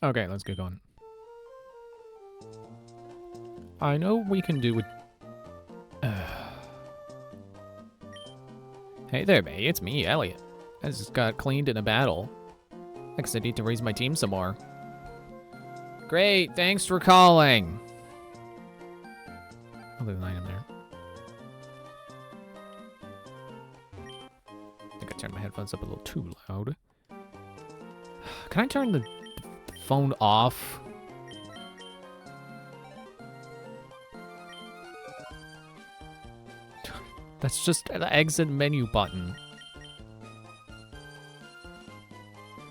Okay, let's get going. I know we can do it. Hey there, mate. It's me, Elliot. I just got cleaned in a battle. I guess I need to raise my team some more. Great, thanks for calling. I'll leave an item there. I think I turned my headphones up a little too loud. Can I turn the phone off? That's just an exit menu button.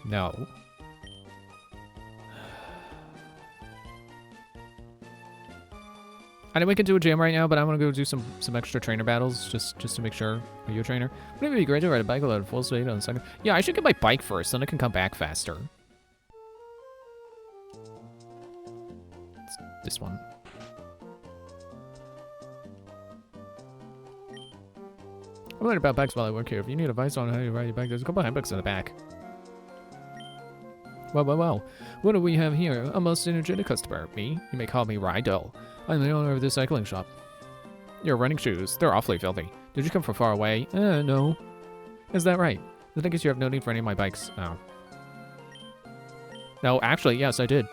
No. I know we can do a gym right now, but I'm gonna go do some extra trainer battles just to make sure. Are you a trainer? Wouldn't it be great to ride a bike without full speed on the second? Yeah, I should get my bike first, then I can come back faster. It's this one. I'm learning about bikes while I work here. If you need advice on how you ride your bike, there's a couple of handbooks in the back. Well. What do we have here? A most energetic customer. Me? You may call me Rydell. I'm the owner of this cycling shop. Your running shoes. They're awfully filthy. Did you come from far away? No. Is that right? Then I guess you have no need for any of my bikes. Oh. No, actually, yes, I did.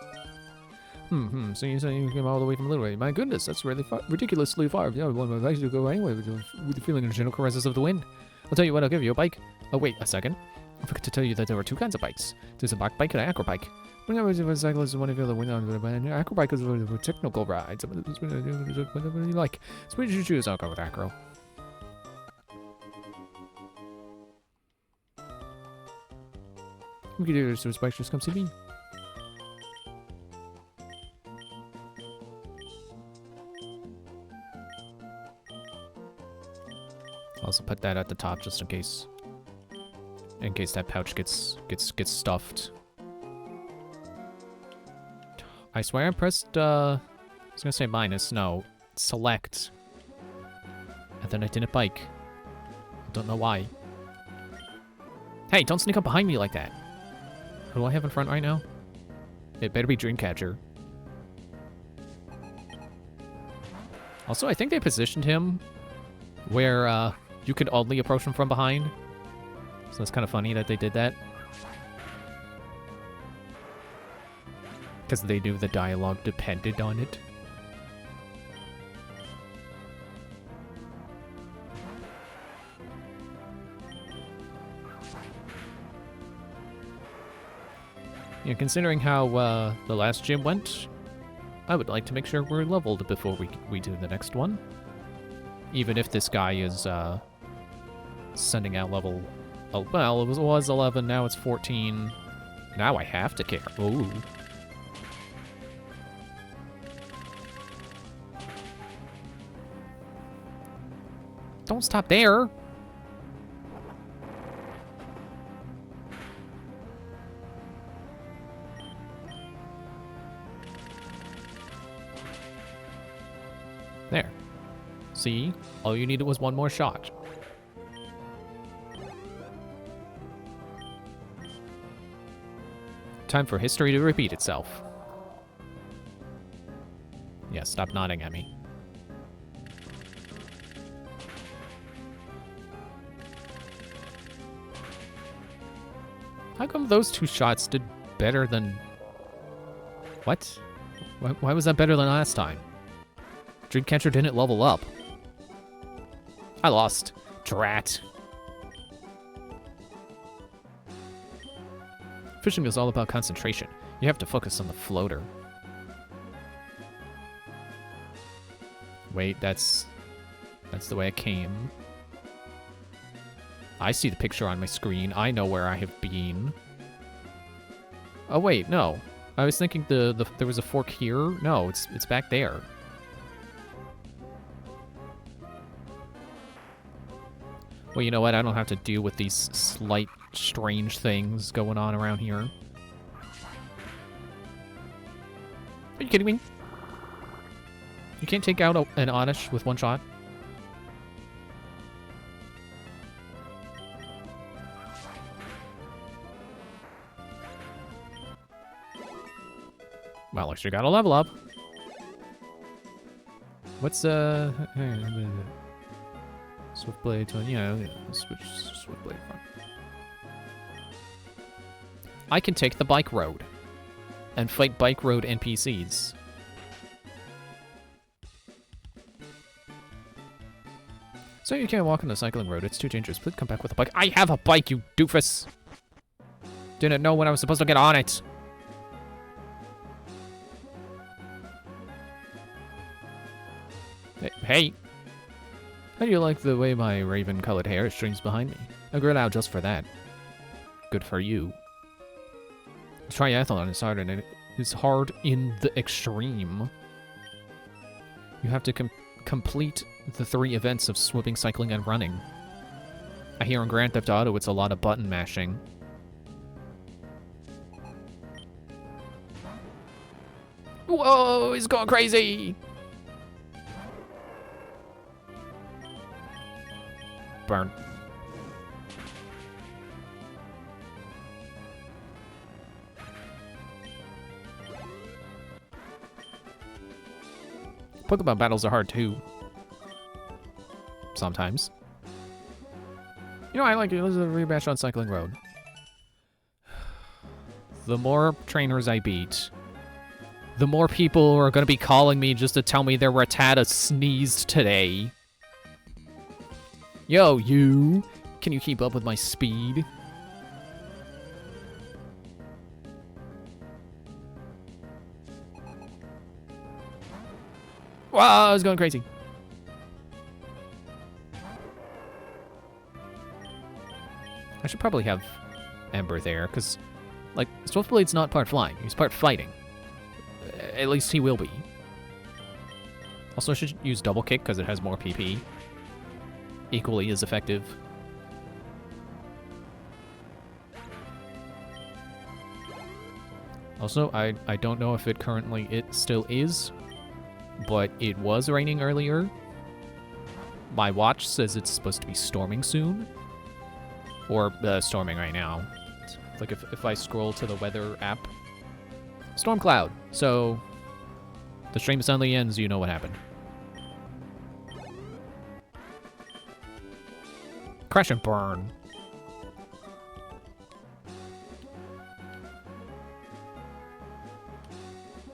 So you say you came all the way from Little Way. My goodness, that's really far, ridiculously far. Yeah, one of my bikes to go anyway with the feeling of gentle caresses of the wind. I'll tell you what, I'll give you a bike. Oh, wait a second. I forgot to tell you that there were two kinds of bikes. There's a black bike and an acro bike. When I was a cyclist, one of the wind on the an acro bike is for technical rides. Whatever you like. So what did you choose? I'll go with acro. We could do this bike, just come see me. Also put that at the top just in case that pouch gets stuffed. I swear I pressed I was gonna say minus, no. Select. And then I didn't bike. I don't know why. Hey, don't sneak up behind me like that. Who do I have in front right now? It better be Dreamcatcher. Also, I think they positioned him where you could only approach him from behind. So it's kind of funny that they did that. Because they knew the dialogue depended on it. Yeah, considering how the last gym went, I would like to make sure we're leveled before we do the next one. Even if this guy is sending out level... Oh, well, it was 11, now it's 14. Now I have to care. Ooh. Don't stop there. There. See? All you needed was one more shot. Time for history to repeat itself. Yeah, stop nodding at me. How come those two shots did better than... What? Why was that better than last time? Dreamcatcher didn't level up. I lost. Drat. Fishing is all about concentration. You have to focus on the floater. Wait, that's the way I came. I see the picture on my screen. I know where I have been. Oh wait, no. I was thinking there was a fork here. No, it's back there. Well, you know what? I don't have to deal with these slight, strange things going on around here. Are you kidding me? You can't take out an Oddish with one shot? Well, at least you got a level up. What's, Swift Blade to, yeah, switch Swift Blade front. I can take the bike road and fight bike road NPCs. So you can't walk on the cycling road, it's too dangerous. Please come back with a bike. I have a bike, you doofus! Didn't know when I was supposed to get on it. Hey! How do you like the way my raven-colored hair streams behind me? I grew it out just for that. Good for you. Triathlon is hard, and it is hard in the extreme. You have to complete the 3 events of swimming, cycling, and running. I hear in Grand Theft Auto it's a lot of button mashing. Whoa, he's going crazy! Burn. Pokemon battles are hard too. Sometimes. You know, I like it. Let's do a rematch on Cycling Road. The more trainers I beat, the more people are going to be calling me just to tell me their Rattata sneezed today. Yo, you! Can you keep up with my speed? Wow, I was going crazy. I should probably have Ember there, because, like, Swiftblade's not part flying, he's part fighting. At least he will be. Also, I should use Double Kick, because it has more PP. Equally as effective. Also, I don't know if it still is, but it was raining earlier. My watch says it's supposed to be storming soon. Or storming right now. Like if I scroll to the weather app. Storm cloud. So the stream suddenly ends, you know what happened. Crash and burn.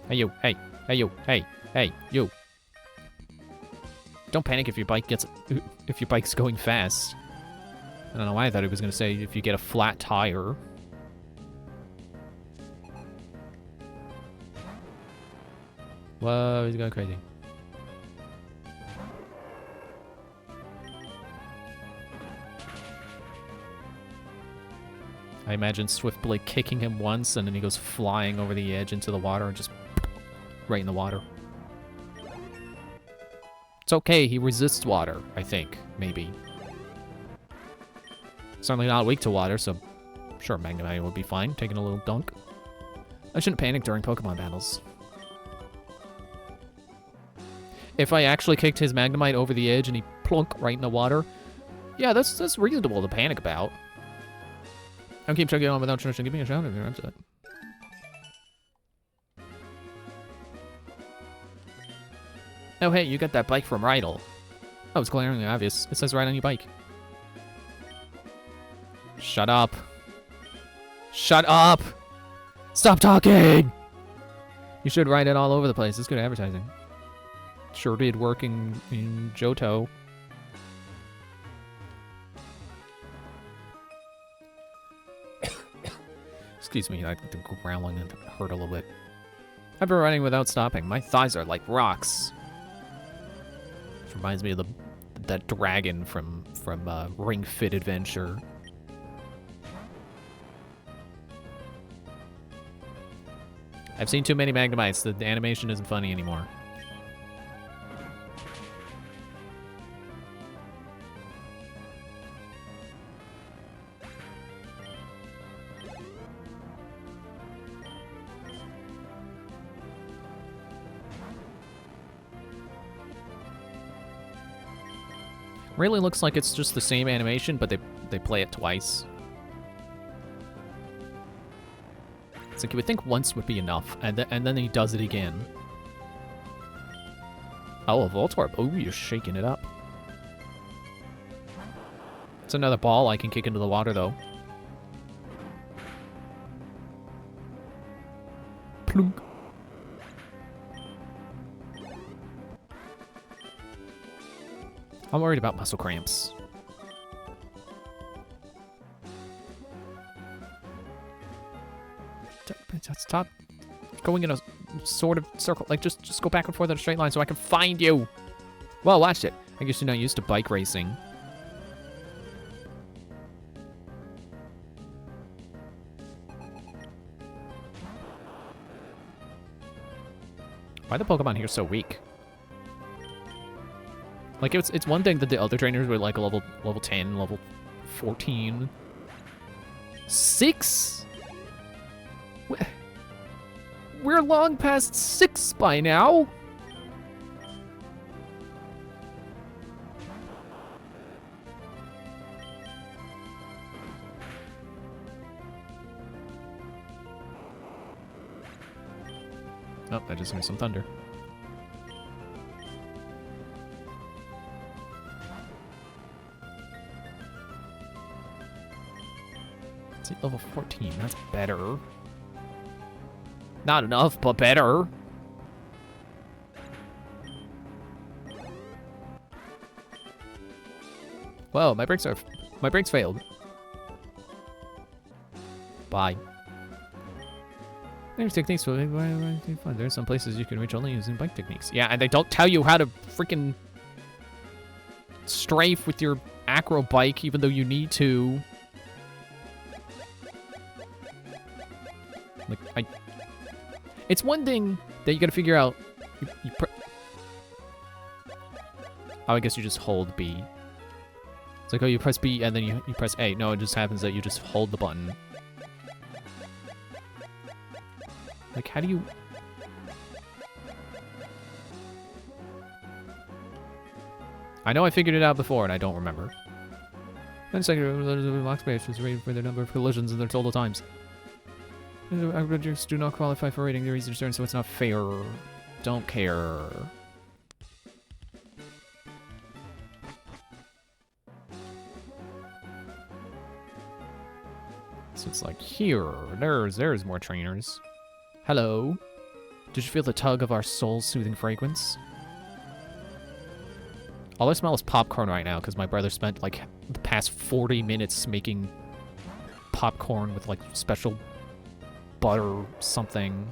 Hey you, hey, hey you, hey, hey, you. Don't panic if your bike's going fast. I don't know why I thought it was gonna say if you get a flat tire. Whoa, he's going crazy. I imagine Swiftblade kicking him once, and then he goes flying over the edge into the water and just right in the water. It's okay, he resists water, I think, maybe. Certainly not weak to water, so sure, Magnemite would be fine, taking a little dunk. I shouldn't panic during Pokemon battles. If I actually kicked his Magnemite over the edge and he plunk right in the water, yeah, that's reasonable to panic about. I'll keep chugging on without trying to give me a shout if you're upset. Oh hey, you got that bike from Rydell. Oh, it's glaringly obvious. It says right on your bike. Shut up. Shut up! Stop talking! You should write it all over the place. It's good advertising. Sure did work in Johto. Excuse me, the growling hurt a little bit. I've been running without stopping. My thighs are like rocks. Which reminds me of that dragon from Ring Fit Adventure. I've seen too many Magnemites. The animation isn't funny anymore. Really looks like it's just the same animation, but they play it twice. It's like you would think once would be enough, and then he does it again. Oh, a Voltorb. Oh, you're shaking it up. It's another ball I can kick into the water, though. Plunk. I'm worried about muscle cramps. Stop going in a sort of circle. Like, just go back and forth in a straight line so I can find you. Well, watch it. I guess you're not used to bike racing. Why are the Pokemon here so weak? Like, it's one thing that the other trainers were like level 10, level 14. 6? We're long past 6 by now. Oh, I just heard some thunder. See, level 14, that's better. Not enough, but better. Whoa, my brakes failed. Bye. There's techniques for fun. There's some places you can reach only using bike techniques. Yeah, and they don't tell you how to freaking strafe with your acro bike, even though you need to. Like, it's one thing that you gotta figure out. Oh, I guess you just hold B. It's like, oh, you press B and then you press A. No, it just happens that you just hold the button. Like, how do you... I know I figured it out before and I don't remember. Then second, lock space was rated for their number of collisions in their total times. Aggregators do not qualify for rating their easy to turn, so it's not fair. Don't care. So it's like here. There's more trainers. Hello. Did you feel the tug of our soul-soothing fragrance? All I smell is popcorn right now because my brother spent like the past 40 minutes making popcorn with like special butter something.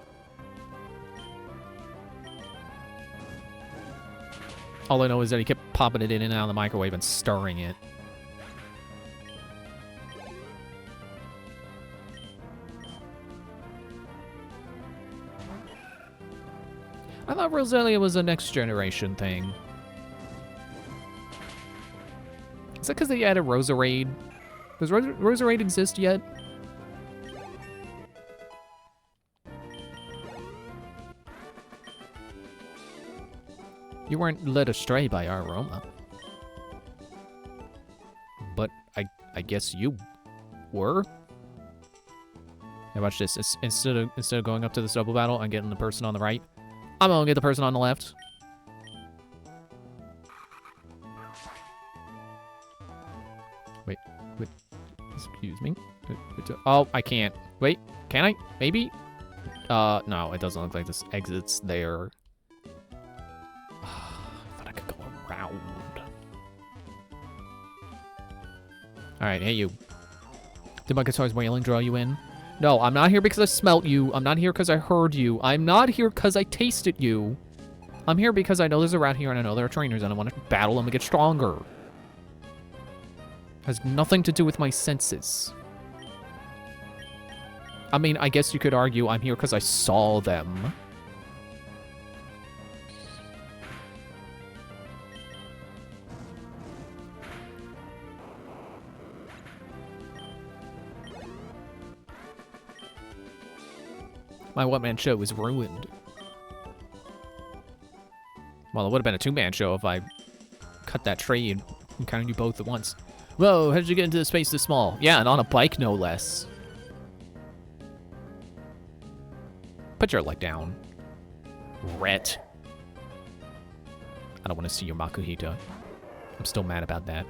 All I know is that he kept popping it in and out of the microwave and stirring it. I thought Roselia was a next generation thing. Is that because they added Roserade? Does Roserade exist yet? You weren't led astray by our aroma. But I guess you were. Hey, watch this. Instead of going up to this double battle and getting the person on the right, I'm gonna get the person on the left. Wait. Excuse me. Oh, I can't. Wait, can I? Maybe? No, it doesn't look like this exits there. I thought I could go around. Alright, hey you. Did my guitar's wailing draw you in? No, I'm not here because I smelt you. I'm not here because I heard you. I'm not here because I tasted you. I'm here because I know there's a rat here and I know there are trainers and I want to battle them and get stronger. Has nothing to do with my senses. I mean, I guess you could argue I'm here because I saw them. My one-man show is ruined. Well, it would have been a two-man show if I cut that tree and encountered you both at once. Whoa, how did you get into the space this small? Yeah, and on a bike, no less. Put your leg down. Ret. I don't want to see your Makuhita. I'm still mad about that.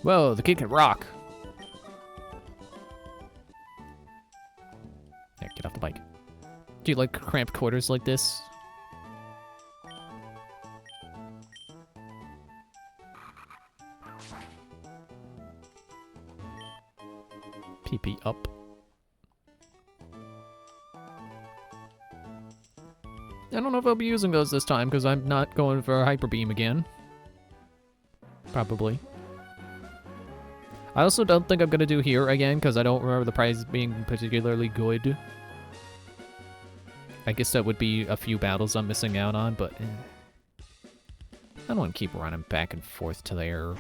Whoa, the kid can rock. Yeah, get off the bike. Do you like cramped quarters like this? PP up. I don't know if I'll be using those this time because I'm not going for a Hyper Beam again. Probably. I also don't think I'm going to do here again because I don't remember the prize being particularly good. I guess that would be a few battles I'm missing out on, but I don't want to keep running back and forth to there.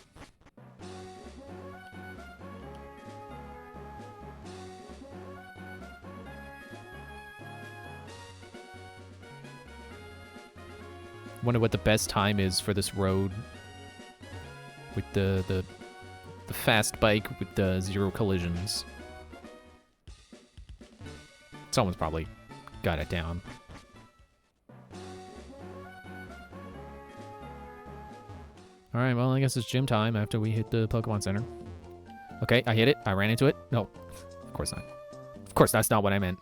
Wonder what the best time is for this road with the fast bike with the 0 collisions. Someone's probably got it down. Alright, well, I guess it's gym time after we hit the Pokemon Center. Okay, I hit it. I ran into it. No, of course not. Of course, that's not what I meant.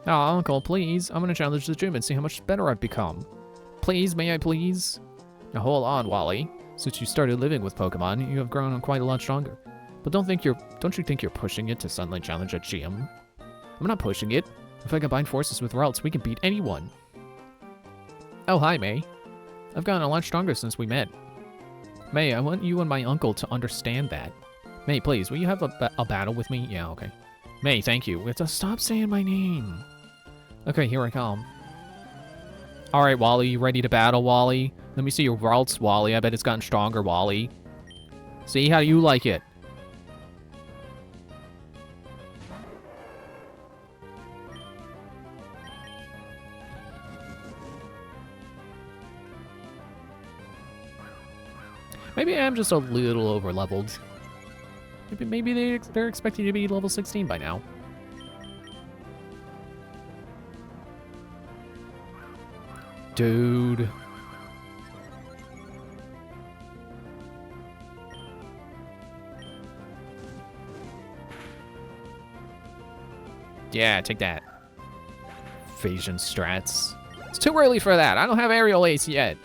Aw, Uncle, please. I'm gonna challenge the gym and see how much better I've become. Please, may I please? Now hold on, Wally. Since you started living with Pokemon, you have grown quite a lot stronger. But don't you think you're pushing it to suddenly challenge a gym? I'm not pushing it. If I combine forces with Ralts, we can beat anyone. Oh, hi, May. I've gotten a lot stronger since we met. May, I want you and my uncle to understand that. May, please, will you have a battle with me? Yeah, okay. May, thank you. We have to stop saying my name. Okay, here I come. Alright, Wally, you ready to battle, Wally? Let me see your Ralts, Wally. I bet it's gotten stronger, Wally. See how you like it. Maybe I'm just a little over-leveled. Maybe they're expecting to be level 16 by now. Dude. Yeah, take that. Evasion strats. It's too early for that. I don't have aerial ace yet.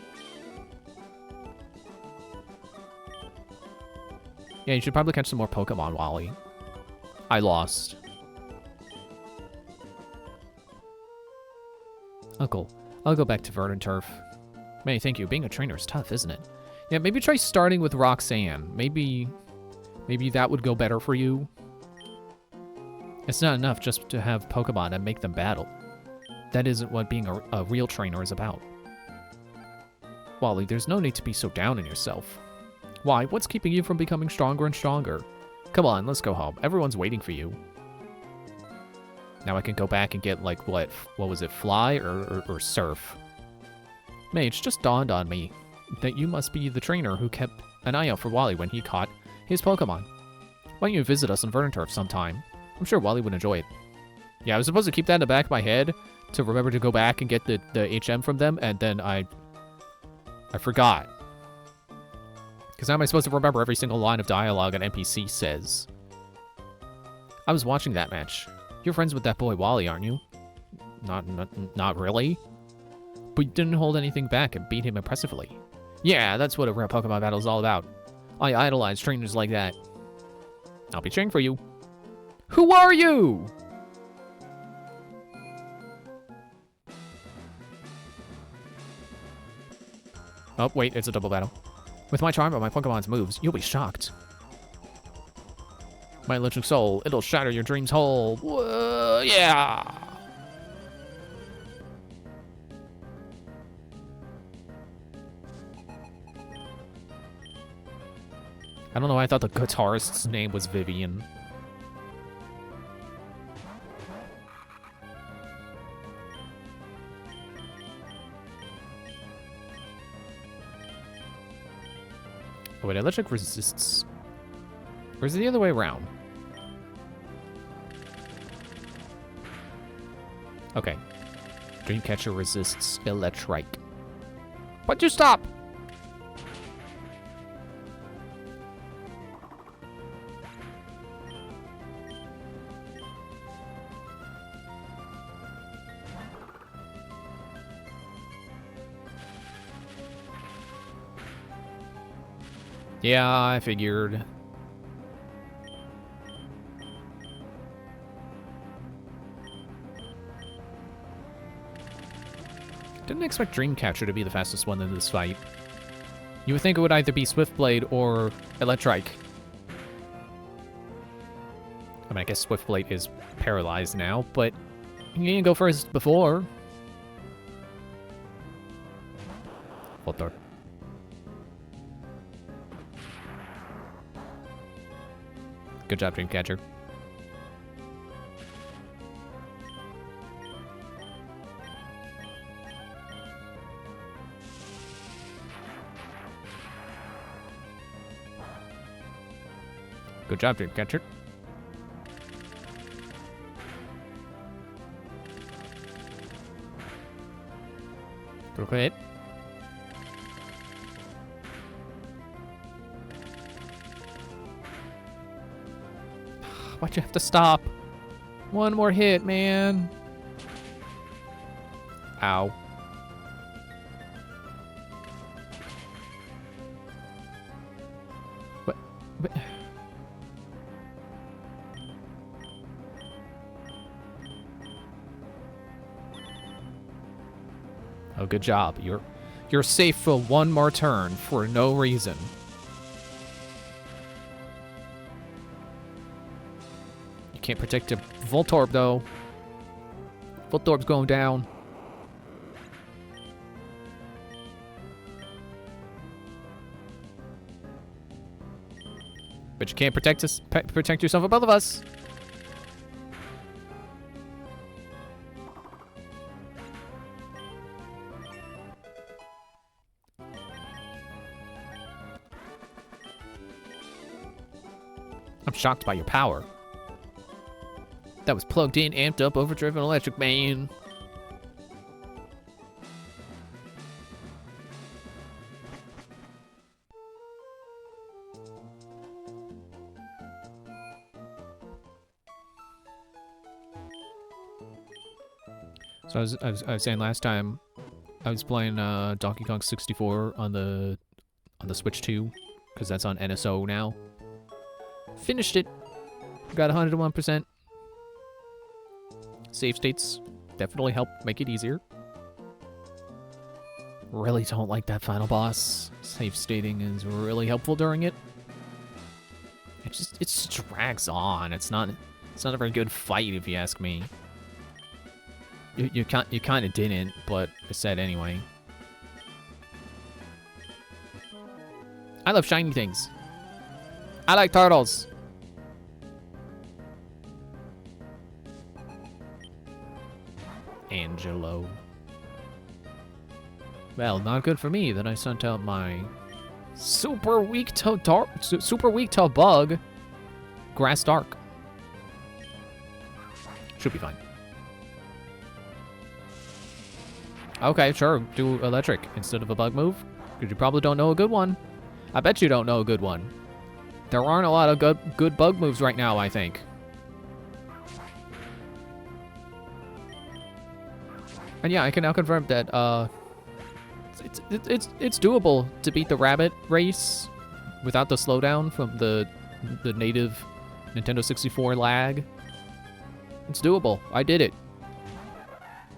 Yeah, you should probably catch some more Pokemon, Wally. I lost. Uncle, I'll go back to Verdanturf. May, thank you. Being a trainer is tough, isn't it? Yeah, maybe try starting with Roxanne. Maybe that would go better for you. It's not enough just to have Pokemon and make them battle. That isn't what being a real trainer is about. Wally, there's no need to be so down on yourself. Why? What's keeping you from becoming stronger and stronger? Come on, let's go home. Everyone's waiting for you. Now I can go back and get, like, what was it, Fly or Surf? Mage, just dawned on me that you must be the trainer who kept an eye out for Wally when he caught his Pokemon. Why don't you visit us on Verdanturf sometime? I'm sure Wally would enjoy it. Yeah, I was supposed to keep that in the back of my head to remember to go back and get the HM from them, and then I forgot. Because how am I supposed to remember every single line of dialogue an NPC says? I was watching that match. You're friends with that boy Wally, aren't you? Not really. But you didn't hold anything back and beat him impressively. Yeah, that's what a rare Pokemon battle is all about. I idolize trainers like that. I'll be cheering for you. Who are you? Oh, wait, it's a double battle. With my charm and my Pokemon's moves, you'll be shocked. My electric soul, it'll shatter your dreams whole. Whoa, yeah! I don't know why I thought the guitarist's name was Vivian. Oh wait, electric resists. Or is it the other way around? Okay. Dreamcatcher resists electric. Why'd you stop? Yeah, I figured. Didn't expect Dreamcatcher to be the fastest one in this fight. You would think it would either be Swiftblade or Electrike. I mean, I guess Swiftblade is paralyzed now, but you didn't go first before. Voltorb. Good job, Dreamcatcher. Good job, Dreamcatcher. Critical hit. Why'd you have to stop? One more hit, man. Ow. What? Oh, good job. You're safe for one more turn for no reason. You can't protect a Voltorb, though. Voltorb's going down. But you can't protect us. Protect yourself above of us. I'm shocked by your power. That was plugged in, amped up, overdriven electric, man. So I was saying last time, I was playing Donkey Kong 64 on the Switch 2, because that's on NSO now. Finished it. Got 101%. Save states definitely help make it easier. Really don't like that final boss. Save stating is really helpful during it. It just drags on. It's not a very good fight if you ask me. You kind of didn't, but I said anyway. I love shiny things. I like turtles. Angelo. Well, not good for me that I sent out my super weak to bug Grass Dark. Should be fine. Okay, sure. Do electric instead of a bug move. Because you probably don't know a good one. I bet you don't know a good one. There aren't a lot of good bug moves right now, I think. And yeah, I can now confirm that it's doable to beat the rabbit race without the slowdown from the native Nintendo 64 lag. It's doable. I did it.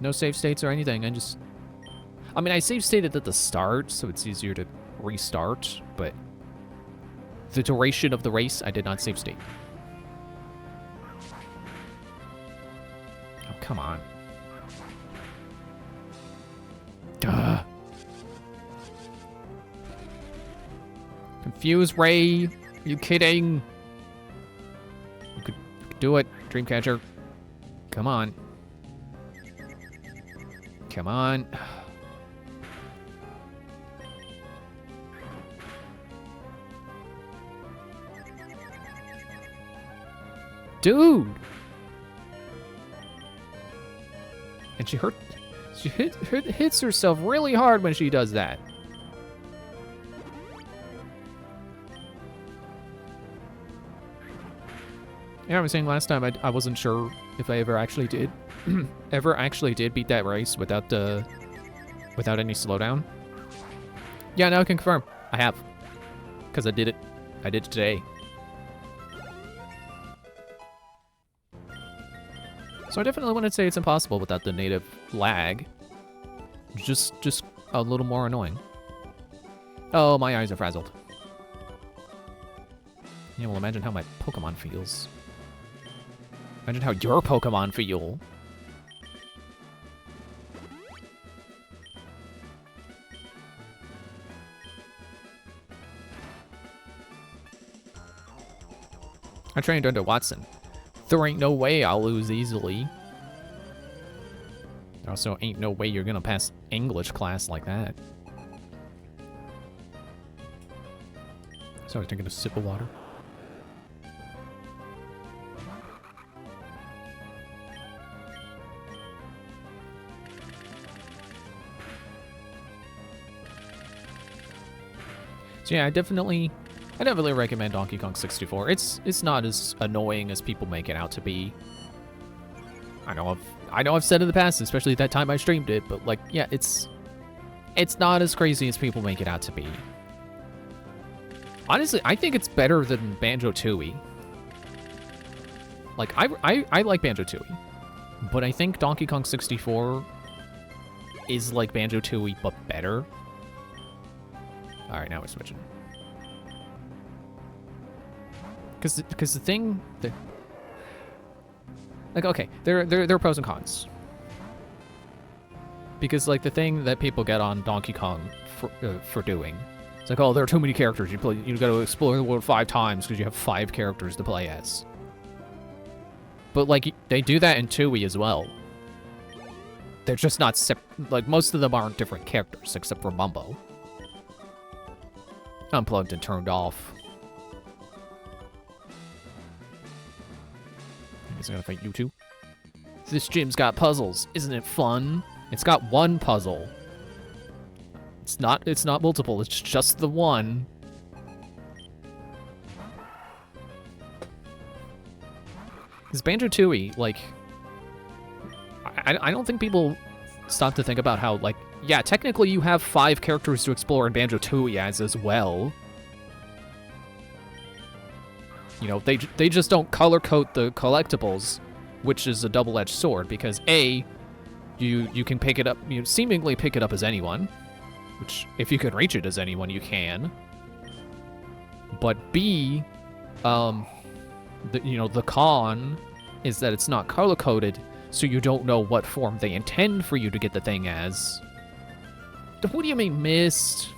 No save states or anything. I mean, I save stated at the start, so it's easier to restart, but the duration of the race, I did not save state. Oh, come on. Duh. Confuse Ray. You kidding? You could do it, Dreamcatcher. Come on. Come on. Dude! And she hits herself really hard when she does that. Yeah, I was saying last time I wasn't sure if I ever actually did beat that race without any slowdown. Yeah, now I can confirm. I have. Because I did it. I did it today. So I definitely wouldn't say it's impossible without the native lag. Just a little more annoying. Oh, my eyes are frazzled. Yeah, well, imagine how my Pokemon feels. Imagine how your Pokemon feel. I trained under Watson. There ain't no way I'll lose easily. There also ain't no way you're gonna pass English class like that. Sorry, taking a sip of water. So yeah, I definitely recommend Donkey Kong 64. It's not as annoying as people make it out to be. I know I've said in the past, especially that time I streamed it, but like, yeah, it's not as crazy as people make it out to be. Honestly, I think it's better than Banjo-Tooie. Like, I like Banjo-Tooie, but I think Donkey Kong 64 is like Banjo-Tooie, but better. All right, now we're switching. Because the thing that, like, okay, there are pros and cons. Because like the thing that people get on Donkey Kong for doing, it's like, oh, there are too many characters. You got to explore the world 5 times because you have 5 characters to play as. But like they do that in Tooie as well. They're just not like most of them aren't different characters except for Mumbo. Unplugged and turned off. I guess I gotta fight you two. This gym's got puzzles. Isn't it fun? It's got one puzzle. It's not multiple, it's just the one. Because Banjo-Tooie, like, I don't think people stop to think about how, like, yeah, technically you have 5 characters to explore in Banjo-Tooie as well. You know, they just don't color-code the collectibles, which is a double-edged sword, because A, you can pick it up, you seemingly pick it up as anyone, which, if you can reach it as anyone, you can. But B, the con is that it's not color-coded, so you don't know what form they intend for you to get the thing as. What do you mean, missed?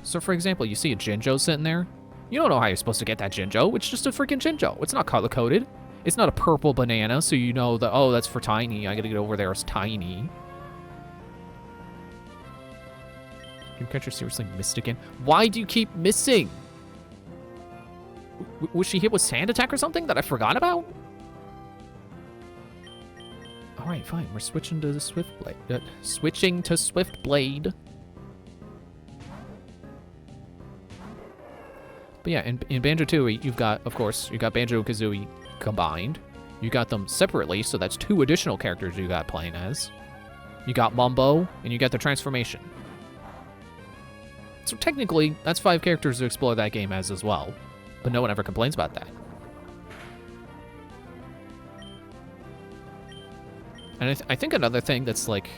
So, for example, you see a Jinjo sitting there. You don't know how you're supposed to get that Jinjo. It's just a freaking Jinjo. It's not color-coded. It's not a purple banana, so you know that, oh, that's for Tiny. I gotta get over there as Tiny. Dreamcatcher seriously missed again? Why do you keep missing? Was she hit with Sand Attack or something that I forgot about? Alright, fine. We're switching to the Swift Blade. Switching to Swift Blade. But yeah, in Banjo-Tooie, you've got Banjo and Kazooie combined. You got them separately, so that's 2 additional characters you got playing as. You got Mumbo, and you got the transformation. So technically, that's 5 characters to explore that game as well. But no one ever complains about that. And I think another thing that's like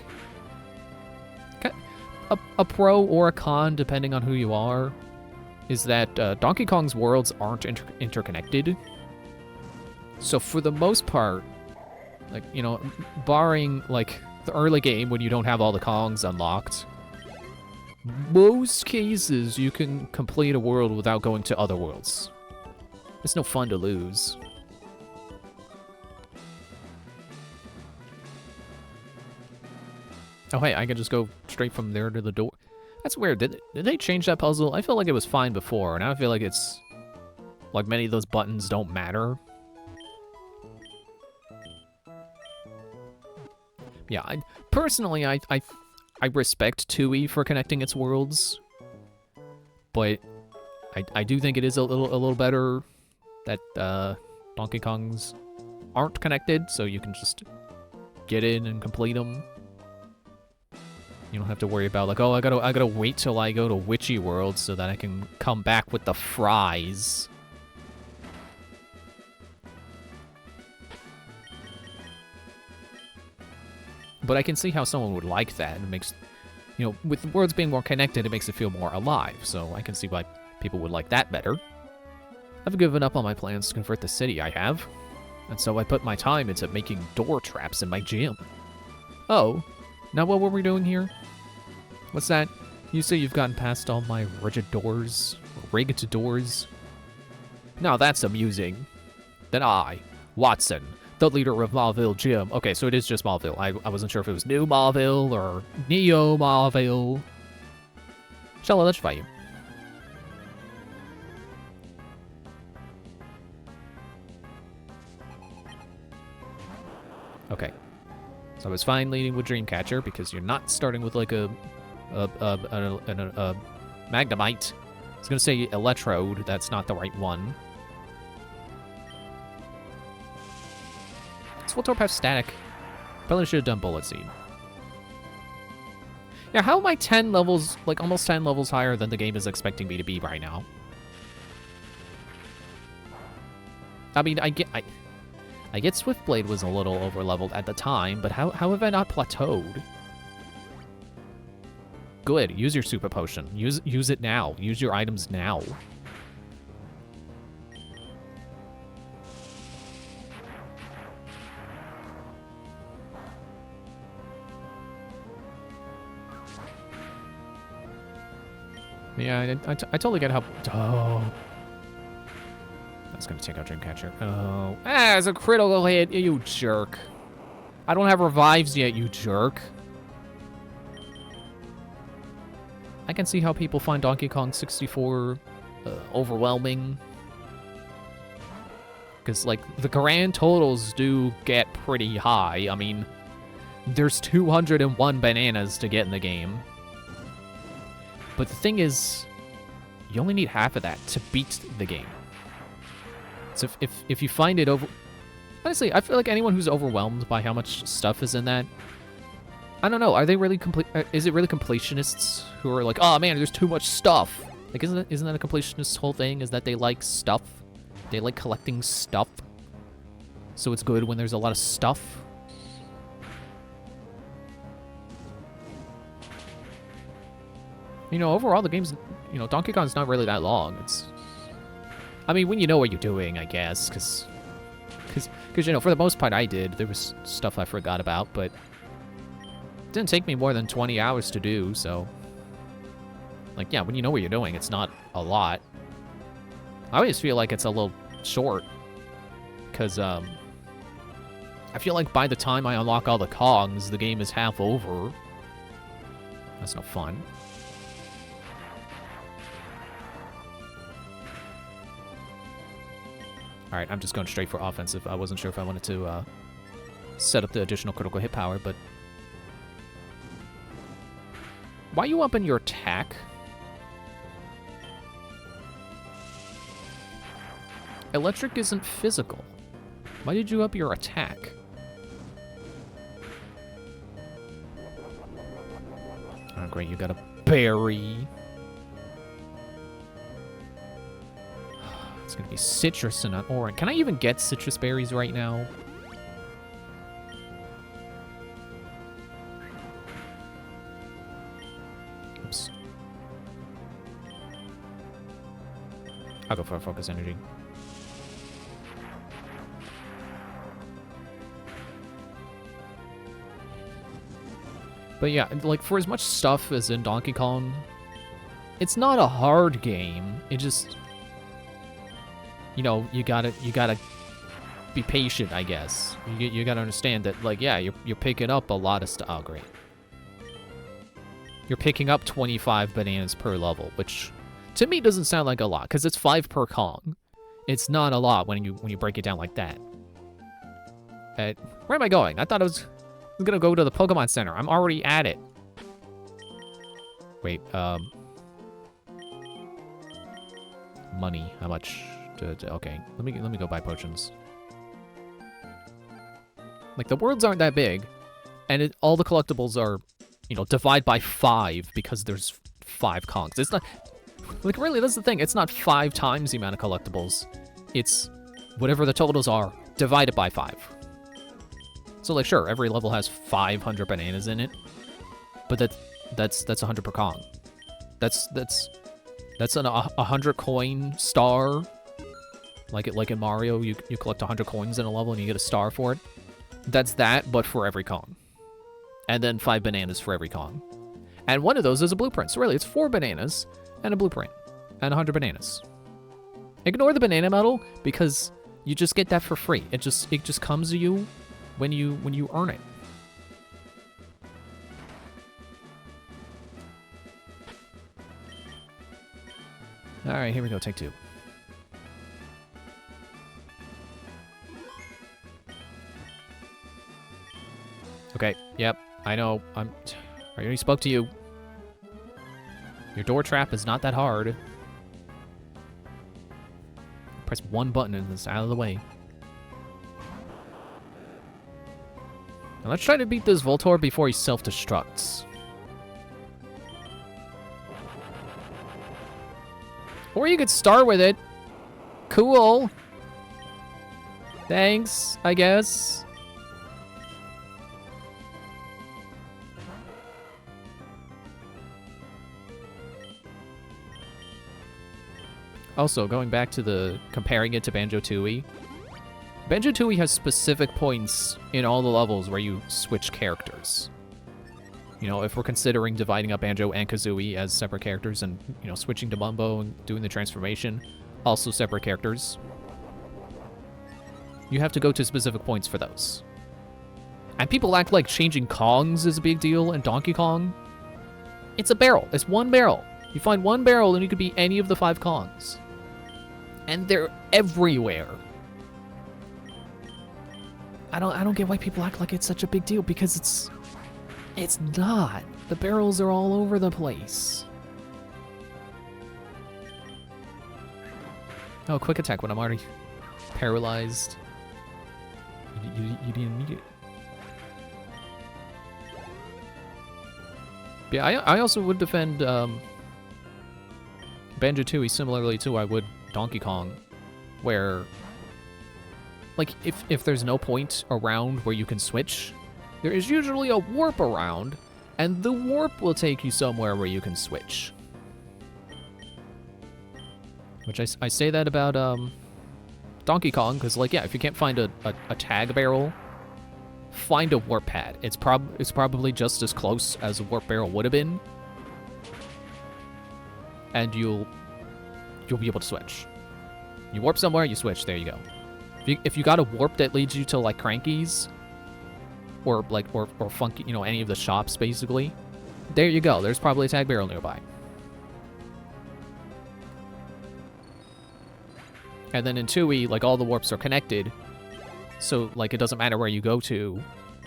a pro or a con, depending on who you are, is that Donkey Kong's worlds aren't interconnected. So for the most part, like, you know, barring like the early game when you don't have all the Kongs unlocked, most cases, you can complete a world without going to other worlds. It's no fun to lose. Oh, hey, I can just go straight from there to the door. That's weird. Did they change that puzzle? I feel like it was fine before. Now I feel like it's... like, many of those buttons don't matter. Yeah, personally, I respect 2E for connecting its worlds. But I do think it is a little better that Donkey Kong's aren't connected, so you can just get in and complete them. You don't have to worry about like, oh, I gotta wait till I go to Witchy World so that I can come back with the fries. But I can see how someone would like that. It makes, you know, with the worlds being more connected, it makes it feel more alive. So I can see why people would like that better. I've given up on my plans to convert the city, I have. And so I put my time into making door traps in my gym. Oh, now what were we doing here? What's that? You say you've gotten past all my rigged doors? Now that's amusing. Then I, Watson, the leader of Mauville Gym. Okay, so it is just Mauville. I wasn't sure if it was New Mauville or Neo Mauville. Shall I electrify you? Okay. So I was fine leading with Dreamcatcher because you're not starting with like a Magnemite. I was gonna say Electrode. That's not the right one. Does Voltorb have static? Probably should have done Bullet Seed. Yeah, how am I 10 levels, like almost 10 levels higher than the game is expecting me to be right now? I mean, I get Swiftblade was a little overleveled at the time, but how have I not plateaued? Good, use your super potion. Use it now. Use your items now. Yeah, I totally get how... Oh. That's gonna take out Dreamcatcher. Oh. Ah, it's a critical hit, you jerk. I don't have revives yet, you jerk. I can see how people find Donkey Kong 64 overwhelming. Because, like, the grand totals do get pretty high. I mean, there's 201 bananas to get in the game. But the thing is, you only need half of that to beat the game. So if you find it over... Honestly, I feel like anyone who's overwhelmed by how much stuff is in that... I don't know, are they really is it really completionists who are like, oh man, there's too much stuff? Like, isn't that a completionist whole thing, is that they like stuff? They like collecting stuff? So it's good when there's a lot of stuff? You know, overall, the game's... You know, Donkey Kong's not really that long. It's... I mean, when you know what you're doing, I guess, because, you know, for the most part I did. There was stuff I forgot about, but it didn't take me more than 20 hours to do, so... Like, yeah, when you know what you're doing, it's not a lot. I always feel like it's a little short, because, I feel like by the time I unlock all the Kongs, the game is half over. That's no fun. Alright, I'm just going straight for offensive. I wasn't sure if I wanted to set up the additional critical hit power, but... Why you upping your attack? Electric isn't physical. Why did you up your attack? Oh, great, you got a berry. It's gonna be citrus and an orange. Can I even get citrus berries right now? Oops. I'll go for a focus energy. But yeah, like, for as much stuff as in Donkey Kong, it's not a hard game. It just, you know, you gotta be patient, I guess. You gotta understand that, like, yeah, you're picking up a lot of stuff. Oh, great. You're picking up 25 bananas per level, which to me doesn't sound like a lot, because it's 5 per Kong. It's not a lot when you break it down like that. Where am I going? I thought I was gonna go to the Pokemon Center. I'm already at it. Wait, money. How much? Okay, let me go buy potions. Like, the worlds aren't that big, and all the collectibles are, you know, divide by 5 because there's 5 Kongs. It's not, like, really, that's the thing. It's not 5 times the amount of collectibles. It's whatever the totals are, divided by 5. So, like, sure, every level has 500 bananas in it, but that's 100 per Kong. That's an 100 coin star. Like in Mario, you collect 100 coins in a level and you get a star for it. That's that, but for every Kong. And then 5 bananas for every Kong. And one of those is a blueprint. So really, it's 4 bananas and a blueprint. And 100 bananas. Ignore the banana medal, because you just get that for free. It just comes to you when you earn it. Alright, here we go, take 2. Okay, yep, I know, I already spoke to you. Your door trap is not that hard. Press one button and it's out of the way. Now let's try to beat this Voltorb before he self-destructs. Or you could start with it. Cool. Thanks, I guess. Also, going back to the comparing it to Banjo-Tooie. Banjo-Tooie has specific points in all the levels where you switch characters. You know, if we're considering dividing up Banjo and Kazooie as separate characters and, you know, switching to Mumbo and doing the transformation, also separate characters. You have to go to specific points for those. And people act like changing Kongs is a big deal in Donkey Kong. It's a barrel. It's one barrel. You find one barrel and you could be any of the 5 Kongs. And they're everywhere. I don't get why people act like it's such a big deal, because it's not. The barrels are all over the place. Oh, quick attack when I'm already paralyzed. You didn't need it. Yeah, I also would defend Banjo-Tooie similarly to I would Donkey Kong, where, like, if there's no point around where you can switch, there is usually a warp around, and the warp will take you somewhere where you can switch. Which I say that about Donkey Kong, because, like, yeah, if you can't find a tag barrel, find a warp pad. It's probably just as close as a warp barrel would have been, and you'll be able to switch. You warp somewhere, you switch. There you go. If you got a warp that leads you to, like, Cranky's, or Funky, you know, any of the shops, basically, there you go. There's probably a tag barrel nearby. And then in Tooie, like, all the warps are connected, so, like, it doesn't matter where you go to.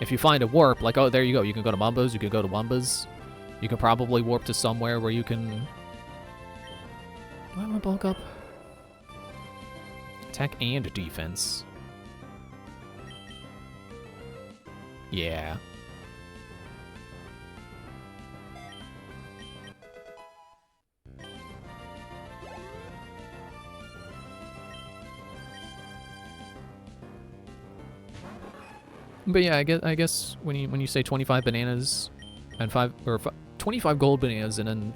If you find a warp, like, oh, there you go. You can go to Mumbo's, you can go to Wumba's. You can probably warp to somewhere where you can... Do I want to bulk up? Attack and defense. Yeah. But yeah, I guess when you say 25 bananas and 25 gold bananas and then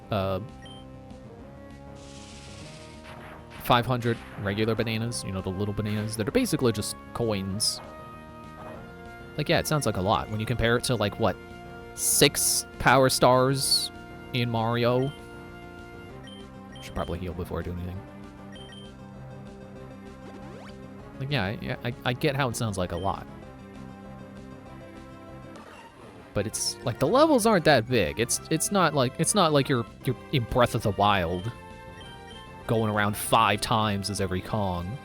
500 regular bananas, you know, the little bananas that are basically just coins. Like, yeah, it sounds like a lot when you compare it to, like, what, 6 power stars in Mario. Should probably heal before I do anything. Like, yeah, I get how it sounds like a lot. But it's like the levels aren't that big. It's not like you're in Breath of the Wild going around 5 times as every Kong.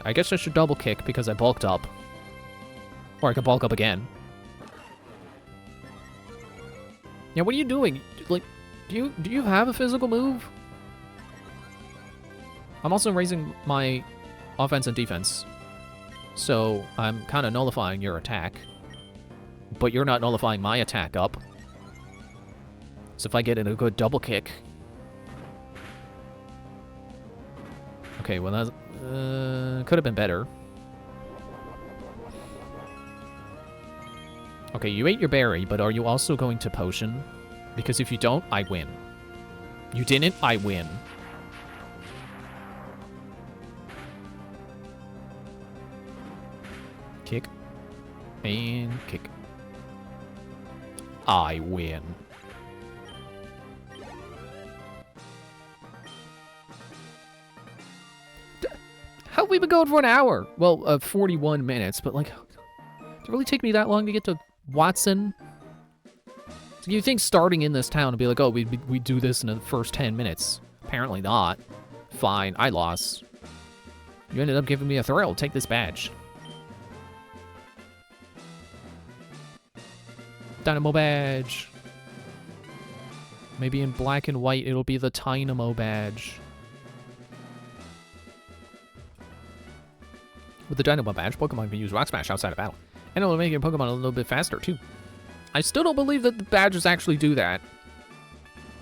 I guess I should double kick because I bulked up. Or I could bulk up again. Yeah, what are you doing? Like, do you have a physical move? I'm also raising my offense and defense. So I'm kind of nullifying your attack. But you're not nullifying my attack up. So if I get in a good double kick... Okay, well that could have been better. Okay, you ate your berry, but are you also going to potion? Because if you don't, I win. You didn't, I win. Kick. And kick. I win. How have we been going for an hour? Well, 41 minutes, but like... Did it really take me that long to get to Watson? So you think starting in this town would be like, oh, we do this in the first 10 minutes. Apparently not. Fine, I lost. You ended up giving me a thrill. Take this badge. Dynamo badge. Maybe in black and white it'll be the Tynamo badge. With the Dynamo badge, Pokemon can use Rock Smash outside of battle. And it'll make your Pokemon a little bit faster, too. I still don't believe that the badges actually do that.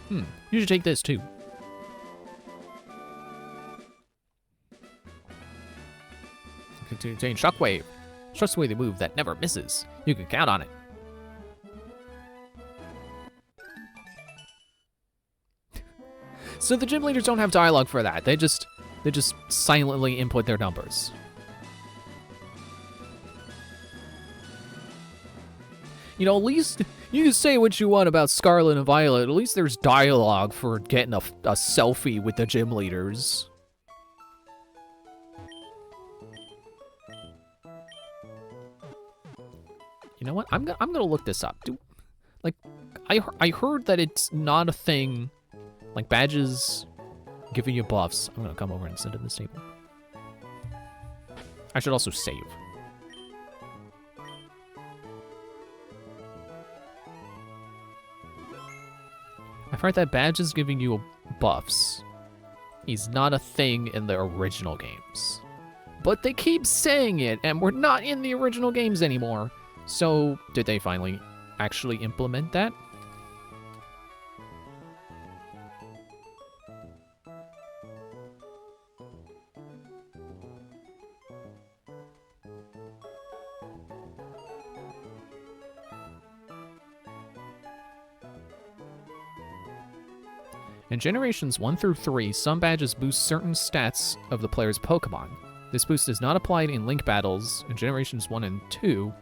You should take this, too. Contain Shockwave. Trustworthy move that never misses. You can count on it. So the gym leaders don't have dialogue for that. They just silently input their numbers. You know, at least you can say what you want about Scarlet and Violet. At least there's dialogue for getting a selfie with the gym leaders. You know what? I'm gonna look this up. I heard that it's not a thing. Like badges giving you buffs. I'm gonna come over and send it this table. I should also save. I've heard that badges giving you buffs is not a thing in the original games. But they keep saying it, and we're not in the original games anymore. So, did they finally actually implement that? In Generations 1 through 3, some badges boost certain stats of the player's Pokemon. This boost is not applied in Link battles in Generations 1 and 2.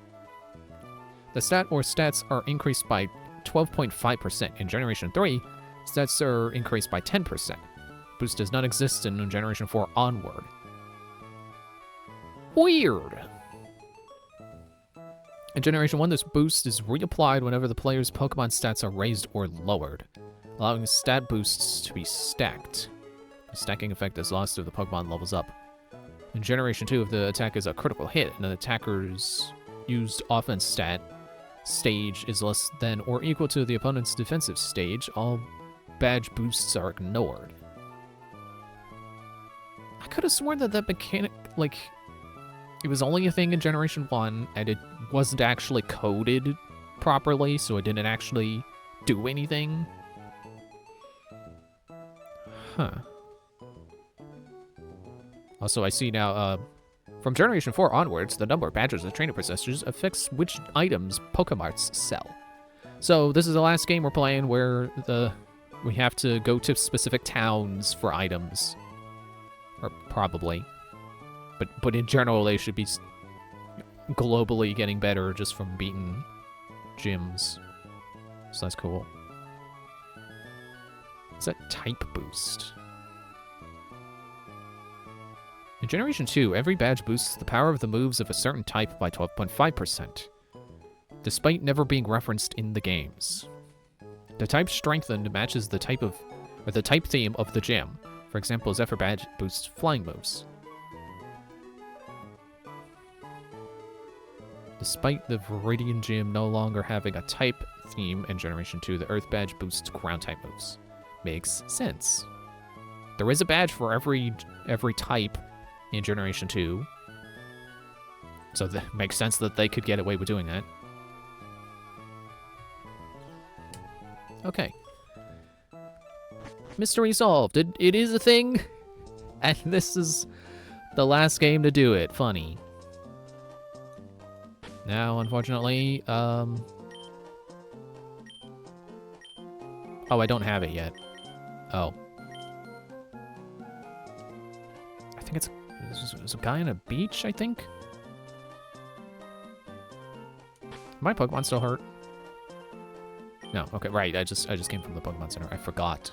The stat or stats are increased by 12.5%. In Generation 3, stats are increased by 10%. Boost does not exist in Generation 4 onward. Weird! In Generation 1, this boost is reapplied whenever the player's Pokemon stats are raised or lowered, allowing stat boosts to be stacked. The stacking effect is lost if the Pokemon levels up. In Generation 2, if the attack is a critical hit and the attacker's used offense stat stage is less than or equal to the opponent's defensive stage, all badge boosts are ignored. I could have sworn that mechanic, like, it was only a thing in Generation 1, and it wasn't actually coded properly, so it didn't actually do anything. Huh. Also, I see now, from Generation 4 onwards, the number of badges and trainer processors affects which items Pokemarts sell. So, this is the last game we're playing where we have to go to specific towns for items. Or probably. But in general, they should be globally getting better just from beating gyms. So that's cool. It's a type boost. In Generation 2, every badge boosts the power of the moves of a certain type by 12.5%, despite never being referenced in the games. The type strengthened matches the type of, or the type theme of the gym. For example, Zephyr badge boosts flying moves. Despite the Viridian Gym no longer having a type theme in Generation 2, the Earth badge boosts ground type moves. Makes sense. There is a badge for every type in Generation 2. So that makes sense that they could get away with doing that. Okay. Mystery solved. It is a thing. And this is the last game to do it. Funny. Now, unfortunately, oh, I don't have it yet. Oh. I think it's a guy on a beach, I think? My Pokemon still hurt. No, okay, right. I just came from the Pokemon Center. I forgot.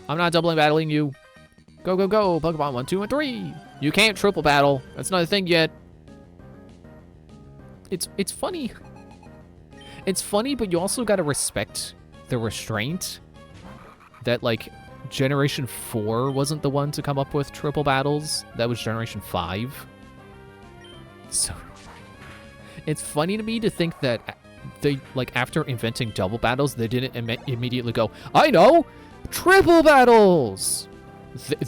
I'm not doubling battling you. Go, go, go. Pokemon 1, 2, and 3. You can't triple battle. That's not a thing yet. It's funny. It's funny, but you also gotta respect the restraint that, like, Generation 4 wasn't the one to come up with triple battles. That was Generation 5. So, it's funny to me to think that they, like, after inventing double battles, they didn't immediately go, I know! Triple battles!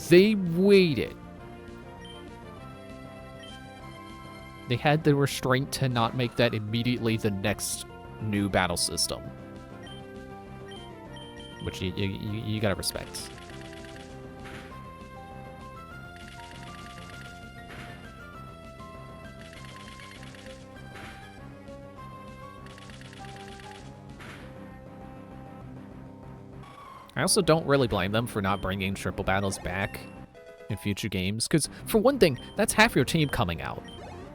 They waited. They had the restraint to not make that immediately the next new battle system. Which you gotta respect. I also don't really blame them for not bringing triple battles back in future games, because for one thing, that's half your team coming out.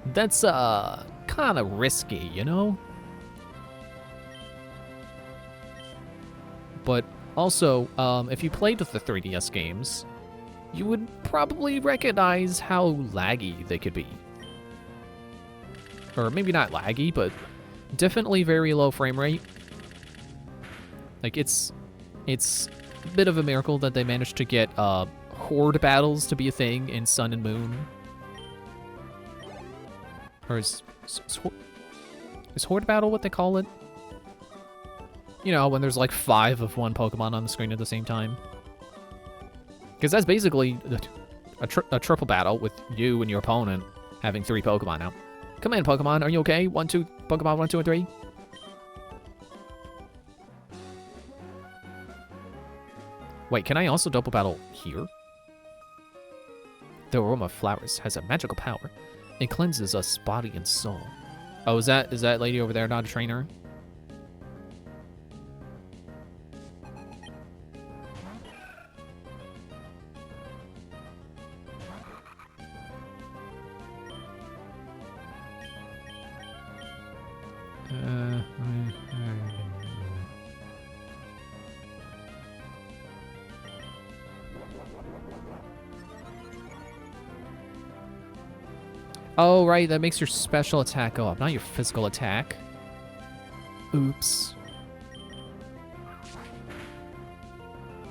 That's kind of risky, you know? But also, if you played with the 3DS games, you would probably recognize how laggy they could be. Or maybe not laggy, but definitely very low frame rate. Like, it's a bit of a miracle that they managed to get horde battles to be a thing in Sun and Moon. Or is horde battle what they call it? You know, when there's like 5 of one Pokemon on the screen at the same time. Because that's basically a triple battle with you and your opponent having 3 Pokemon out. Come in, Pokemon. Are you okay? 1, 2, Pokemon 1, 2, and 3. Wait, can I also double battle here? The aroma of flowers has a magical power. It cleanses us body and soul. Oh, is that lady over there not a trainer? Oh, right, that makes your special attack go up, not your physical attack. Oops.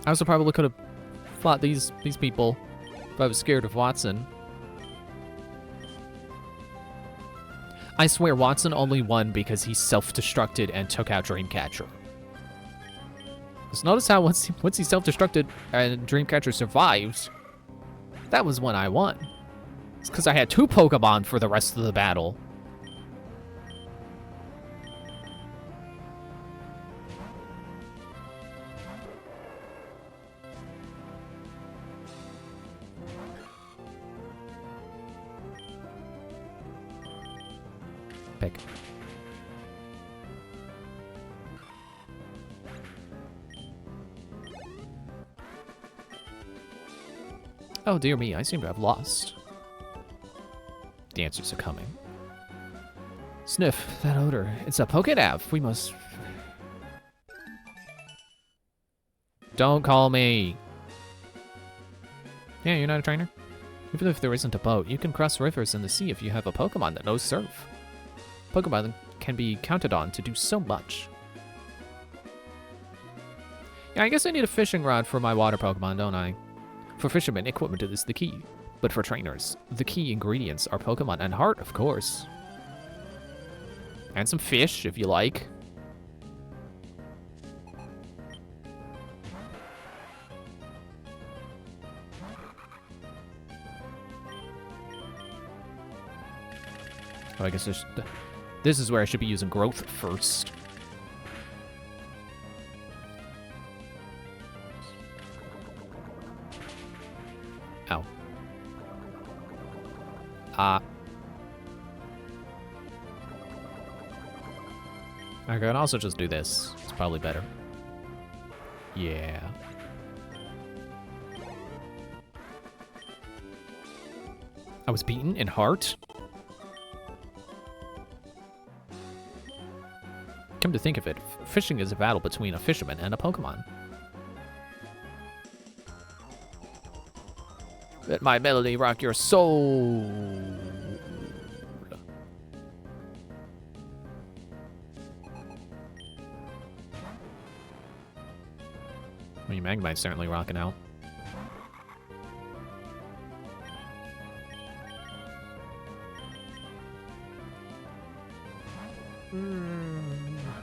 I also probably could have fought these people if I was scared of Watson. I swear, Watson only won because he self-destructed and took out Dreamcatcher. Just notice how once he self-destructed and Dreamcatcher survived, that was when I won. It's because I had 2 Pokemon for the rest of the battle. Pick. Oh dear me, I seem to have lost. The answers are coming. Sniff that odor. It's a Pokédav. We must... Don't call me. Yeah, you're not a trainer? Even if there isn't a boat, you can cross rivers and the sea if you have a Pokemon that knows surf. Pokemon can be counted on to do so much. Yeah, I guess I need a fishing rod for my water Pokemon, don't I? For fishermen, equipment is the key. But for trainers, the key ingredients are Pokemon and heart, of course. And some fish, if you like. Oh, I guess this is where I should be using growth first. Ow. I can also just do this. It's probably better. Yeah. I was beaten in heart? Come to think of it, fishing is a battle between a fisherman and a Pokemon. Let my melody rock your soul. I mean, Magnemite's certainly rocking out.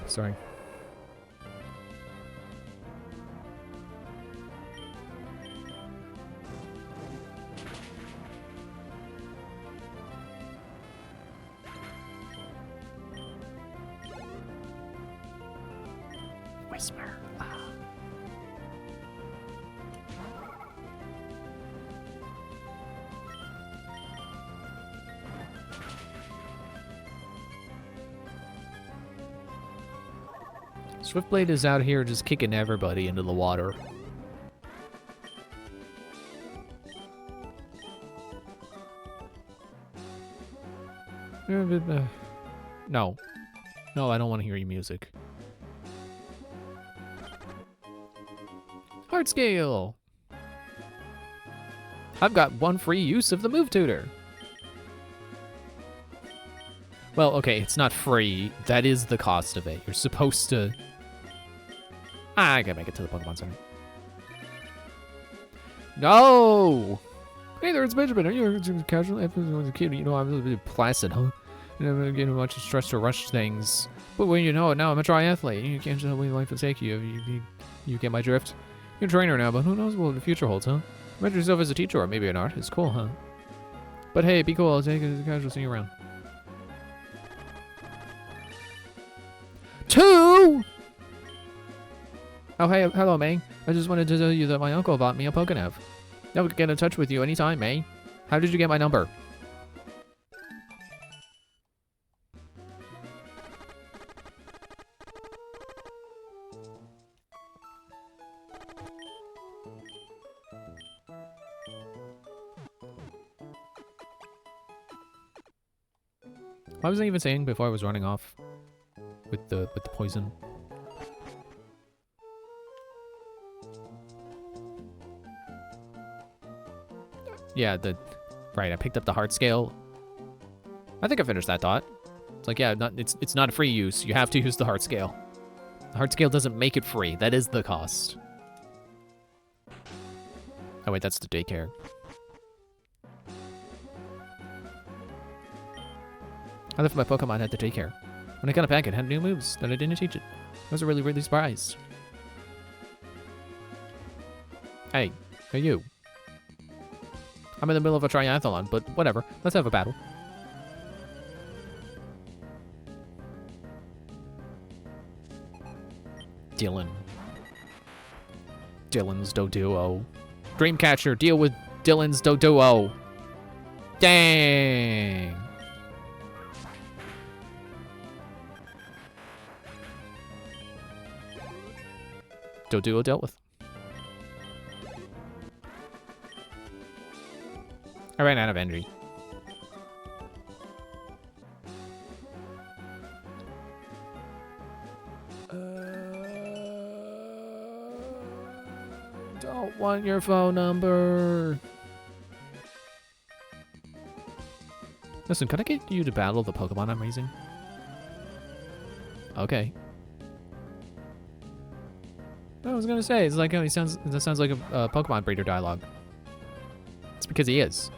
Sorry. Whisper. Swiftblade is out here just kicking everybody into the water. No. No, I don't want to hear your music. Heart scale! I've got one free use of the move tutor. Well, okay, it's not free. That is the cost of it. You're supposed to... I gotta make it to the Pokemon Center. No! Hey there, it's Benjamin. Are you a casual? As a kid, you know, I'm a little bit placid, huh? And I'm getting much stress to rush things. But when you know it, now I'm a triathlete. You can't tell me life will take you. You get my drift? You're a trainer now, but who knows what the future holds, huh? Imagine yourself as a teacher or maybe an artist. Cool, huh? But hey, be cool. I'll take it as a casual. See you around. 2! Oh, hey, hello, May. I just wanted to tell you that my uncle bought me a Pokénev. I would get in touch with you anytime, May. How did you get my number? What was I even saying before I was running off with the poison? Yeah, right, I picked up the heart scale. I think I finished that thought. It's like, yeah, it's not a free use. You have to use the heart scale. The heart scale doesn't make it free. That is the cost. Oh wait, that's the daycare. I left my Pokemon at the daycare. When I got it back, it had new moves that I didn't teach it. I was really, really surprised. Hey you. I'm in the middle of a triathlon, but whatever. Let's have a battle. Dylan's Doduo. Dreamcatcher, deal with Dylan's Doduo. Dang. Doduo dealt with. I ran out of energy. want your phone number. Listen, can I get you to battle the Pokemon I'm raising? Okay. I was gonna say, it's like how that sounds like a Pokemon breeder dialogue. It's because he is.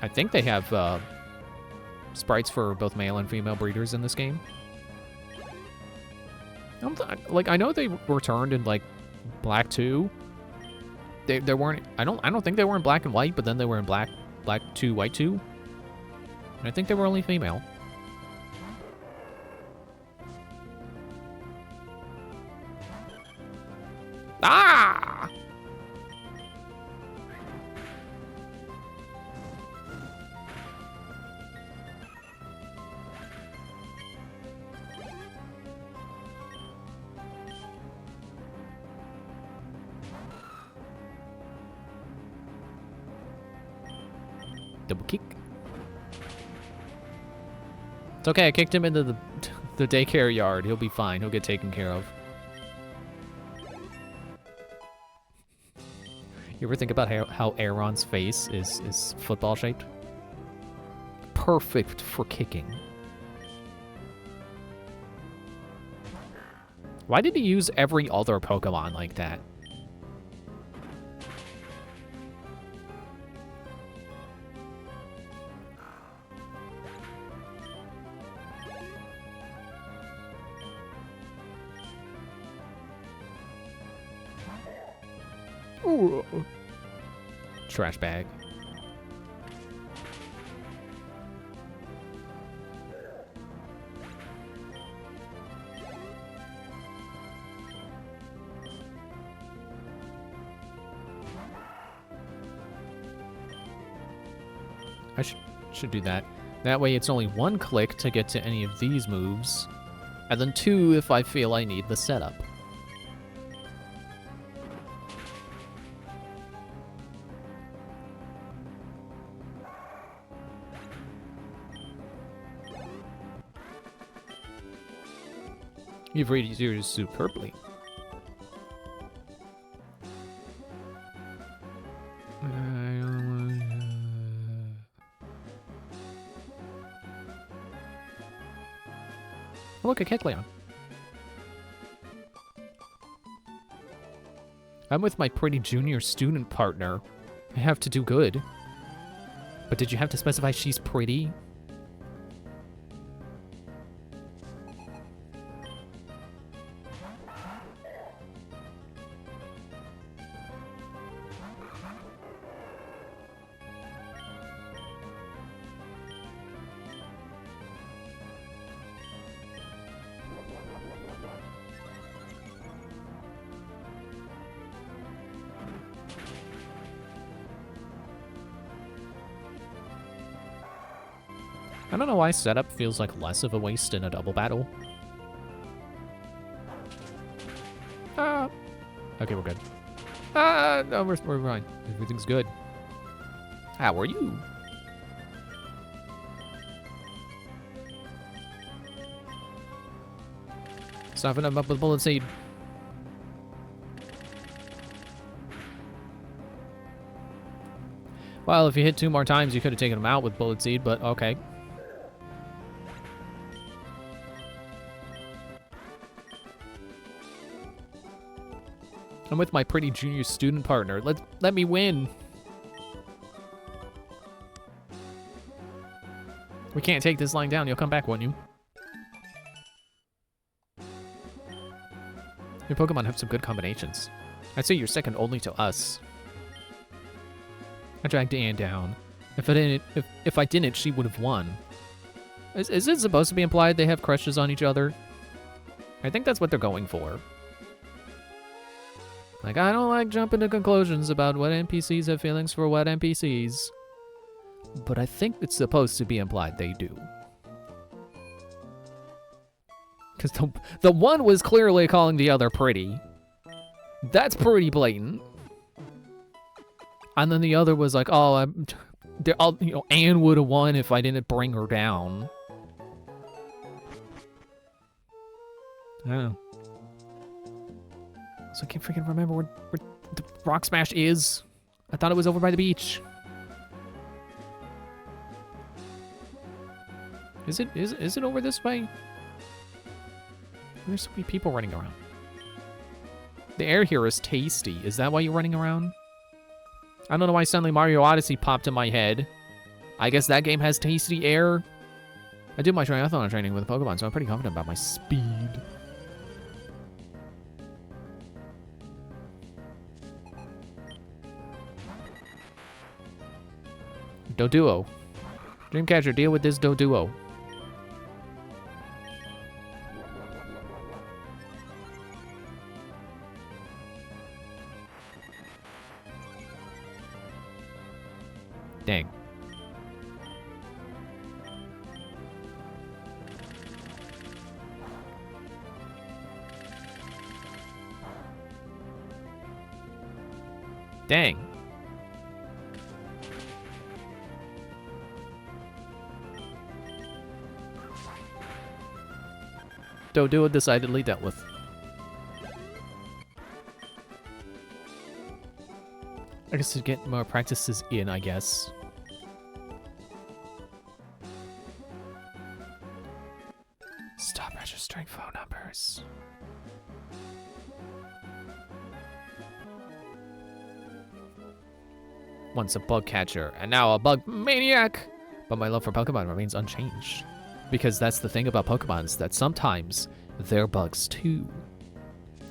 I think they have sprites for both male and female breeders in this game. Like, I know they returned in like Black 2. They weren't. I don't think they were in Black and White, but then they were in Black 2, White 2. And I think they were only female. Ah! Double kick. It's okay, I kicked him into the daycare yard. He'll be fine. He'll get taken care of. You ever think about how Aeron's face is football shaped? Perfect for kicking. Why did he use every other Pokemon like that? Ooh. Trash bag. I should do that. That way it's only one click to get to any of these moves, and then 2 if I feel I need the setup. You've read yours superbly. Look, a Kecleon. I'm with my pretty junior student partner. I have to do good. But did you have to specify she's pretty? I don't know why setup feels like less of a waste in a double battle. Ah. Okay, we're good. Ah, no, we're fine. Everything's good. How are you? Soften him up with Bullet Seed. Well, if you hit 2 more times, you could have taken him out with Bullet Seed, but okay. I'm with my pretty junior student partner. Let me win. We can't take this line down. You'll come back, won't you? Your Pokemon have some good combinations. I'd say you're second only to us. I dragged Anne down. If I didn't, she would have won. Is it supposed to be implied they have crushes on each other? I think that's what they're going for. Like, I don't like jumping to conclusions about what NPCs have feelings for what NPCs. But I think it's supposed to be implied they do. Because the one was clearly calling the other pretty. That's pretty blatant. And then the other was like, oh, you know, Anne would have won if I didn't bring her down. I don't know. So I can't freaking remember where the Rock Smash is. I thought it was over by the beach. Is it over this way? There's so many people running around. The air here is tasty. Is that why you're running around? I don't know why suddenly Mario Odyssey popped in my head. I guess that game has tasty air. I did my triathlon training with Pokemon, so I'm pretty confident about my speed. Doduo. Dreamcatcher, deal with this Doduo. Dang. Dang. Doduo decidedly dealt with. I guess to get more practices in, I guess. Stop registering phone numbers. Once a bug catcher, and now a bug maniac! But my love for Pokemon remains unchanged. Because that's the thing about Pokemon, is that sometimes they're bugs too.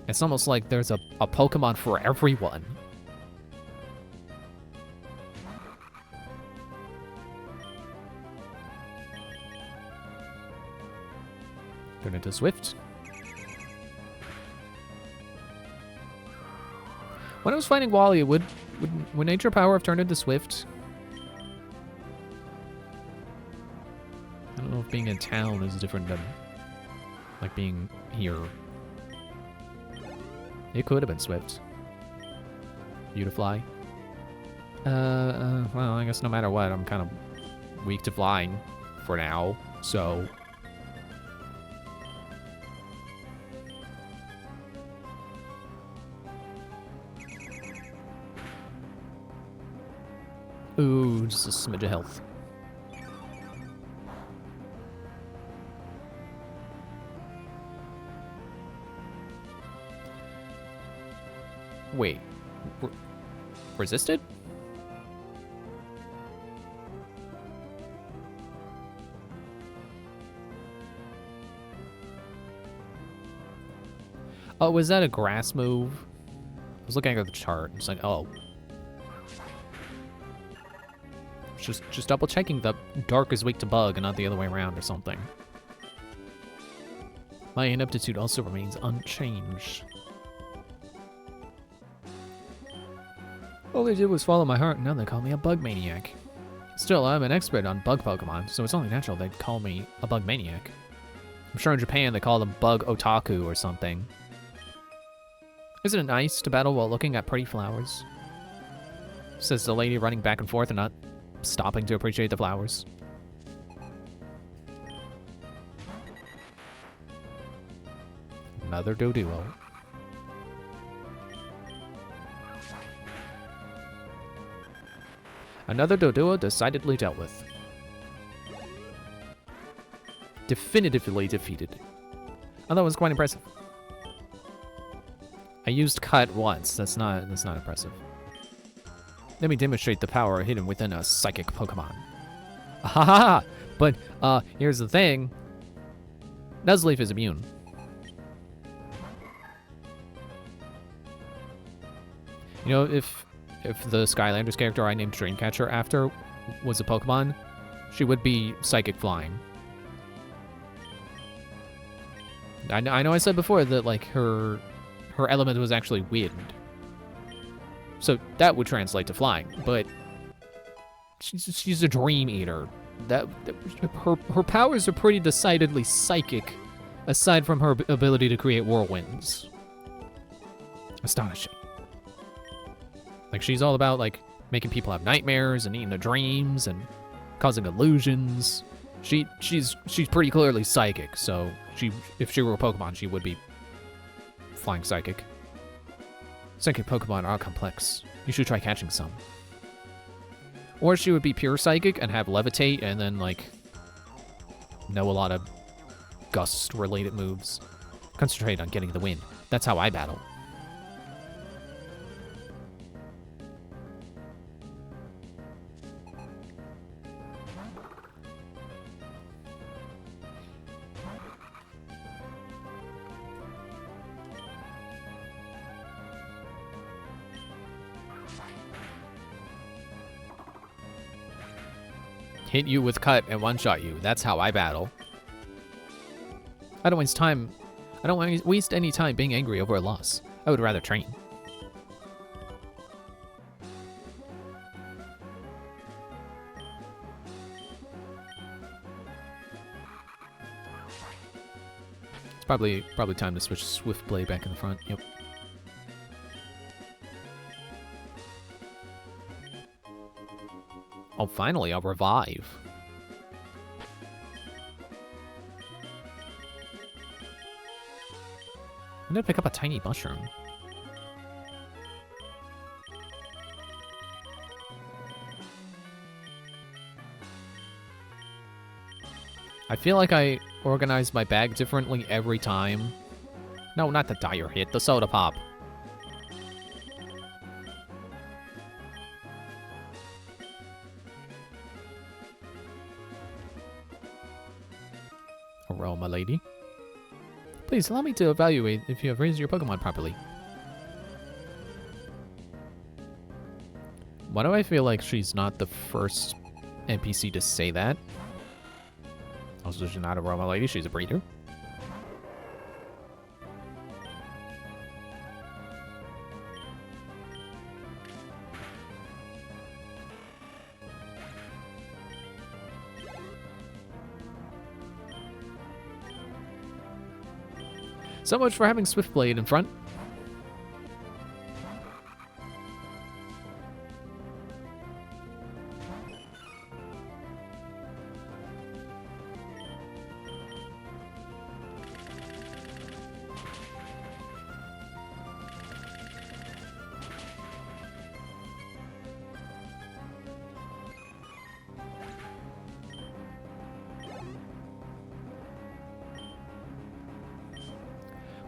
It's almost like there's a Pokemon for everyone. Turn into Swift. When I was fighting Wally, would Nature Power have turned into Swift? I don't know if being in town is different than, like, being here. It could have been Swift. Beautifly. Well, I guess no matter what, I'm kind of weak to flying for now, so... Ooh, just a smidge of health. Wait. Resisted? Oh, was that a grass move? I was looking at the chart. It's like, oh. Just double checking the dark is weak to bug and not the other way around or something. My ineptitude also remains unchanged. All they did was follow my heart, and now they call me a bug maniac. Still, I'm an expert on bug Pokemon, so it's only natural they'd call me a bug maniac. I'm sure in Japan they call them bug otaku or something. Isn't it nice to battle while looking at pretty flowers? Says the lady running back and forth and not stopping to appreciate the flowers. Another Doduo. Another Doduo decidedly dealt with. Definitively defeated. Oh, that was quite impressive. I used Cut once. That's not impressive. Let me demonstrate the power hidden within a psychic Pokemon. Ahaha! But, here's the thing. Nuzleaf is immune. You know, if the Skylanders character I named Dreamcatcher after was a Pokemon, she would be Psychic Flying. I know I said before that, like, her element was actually wind. So that would translate to flying, but she's a Dream Eater. Her powers are pretty decidedly psychic, aside from her ability to create whirlwinds. Astonishing. Like, she's all about, like, making people have nightmares and eating their dreams and causing illusions. She's pretty clearly psychic, so if she were a Pokemon, she would be flying psychic. Psychic Pokemon are complex. You should try catching some. Or she would be pure psychic and have levitate and then, like, know a lot of gust-related moves. Concentrate on getting the win. That's how I battle. Hit you with cut and one-shot you. That's how I battle. I don't waste time. I don't waste any time being angry over a loss. I would rather train. It's probably time to switch Swift Blade back in the front. Yep. Oh, finally, I'll revive. I'm gonna pick up a tiny mushroom. I feel like I organize my bag differently every time. No, not the dire hit, the soda pop. Hello, my lady. Please allow me to evaluate if you have raised your Pokemon properly. Why do I feel like she's not the first NPC to say that? Also, she's not a Roma lady, she's a breeder. So much for having Swift Blade in front.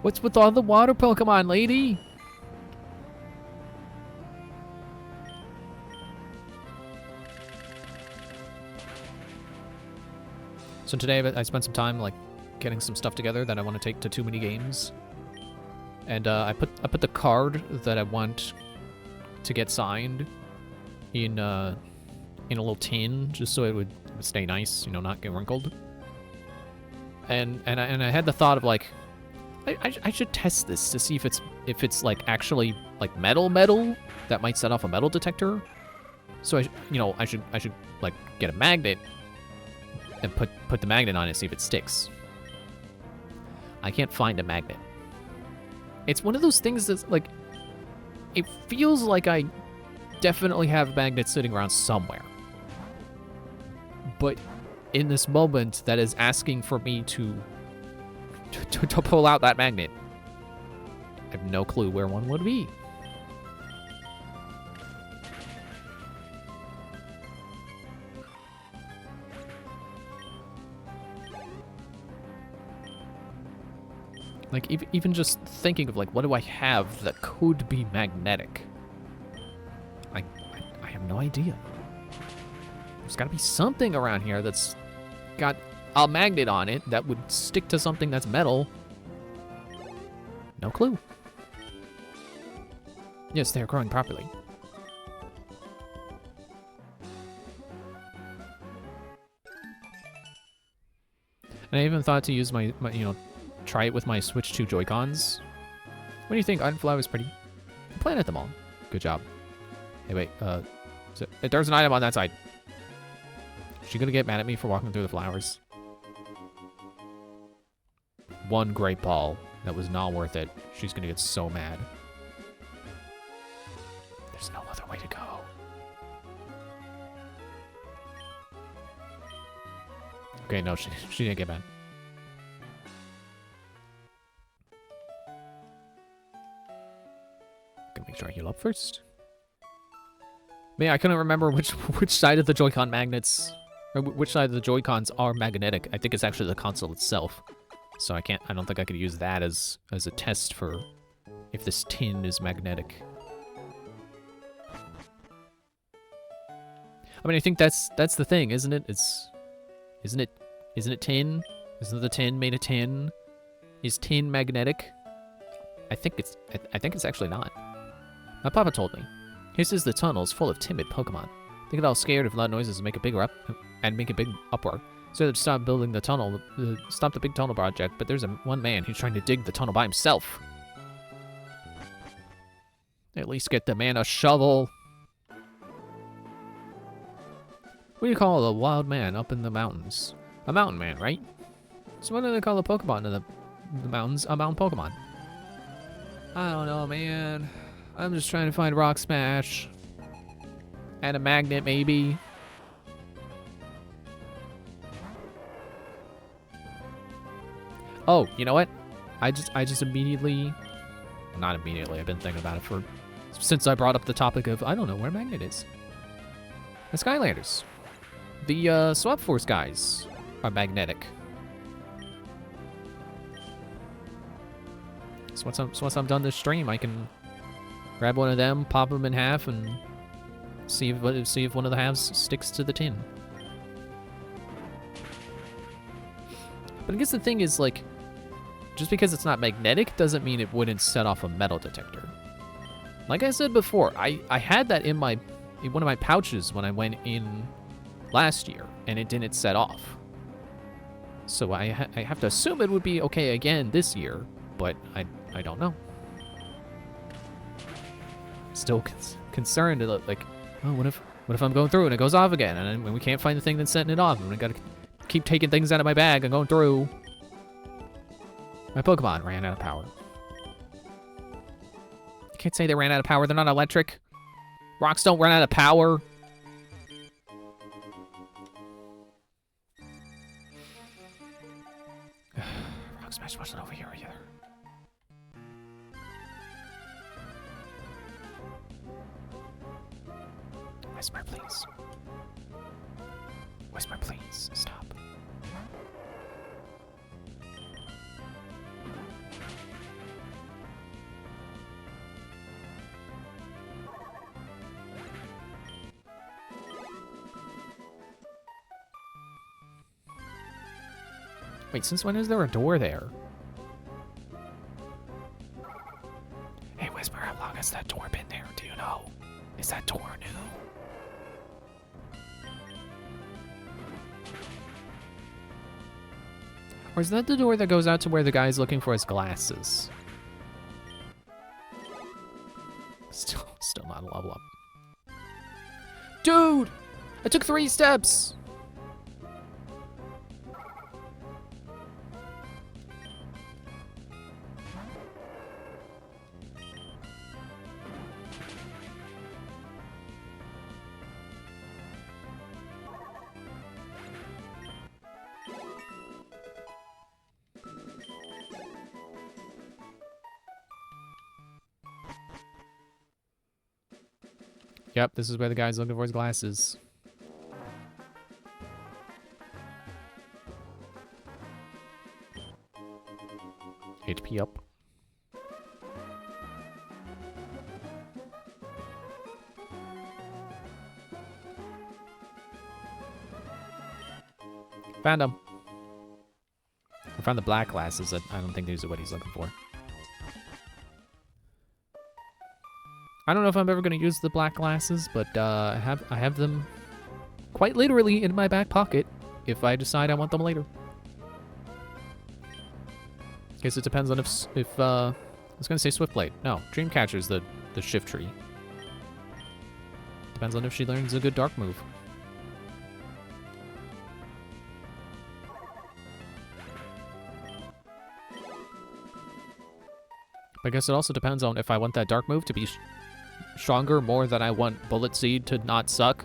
What's with all the water Pokemon, lady? So today I spent some time like getting some stuff together that I want to take to Too Many Games, and I put the card that I want to get signed in a little tin just so it would stay nice, you know, not get wrinkled. And I had the thought of like, I should test this to see if it's like actually like metal that might set off a metal detector. So I should like get a magnet and put the magnet on it, see if it sticks. I can't find a magnet. It's one of those things that's like, it feels like I definitely have magnets sitting around somewhere. But in this moment that is asking for me to pull out that magnet, I have no clue where one would be. Like, even just thinking of, like, what do I have that could be magnetic? I have no idea. There's gotta be something around here that's got a magnet on it that would stick to something that's metal. No clue. Yes, they're growing properly. And I even thought to use my try it with my Switch 2 Joy-Cons. What do you think? Ironfly was pretty. I'm playing at them all. Good job. Hey, wait. So, there's an item on that side. Is she gonna get mad at me for walking through the flowers? One great ball. That was not worth it. She's gonna get so mad. There's no other way to go. Okay, no, she didn't get mad. Gonna make try heal up first. Man, I couldn't remember which side of the Joy-Con magnets, or which side of the Joy-Cons are magnetic. I think it's actually the console itself. So I don't think I could use that as a test for if this tin is magnetic. I mean, I think that's the thing, isn't it? Isn't it tin? Isn't the tin made of tin? Is tin magnetic? I think it's actually not. My papa told me. He says the tunnel is full of timid Pokemon. They get all scared if loud noises make a big uproar. So they'd stop building the tunnel, stop the big tunnel project. But there's one man who's trying to dig the tunnel by himself. At least get the man a shovel. What do you call a wild man up in the mountains? A mountain man, right? So what do they call a Pokemon in the mountains? A mountain Pokemon. I don't know, man. I'm just trying to find Rock Smash. And a magnet, maybe. Oh, you know what? I just immediately... Not immediately, I've been thinking about it since I brought up the topic of, I don't know where Magnet is. The Skylanders. The Swap Force guys are magnetic. So once I'm done this stream, I can grab one of them, pop them in half, and see if one of the halves sticks to the tin. But I guess the thing is, like, just because it's not magnetic doesn't mean it wouldn't set off a metal detector. Like I said before, I had that in one of my pouches when I went in last year, and it didn't set off. So I have to assume it would be okay again this year, but I don't know. Still concerned, like, oh, what if I'm going through and it goes off again, and we can't find the thing that's setting it off, and I gotta keep taking things out of my bag and going through. My Pokemon ran out of power. You can't say they ran out of power. They're not electric. Rocks don't run out of power. Rock Smash wasn't over here either. Whisper, please. Whisper, please. Stop. Wait, since when is there a door there? Hey, Whisper, how long has that door been there? Do you know? Is that door new? Or is that the door that goes out to where the guy's looking for his glasses? Still not a level up. Dude! I took 3 steps! Yep, this is where the guy's looking for his glasses. HP up. Found him. I found the black glasses. I don't think these are what he's looking for. I don't know if I'm ever going to use the black glasses, but I have them quite literally in my back pocket if I decide I want them later. Guess it depends on if I was going to say Swiftblade. No, Dreamcatcher's the shift tree. Depends on if she learns a good dark move. I guess it also depends on if I want that dark move to be stronger more than I want Bullet Seed to not suck.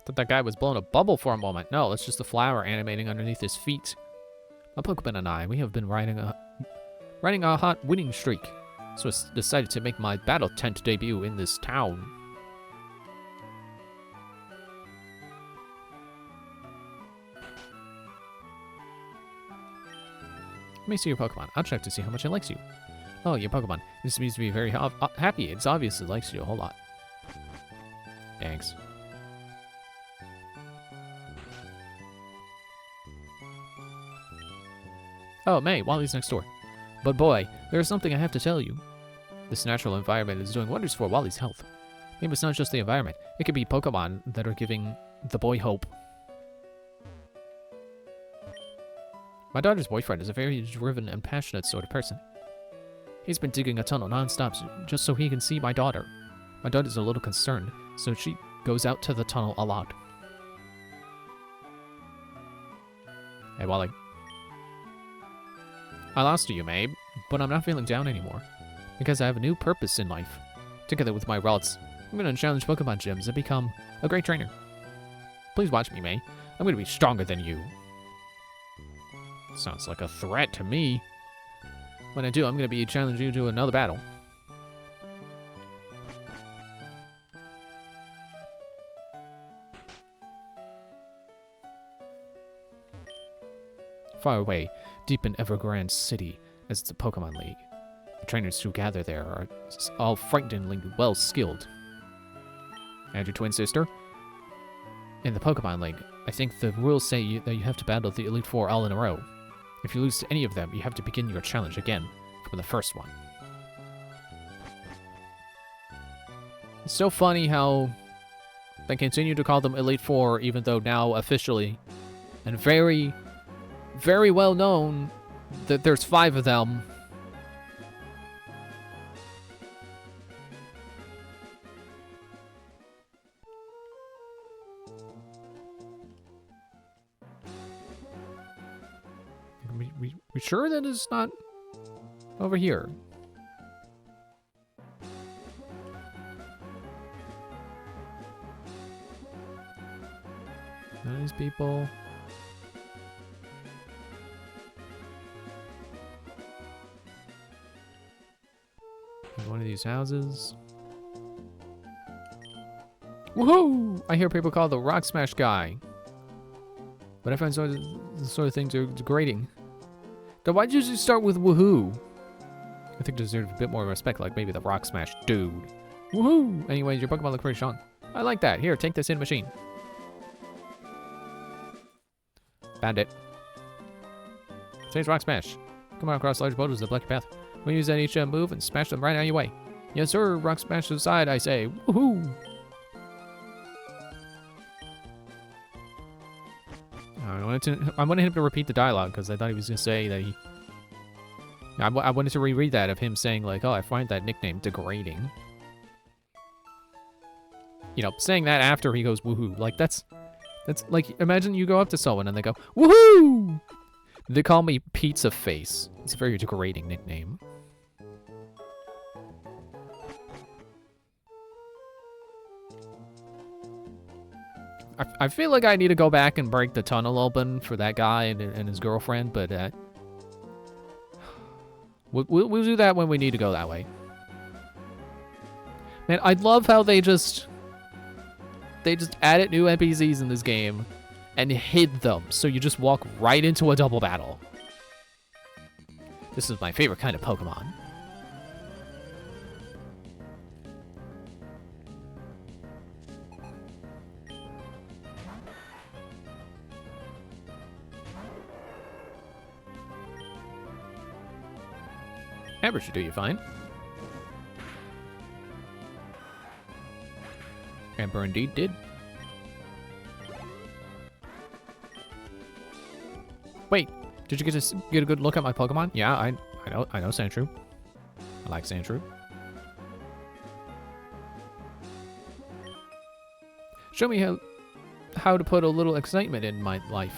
Thought that guy was blowing a bubble for a moment. No, that's just the flower animating underneath his feet. My Pokemon and I, we have been riding a hot winning streak. So I decided to make my battle tent debut in this town. Let me see your Pokemon. I'll check to see how much it likes you. Oh, your Pokemon. This seems to be very happy. It's obvious it likes you a whole lot. Thanks. Oh, May, Wally's next door. But boy, there is something I have to tell you. This natural environment is doing wonders for Wally's health. Maybe it's not just the environment. It could be Pokemon that are giving the boy hope. My daughter's boyfriend is a very driven and passionate sort of person. He's been digging a tunnel non-stop just so he can see my daughter. My daughter's a little concerned, so she goes out to the tunnel a lot. Hey, Wally. I lost you, Mabe, but I'm not feeling down anymore. Because I have a new purpose in life. Together with my routes, I'm going to challenge Pokemon gyms and become a great trainer. Please watch me, May. I'm going to be stronger than you. Sounds like a threat to me. When I do, I'm going to be challenging you to another battle. Far away, deep in Evergrande City, is the Pokemon League. The trainers who gather there are all frighteningly well skilled. And your twin sister? In the Pokemon League, I think the rules say that you have to battle the Elite Four all in a row. If you lose to any of them, you have to begin your challenge again from the first one. It's so funny how they continue to call them Elite Four, even though now officially, and very, very well known, that there's 5 of them. We sure that it's not over here? None of these people. In one of these houses. Woohoo! I hear people call the Rock Smash guy. But I find the sort of things are degrading. Then why'd you just start with woohoo? I think deserves a bit more respect, like maybe the Rock Smash dude. Woohoo! Anyways, your Pokemon look pretty strong. I like that. Here, take this in machine. Found it. Today's Rock Smash. Come on across large boulders that block your path. We use that each move and smash them right out of your way. Yes, sir. Rock Smash to the side, I say. Woohoo! I wanted him to repeat the dialogue because I thought he was going to say that he... I wanted to reread that of him saying like, oh, I find that nickname degrading. You know, saying that after he goes woohoo. Like, that's like, imagine you go up to someone and they go, woohoo! They call me Pizza Face. It's a very degrading nickname. I feel like I need to go back and break the tunnel open for that guy and his girlfriend, but we'll do that when we need to go that way. Man, I love how they just added new NPCs in this game and hid them, so you just walk right into a double battle. This is my favorite kind of Pokemon. Amber should do you fine. Amber indeed did. Wait, did you get a good look at my Pokemon? Yeah, I know Sandshrew. I like Sandshrew. Show me how to put a little excitement in my life.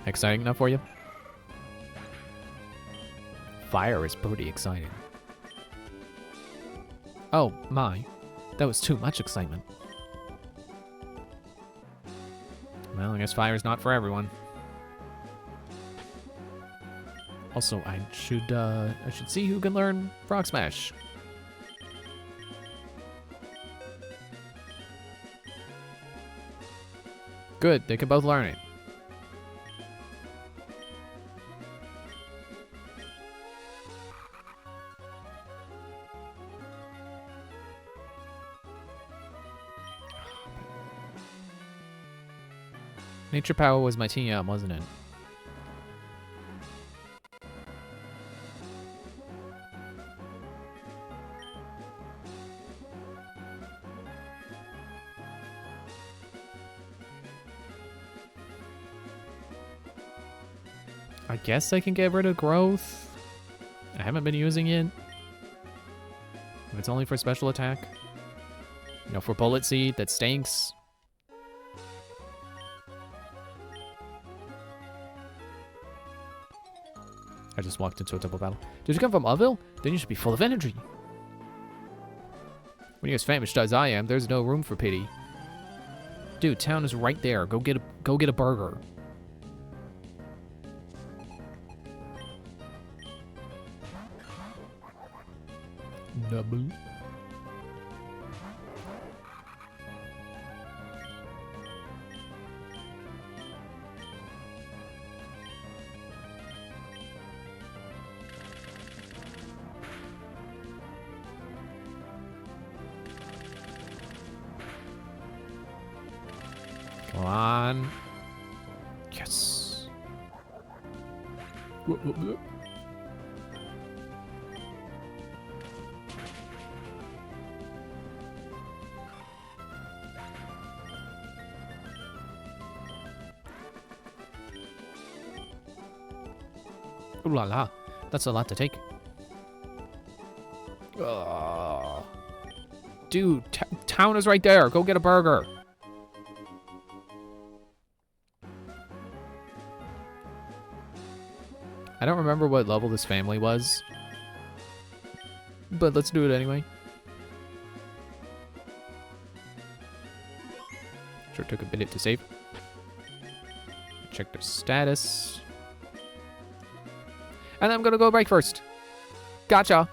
Exciting enough for you? Fire is pretty exciting. Oh, my. That was too much excitement. Well, I guess fire is not for everyone. Also, I should see who can learn Frog Smash. Good, they can both learn it. Nature Power was my TM, wasn't it? I guess I can get rid of growth. I haven't been using it. If it's only for special attack. You know, for Bullet Seed, that stinks. I just walked into a double battle. Did you come from Uville? Then you should be full of energy. When you're as famished as I am, there's no room for pity. Dude, town is right there. Go get a burger. Double. Come on. Yes. Whoop, whoop, whoop. Ooh la la. That's a lot to take. Dude, town is right there. Go get a burger. I don't remember what level this family was. But let's do it anyway. Sure took a minute to save. Check their status. And I'm gonna go break first. Gotcha.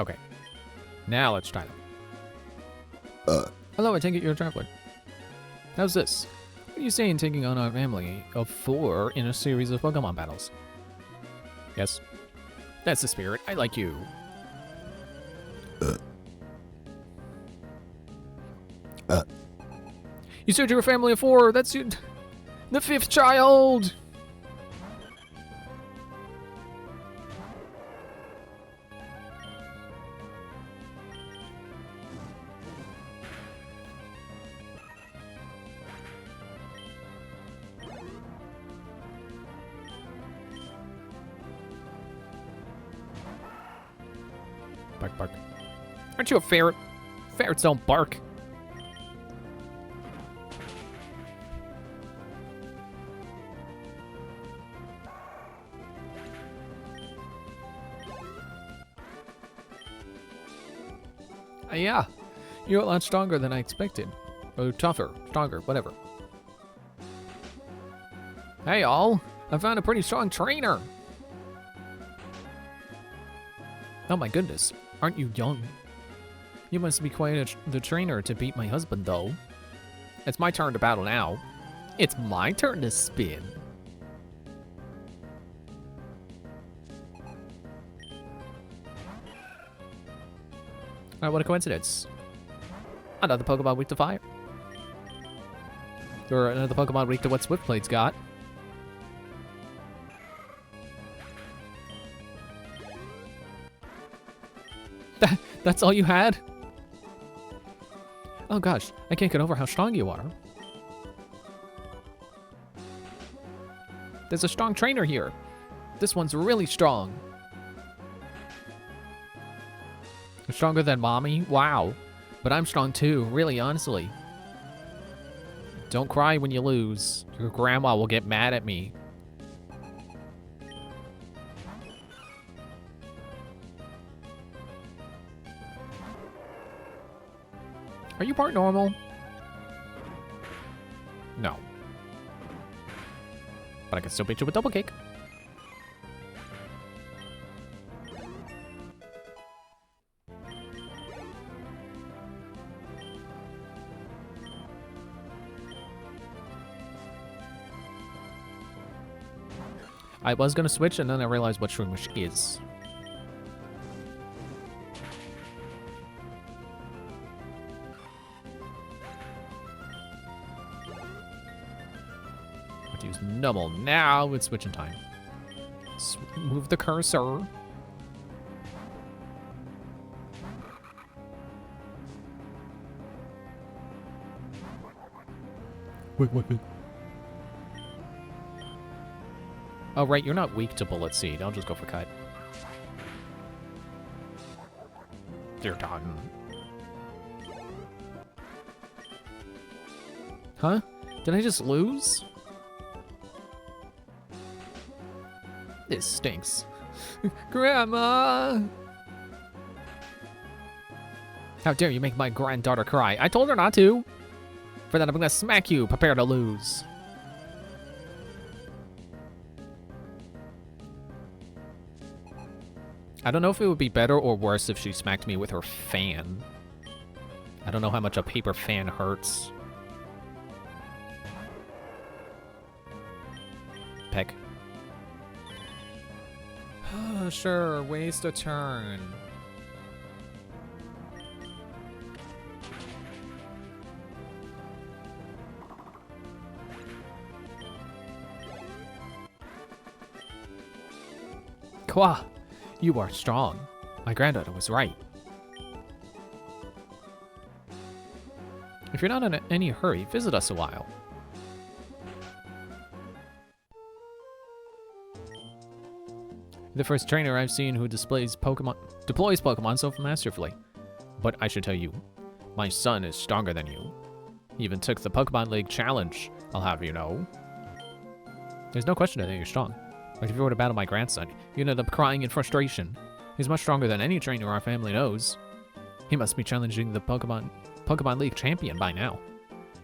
Okay. Now let's try them. Hello, I take it you're a traveler. How's this? What are you saying taking on our family of 4 in a series of Pokemon battles? Yes. That's the spirit. I like you. You said you're a family of 4. That's you. The 5th child. Bark, bark. Aren't you a ferret? Ferrets don't bark. Yeah, you're a lot stronger than I expected. Or tougher, stronger, whatever. Hey, all. I found a pretty strong trainer. Oh my goodness, aren't you young? You must be quite the trainer to beat my husband, though. It's my turn to battle now. It's my turn to spin. Alright, what a coincidence. Another Pokemon weak to fire. Or another Pokemon weak to what Swiftblade's got. That's all you had? Oh gosh, I can't get over how strong you are. There's a strong trainer here. This one's really strong. Stronger than mommy? Wow. But I'm strong too, really, honestly. Don't cry when you lose. Your grandma will get mad at me. Are you part normal? No. But I can still beat you with double kick. I was gonna switch and then I realized what Shroomish is. Let's use Numble now. It's switching time. Move the cursor. Wait. Oh, right, you're not weak to Bullet Seed. I'll just go for Cut. You're done. Huh? Did I just lose? This stinks. Grandma! How dare you make my granddaughter cry? I told her not to. For that, I'm gonna smack you. Prepare to lose. I don't know if it would be better or worse if she smacked me with her fan. I don't know how much a paper fan hurts. Peck. Sure, waste a turn. Kwa! You are strong. My granddaughter was right. If you're not in any hurry, visit us a while. The first trainer I've seen who deploys Pokemon so masterfully. But I should tell you, my son is stronger than you. He even took the Pokemon League challenge, I'll have you know. There's no question that you're strong. But if you were to battle my grandson, you'd end up crying in frustration. He's much stronger than any trainer our family knows. He must be challenging the Pokemon League champion by now.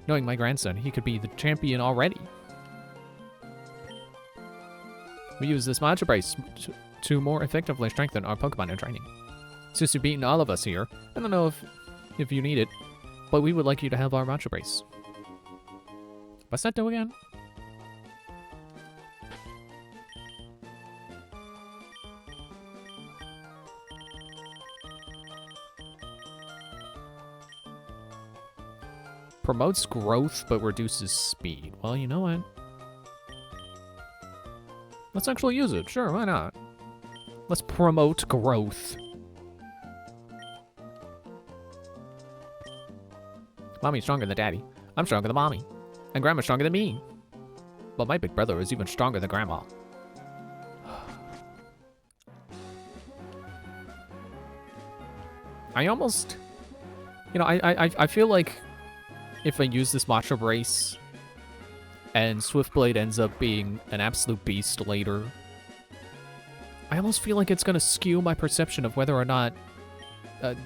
Knowing my grandson, he could be the champion already. We use this Macho Brace to more effectively strengthen our Pokemon in training. Since you've beaten all of us here, I don't know if you need it, but we would like you to have our Macho Brace. What's that do again? Promotes growth, but reduces speed. Well, you know what? Let's actually use it. Sure, why not? Let's promote growth. Mommy's stronger than Daddy. I'm stronger than Mommy. And Grandma's stronger than me. But my big brother is even stronger than Grandma. I almost... You know, I feel like if I use this Macho Brace and Swiftblade ends up being an absolute beast later, I almost feel like it's going to skew my perception of whether or not that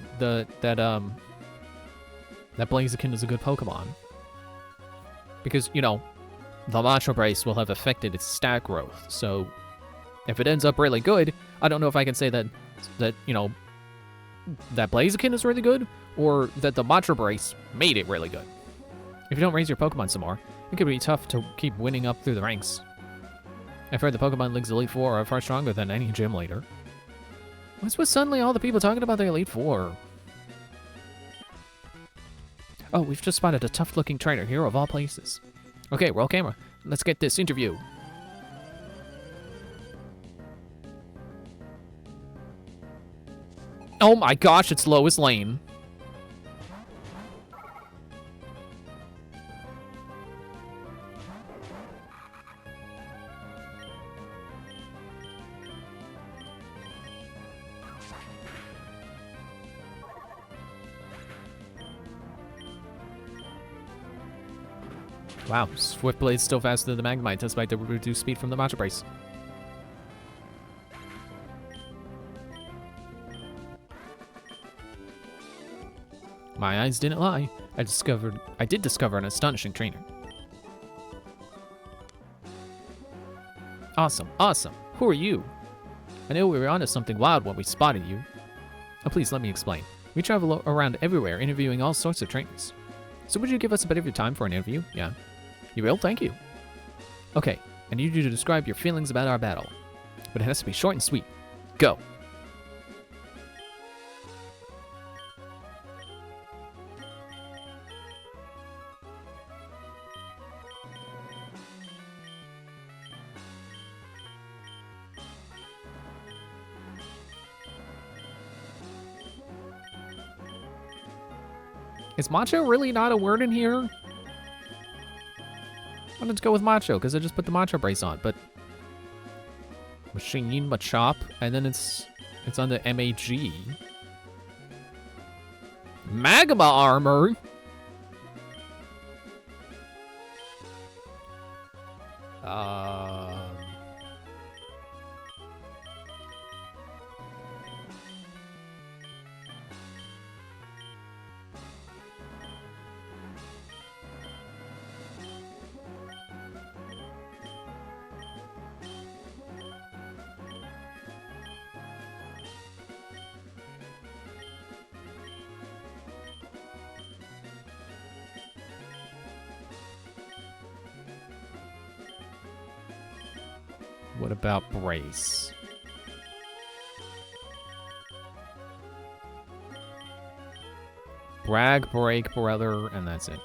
Blaziken is a good Pokemon. Because, you know, the Macho Brace will have affected its stat growth, so if it ends up really good, I don't know if I can say that you know, that Blaziken is really good, or that the Macho Brace made it really good. If you don't raise your Pokemon some more, it could be tough to keep winning up through the ranks. I've heard the Pokemon League's Elite Four are far stronger than any gym leader. What's with suddenly all the people talking about the Elite Four? Oh, we've just spotted a tough-looking trainer here of all places. Okay, roll camera. Let's get this interview. Oh my gosh, it's Lois Lane. Wow, Swiftblade's still faster than the Magnemite despite the reduced speed from the Macho Brace. My eyes didn't lie. I did discover an astonishing trainer. Awesome, awesome. Who are you? I know we were onto something wild when we spotted you. Oh, please let me explain. We travel around everywhere interviewing all sorts of trainers. So would you give us a bit of your time for an interview? Yeah. You will? Thank you. Okay, I need you to describe your feelings about our battle. But it has to be short and sweet. Go. Is macho really not a word in here? I wanted to go with macho because I just put the Macho Brace on, but Machine, Machop, and then it's under MAG. Magma Armor? What about Brace? Brag, break, brother, and that's it.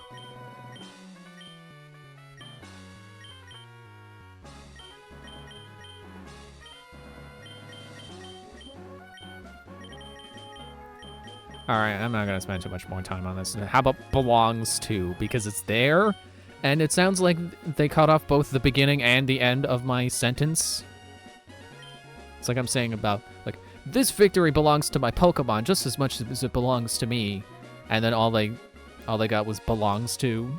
Alright, I'm not gonna spend too much more time on this. How about belongs to? Because it's there, and it sounds like they cut off both the beginning and the end of my sentence. It's like I'm saying about, like, this victory belongs to my Pokemon just as much as it belongs to me. And then all they got was belongs to.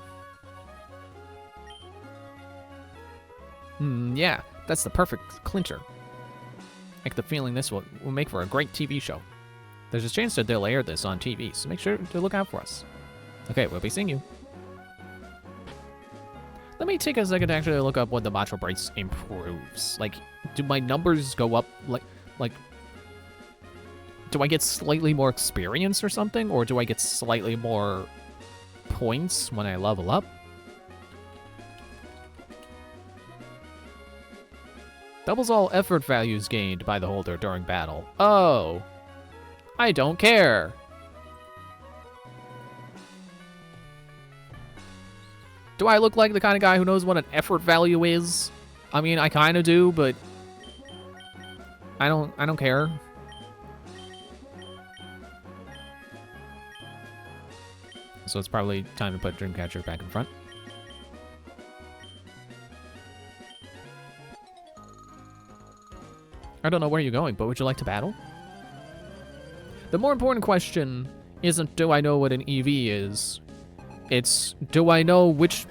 Yeah, that's the perfect clincher. I get the feeling this will make for a great TV show. There's a chance that they'll air this on TV, so make sure to look out for us. Okay, we'll be seeing you. Let me take a second to actually look up what the Macho Brace improves. Like, do my numbers go up, like, do I get slightly more experience or something? Or do I get slightly more points when I level up? Doubles all effort values gained by the holder during battle. Oh. I don't care. Do I look like the kind of guy who knows what an effort value is? I mean, I kind of do, but I don't care. So it's probably time to put Dreamcatcher back in front. I don't know where you're going, but would you like to battle? The more important question isn't do I know what an EV is, it's do I know which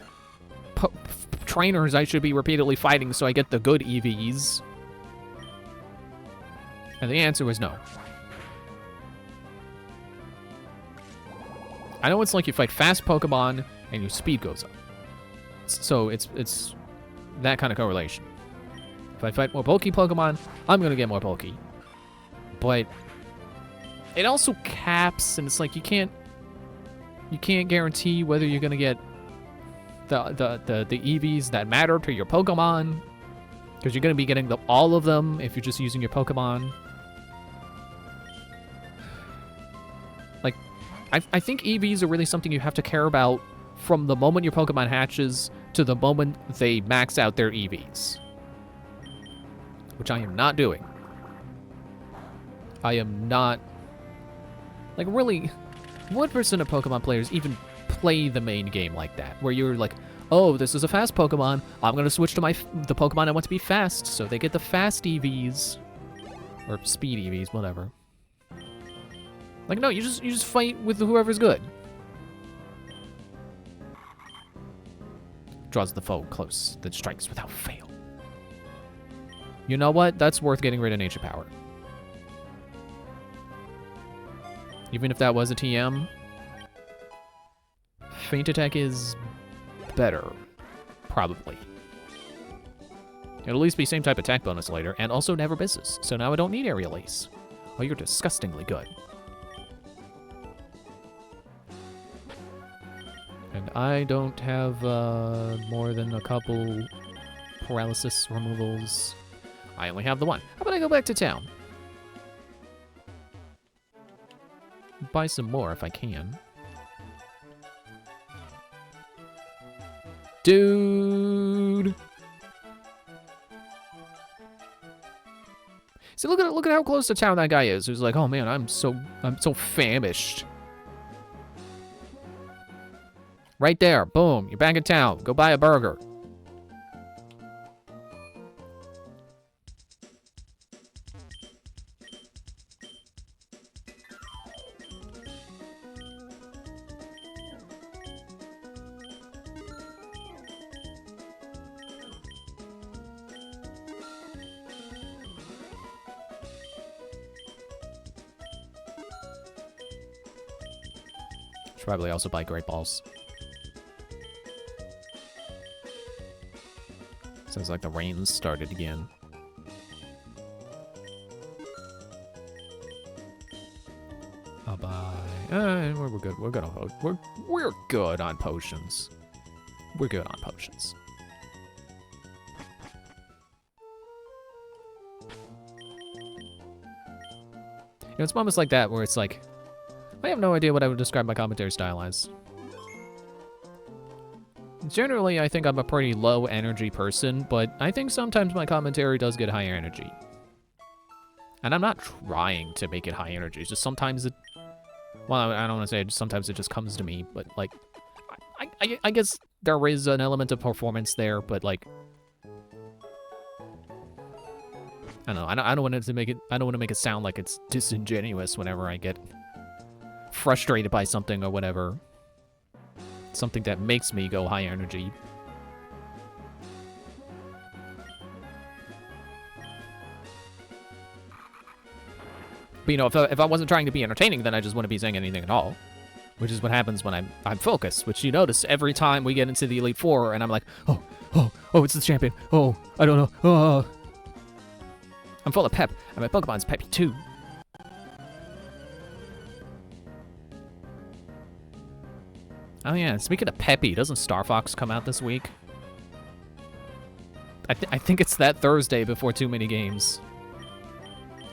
trainers I should be repeatedly fighting so I get the good EVs? And the answer was no. I know it's like you fight fast Pokemon and your speed goes up. So it's that kind of correlation. If I fight more bulky Pokemon, I'm gonna get more bulky. But it also caps, and it's like you can't guarantee whether you're gonna get the EVs that matter to your Pokemon, because you're gonna be getting all of them if you're just using your Pokemon. Like, I think EVs are really something you have to care about from the moment your Pokemon hatches to the moment they max out their EVs. Which I am not doing. I am not... Like, really, what percent of Pokemon players even play the main game like that? Where you're like, oh, this is a fast Pokemon. I'm going to switch to the Pokemon I want to be fast, so they get the fast EVs. Or speed EVs, whatever. Like, no, you just fight with whoever's good. Draws the foe close, that strikes without fail. You know what? That's worth getting rid of Nature Power. Even if that was a TM, Feint Attack is better. Probably. It'll at least be same type attack bonus later, and also never misses, so now I don't need Aerial Ace. Oh, you're disgustingly good. And I don't have more than a couple paralysis removals. I only have the one. How about I go back to town? Buy some more if I can. Dude! See, look at how close to town that guy is. Who's like, oh man, I'm so famished. Right there, boom, you're back in town. Go buy a burger. Should probably also buy Great Balls. Sounds like the rain's started again. I'll buy. We're good. We're good on we're good on potions. We're good on potions. You know, it's moments like that where it's like, I have no idea what I would describe my commentary style as. Generally, I think I'm a pretty low energy person, but I think sometimes my commentary does get higher energy. And I'm not trying to make it high energy, it's just sometimes it... Well, I don't want to say it, sometimes it just comes to me, but like... I guess there is an element of performance there, but like... I don't know, I don't want to make it... I don't want to make it sound like it's disingenuous whenever I get frustrated by something or whatever. Something that makes me go high energy. But you know, if I wasn't trying to be entertaining, then I just wouldn't be saying anything at all. Which is what happens when I'm focused, which you notice every time we get into the Elite Four, and I'm like, oh, it's the champion. Oh, I don't know. I'm full of pep, and my Pokemon's peppy too. Oh yeah, speaking of Peppy, doesn't Star Fox come out this week? I think it's that Thursday before Too Many Games.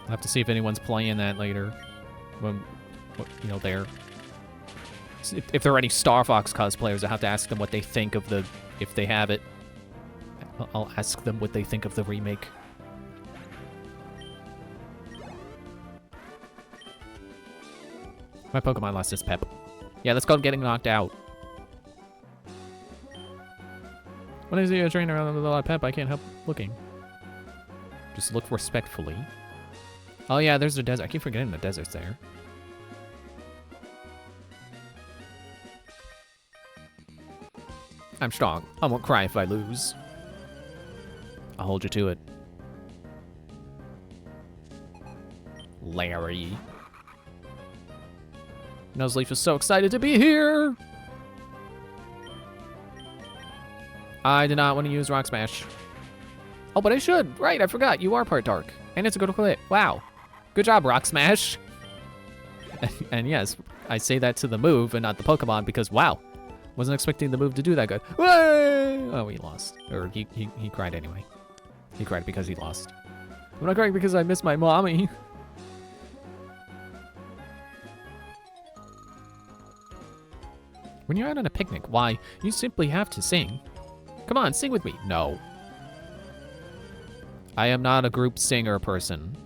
I'll have to see if anyone's playing that later. When, you know, there. If there are any Star Fox cosplayers, I have to ask them what they think of the... If they have it. I'll ask them what they think of the remake. My Pokemon lost his pep. Yeah, that's called getting knocked out. When I see a trainer with a lot of pep, I can't help looking. Just look respectfully. Oh yeah, there's the desert. I keep forgetting the desert's there. I'm strong. I won't cry if I lose. I'll hold you to it. Larry. Nuzleaf is so excited to be here! I did not want to use Rock Smash. Oh, but I should. Right, I forgot. You are part dark. And it's a good clip. Wow. Good job, Rock Smash. And yes, I say that to the move and not the Pokemon because, wow. Wasn't expecting the move to do that good. Whey! Oh, he lost. Or he cried anyway. He cried because he lost. I'm not crying because I miss my mommy. When you're out on a picnic, why, you simply have to sing. Come on, sing with me. No. I am not a group singer person.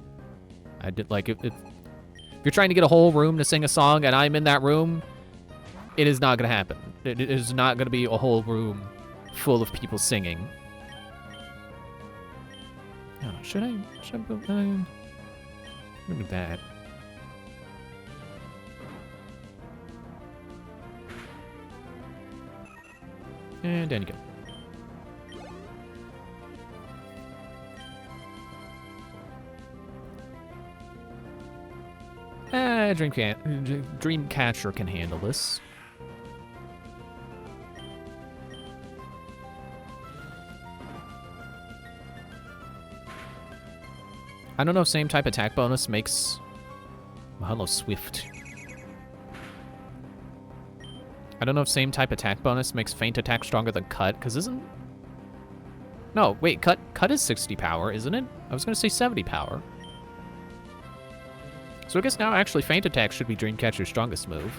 I did, like, if you're trying to get a whole room to sing a song and I'm in that room, it is not gonna happen. It is not gonna be a whole room full of people singing. Oh, should I do that? And down you go. Dreamcatcher can handle this. I don't know if same type attack bonus makes... Hello, Swift. I don't know if same type attack bonus makes feint attack stronger than cut, because isn't... No, wait, cut is 60 power, isn't it? I was going to say 70 power. So I guess now actually feint attack should be Dreamcatcher's strongest move.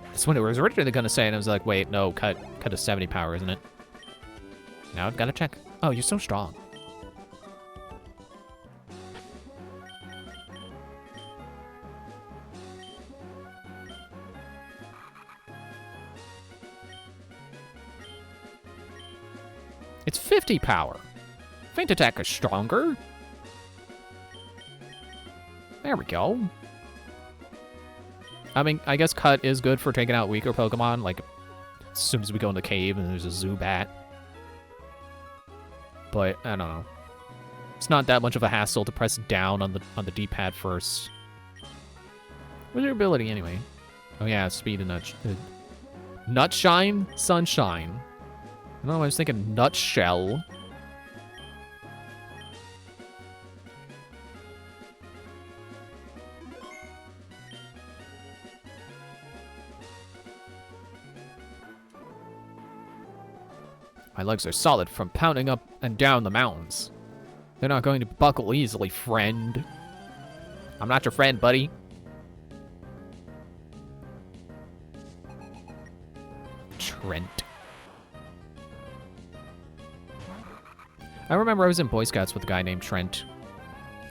That's what it was originally going to say, and I was like, wait, no, cut is 70 power, isn't it? Now I've got to check. Oh, you're so strong. It's 50 power. Feint attack is stronger. There we go. I mean, I guess cut is good for taking out weaker Pokemon, like as soon as we go in the cave and there's a Zubat. But I don't know. It's not that much of a hassle to press down on the D-pad first. What's your ability anyway? Oh yeah, speed and Nutshine, Sunshine. I don't know, I was thinking Nutshell. My legs are solid from pounding up and down the mountains. They're not going to buckle easily, friend. I'm not your friend, buddy. Trent. I remember I was in Boy Scouts with a guy named Trent.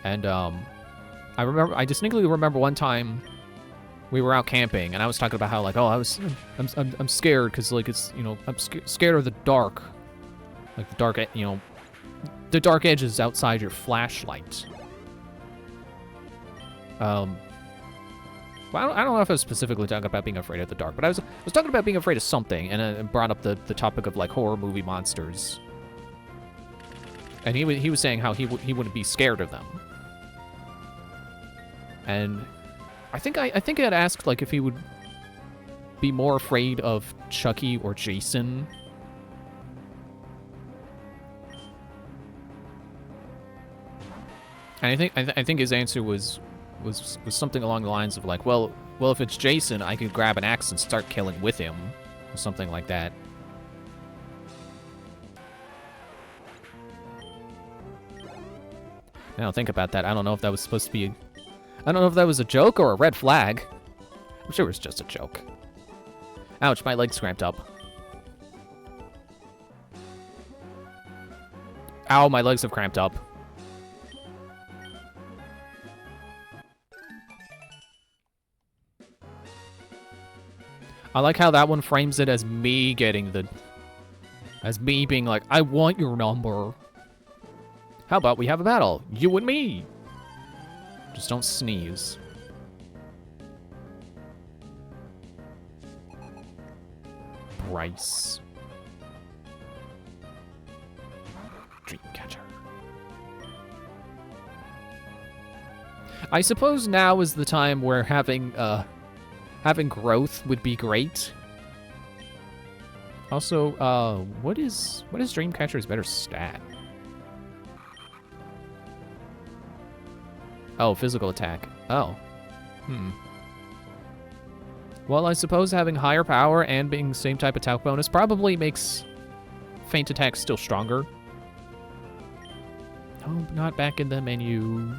And, I distinctly remember one time we were out camping, and I was talking about how, like, oh, I'm scared, because, like, it's, you know, I'm scared of the dark. Like, the dark, you know, the dark edges outside your flashlight. Well, I don't know if I was specifically talking about being afraid of the dark, but I was talking about being afraid of something, and brought up the topic of, like, horror movie monsters. And he was saying how he wouldn't be scared of them. And I think I had asked, like, if he would be more afraid of Chucky or Jason. And I think his answer was something along the lines of, like, well, Well, if it's Jason, I could grab an axe and start killing with him. Or something like that. Now, think about that. I don't know if that was supposed to be... I don't know if that was a joke or a red flag. I'm sure it was just a joke. Ouch, my leg's cramped up. Ow, my legs have cramped up. I like how that one frames it as me getting the... As me being like, I want your number. How about we have a battle? You and me. Just don't sneeze. Bryce. Dreamcatcher. I suppose now is the time where having growth would be great. Also, what is Dreamcatcher's better stat? Oh, physical attack. Oh. Well, I suppose having higher power and being same type attack bonus probably makes feint attack still stronger. Oh, not back in the menu.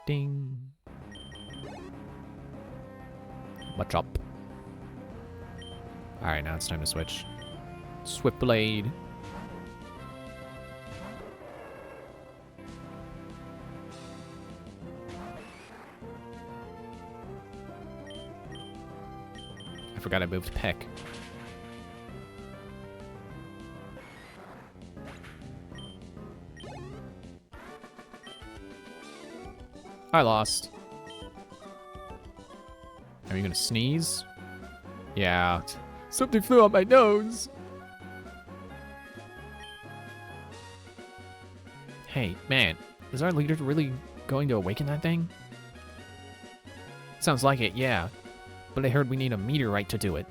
Ding. What's up? Alright, now it's time to switch. Swift Blade. I forgot I moved Peck. I lost. Are you gonna sneeze? Yeah. Something flew on my nose. Hey, man, is our leader really going to awaken that thing? Sounds like it, yeah. But I heard we need a meteorite to do it.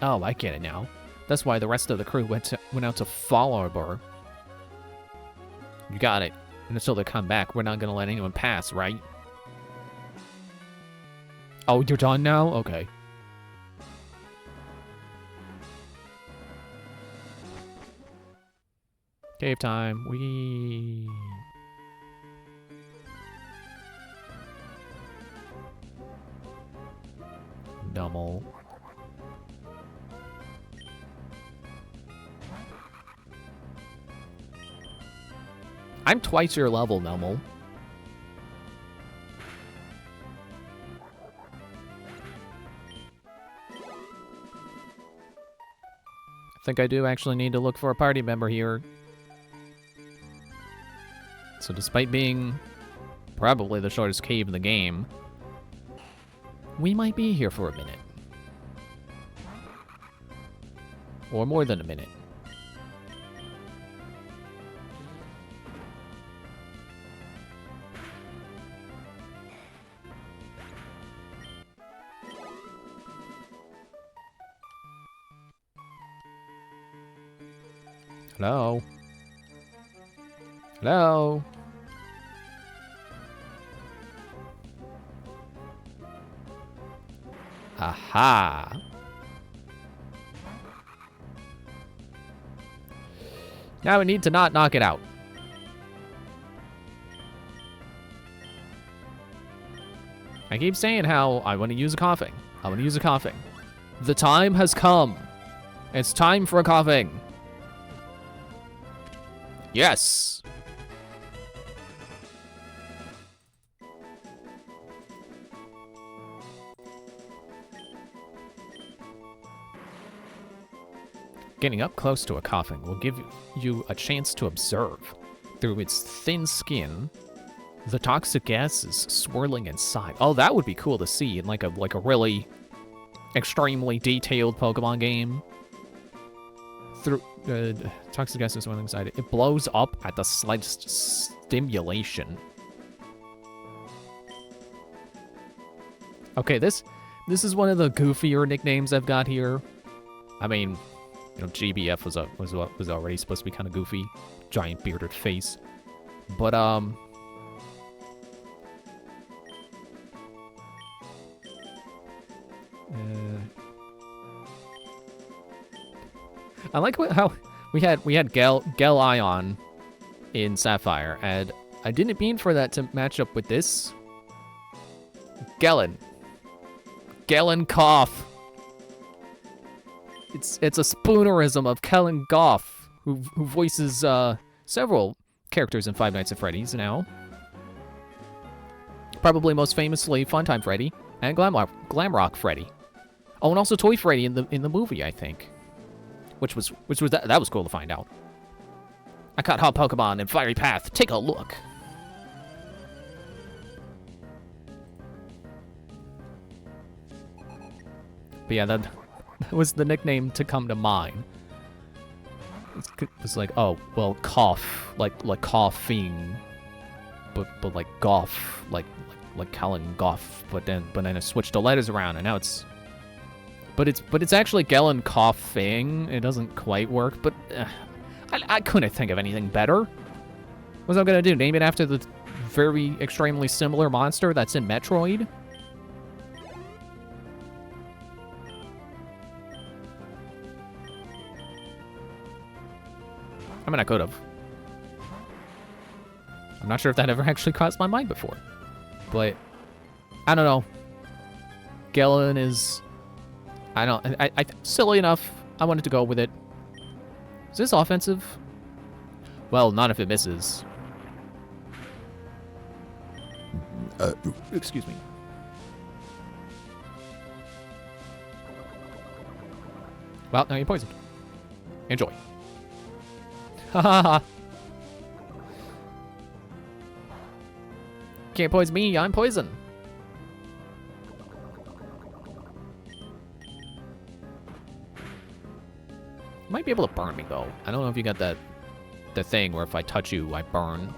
Oh, I get it now. That's why the rest of the crew went out to Fallarbor. You got it. And until they come back, we're not gonna let anyone pass, right? Oh, you're done now? Okay. Cave time. We... Dummel. I'm twice your level, Nummel. I think I do actually need to look for a party member here. So despite being probably the shortest cave in the game, we might be here for a minute. Or more than a minute. Hello? Hello? Aha! Now we need to not knock it out. I keep saying how I want to use a coughing. I want to use a coughing. The time has come. It's time for a coughing. Yes! Getting up close to a coffin will give you a chance to observe, through its thin skin, the toxic gases swirling inside. Oh, that would be cool to see in like a really extremely detailed Pokemon game. Through toxic gases swirling inside it. It blows up at the slightest stimulation. Okay, this is one of the goofier nicknames I've got here. I mean, GBF was already supposed to be kind of goofy, giant bearded face, but I like how we had Gel Ion in Sapphire, and I didn't mean for that to match up with this. Gelen Cough. It's a spoonerism of Kellen Goff, who voices several characters in Five Nights at Freddy's now. Probably most famously Funtime Freddy and Glamrock Freddy. Oh, and also Toy Freddy in the movie, I think. Which was that was cool to find out. I caught hot Pokemon in Fiery Path. Take a look. But yeah, that was the nickname to come to mind. It's like, oh, well, cough, like coughing, but like Goff, like Callan Goff, but then I switched the letters around, and now it's, but it's actually Gelen coughing. It doesn't quite work, but I couldn't think of anything better. What's I gonna do? Name it after the very extremely similar monster that's in Metroid? I mean, I could have. I'm not sure if that ever actually crossed my mind before. But, I don't know. Gelen is... I silly enough, I wanted to go with it. Is this offensive? Well, not if it misses. Excuse me. Well, now you're poisoned. Enjoy. Ha ha ha. Can't poison me, I'm poison. Might be able to burn me though. I don't know if you got the thing where if I touch you, I burn.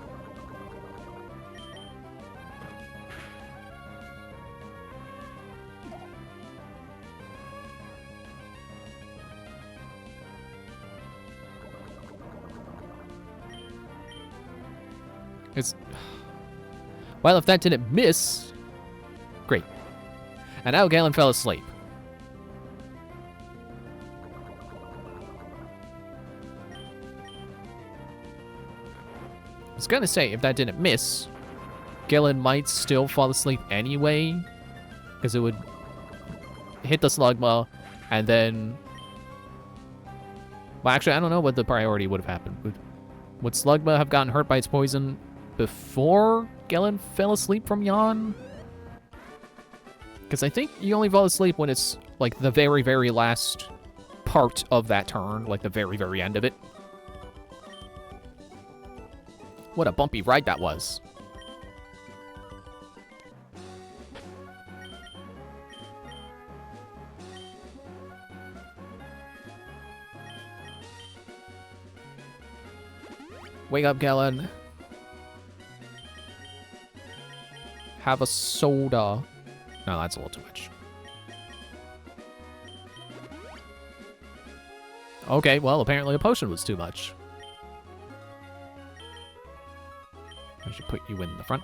It's... Well, if that didn't miss... Great. And now Galen fell asleep. I was gonna say, if that didn't miss, Galen might still fall asleep anyway, because it would hit the Slugma, and then... Well, actually, I don't know what the priority would have happened. Would Slugma have gotten hurt by its poison before Galen fell asleep from yawn? Because I think you only fall asleep when it's, like, the very, very last part of that turn, like the very, very end of it. What a bumpy ride that was. Wake up, Galen. Have a soda. No, that's a little too much. Okay, well, apparently a potion was too much. I should put you in the front.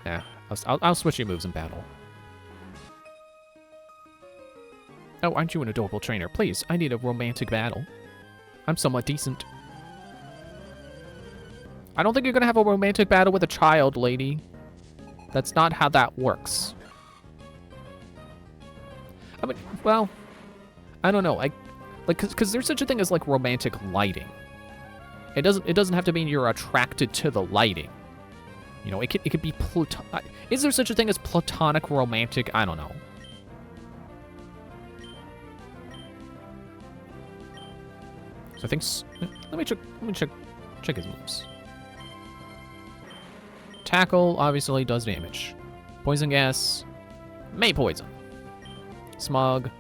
Yeah, I'll switch your moves in battle. Oh, aren't you an adorable trainer? Please, I need a romantic battle. I'm somewhat decent. I don't think you're gonna have a romantic battle with a child, lady. That's not how that works. I mean, well, I don't know. Like, cause there's such a thing as like romantic lighting. It doesn't have to mean you're attracted to the lighting. You know, it could be is there such a thing as platonic romantic? I don't know. So I think let me check his moves. Tackle obviously does damage. Poison gas may poison. Smog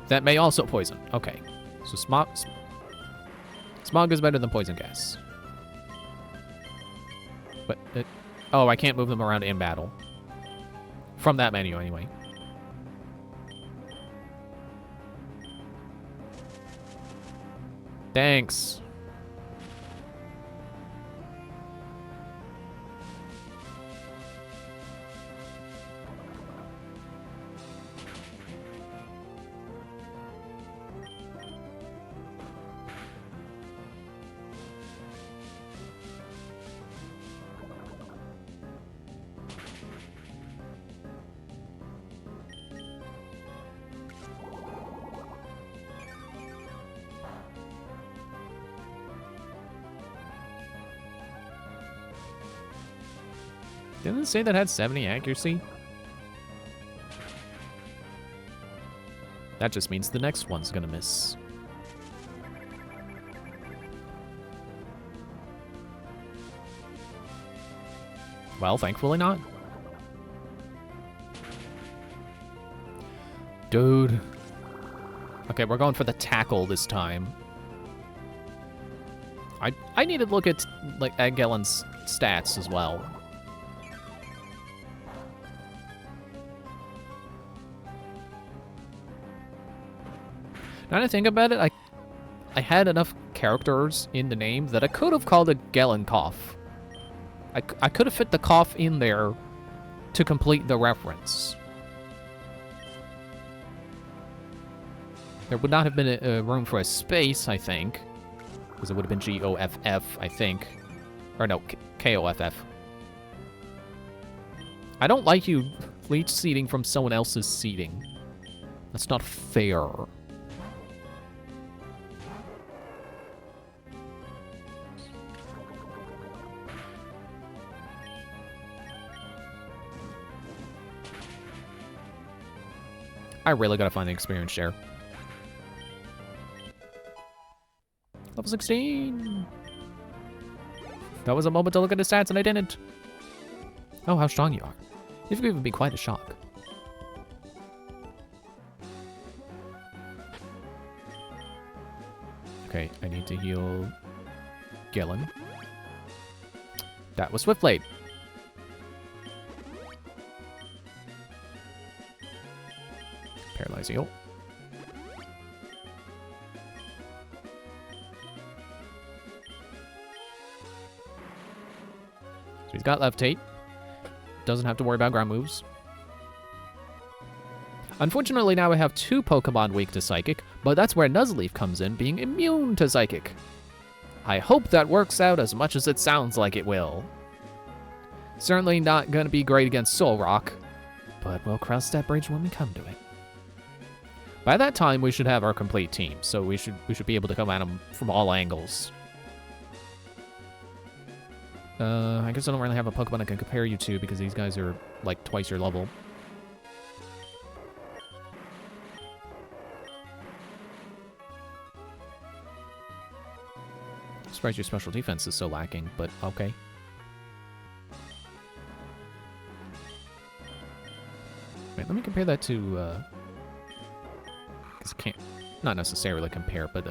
that may also poison. Okay, so smog is better than poison gas. But oh, I can't move them around in battle from that menu anyway. Thanks. Didn't it say that had 70 accuracy? That just means the next one's gonna miss. Well, thankfully not. Dude. Okay, we're going for the tackle this time. I need to look at, like, Agellan's stats as well. Now that I think about it, I had enough characters in the name that I could have called it Gellenkoff. I could have fit the cough in there to complete the reference. There would not have been a room for a space, I think. Because it would have been G-O-F-F, I think. Or no, K-O-F-F. I don't like you leech seating from someone else's seating. That's not fair. I really gotta find the experience share. Level 16! That was a moment to look at the stats and I didn't. Oh, how strong you are. This would even be quite a shock. Okay, I need to heal Gillen. That was Swiftblade. Paralyze heal. So he's got Levitate. Doesn't have to worry about ground moves. Unfortunately, now we have two Pokemon weak to Psychic, but that's where Nuzleaf comes in, being immune to Psychic. I hope that works out as much as it sounds like it will. Certainly not going to be great against Solrock, but we'll cross that bridge when we come to it. By that time, we should have our complete team, so we should be able to come at them from all angles. I guess I don't really have a Pokemon I can compare you to because these guys are like twice your level. I'm surprised your special defense is so lacking, but okay. Wait, let me compare that to, because I can't, not necessarily compare, but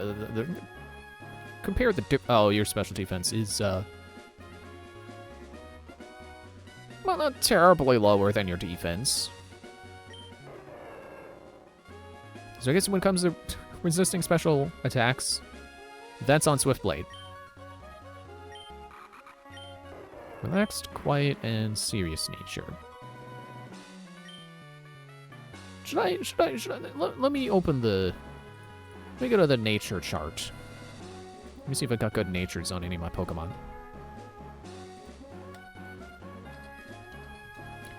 compare the, oh, your special defense is, well, not terribly lower than your defense. So I guess when it comes to resisting special attacks, that's on Swiftblade. Relaxed, quiet, and serious nature. Should I, let me open the, let me go to the nature chart. Let me see if I got good natures on any of my Pokemon.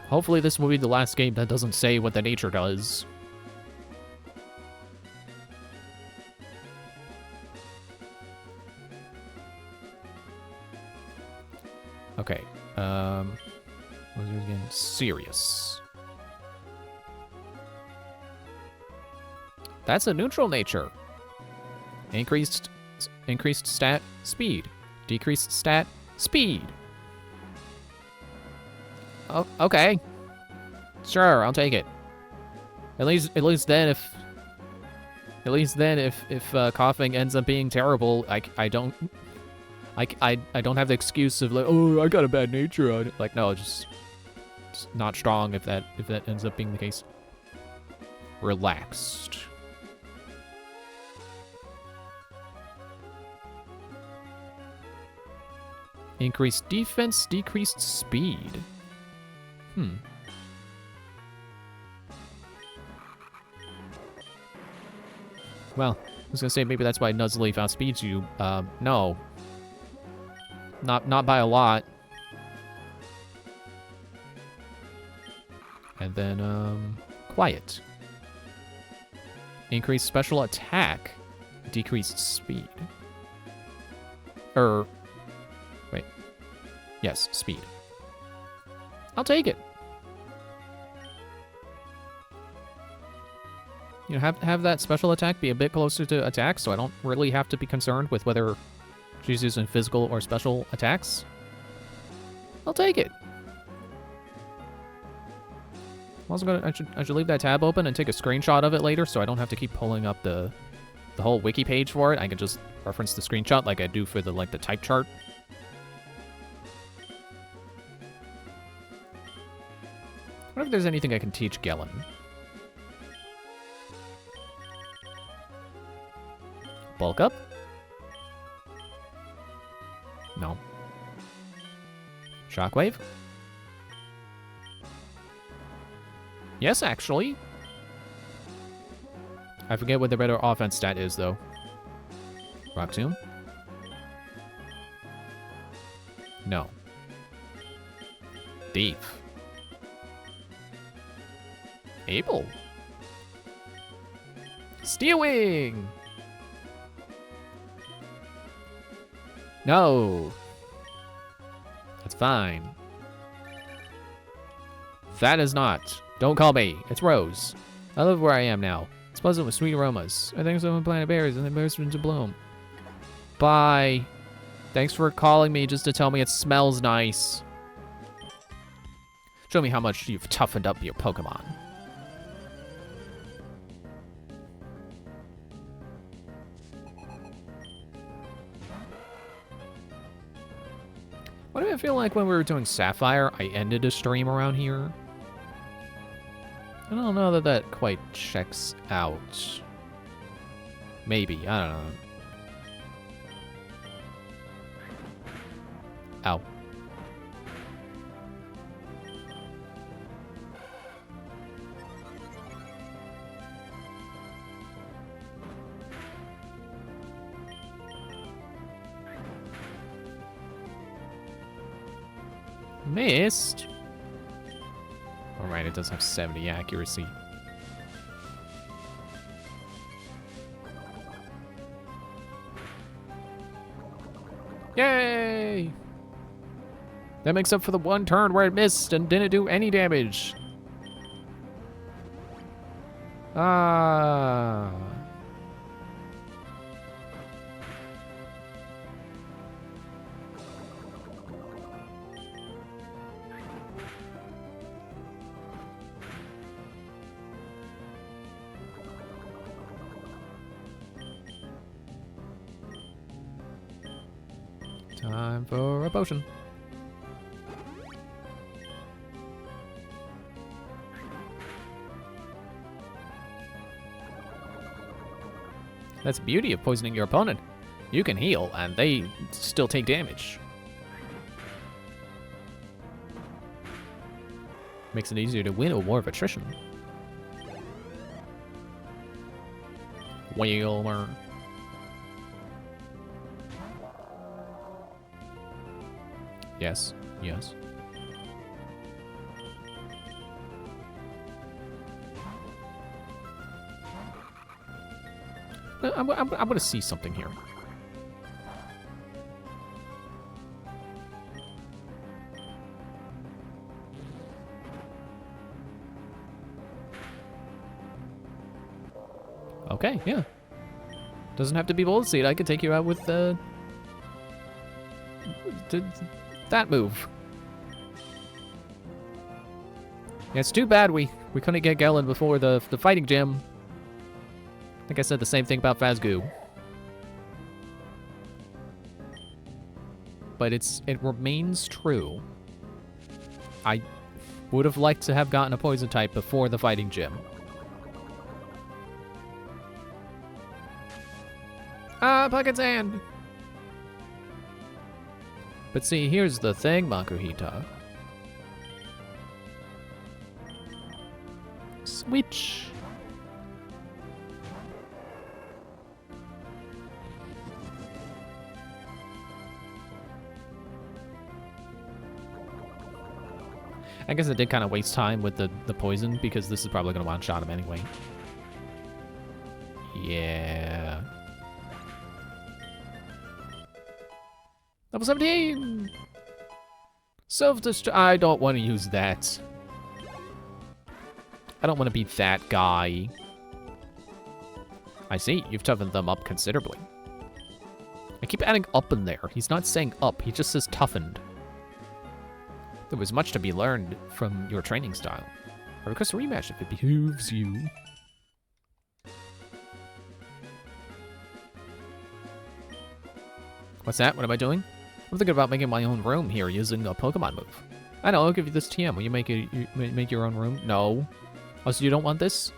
Hopefully this will be the last game that doesn't say what the nature does. Okay, what was it again? Serious. That's a neutral nature. Increased stat speed. Decreased stat speed. Oh, okay. Sure, I'll take it. At least then if coughing ends up being terrible, I don't have the excuse of like, oh, I got a bad nature on it. Like, no, just not strong if that ends up being the case. Relaxed. Increased defense, decreased speed. Well, I was gonna say maybe that's why Nuzleaf outspeeds you. No. Not by a lot. And then, quiet. Increased special attack, decreased speed. Wait. Yes, speed. I'll take it. You know, have that special attack be a bit closer to attack, so I don't really have to be concerned with whether she's using physical or special attacks. I'll take it. I should leave that tab open and take a screenshot of it later, so I don't have to keep pulling up the whole wiki page for it. I can just reference the screenshot like I do for the type chart. I wonder if there's anything I can teach Gellin. Bulk up? No. Shockwave? Yes, actually. I forget what the better offense stat is, though. Rock Tomb? No. Thief. Able. Steel Wing! No. That's fine. That is not. Don't call me. It's Rose. I live where I am now. It's pleasant with sweet aromas. I think someone planted berries and they burst into bloom. Bye. Thanks for calling me just to tell me it smells nice. Show me how much you've toughened up your Pokemon. Why do I feel like when we were doing Sapphire, I ended a stream around here? I don't know that quite checks out. Maybe, I don't know. Ow. Missed. All right, it does have 70 accuracy. Yay! That makes up for the one turn where it missed and didn't do any damage. Ah. Time for a potion. That's the beauty of poisoning your opponent. You can heal, and they still take damage. Makes it easier to win or more of attrition. Whaler. Yes, yes. I'm gonna see something here. Okay, yeah. Doesn't have to be Bold Seed. I could take you out with that move. Yeah, it's too bad we couldn't get Gellin before the fighting gym. I think I said the same thing about Phasgoo. But it remains true. I would have liked to have gotten a poison type before the fighting gym. Pocket Sand! But see, here's the thing, Makuhita. Switch. I guess it did kind of waste time with the poison, because this is probably going to one-shot him anyway. Yeah. Level 17! Self-destruct. I don't want to use that. I don't want to be that guy. I see, you've toughened them up considerably. I keep adding up in there. He's not saying up, he just says toughened. There was much to be learned from your training style. I request a rematch if it behooves you. What's that? What am I doing? I'm thinking about making my own room here using a Pokemon move. I know, I'll give you this TM. Will you make your own room? No. Oh, so you don't want this?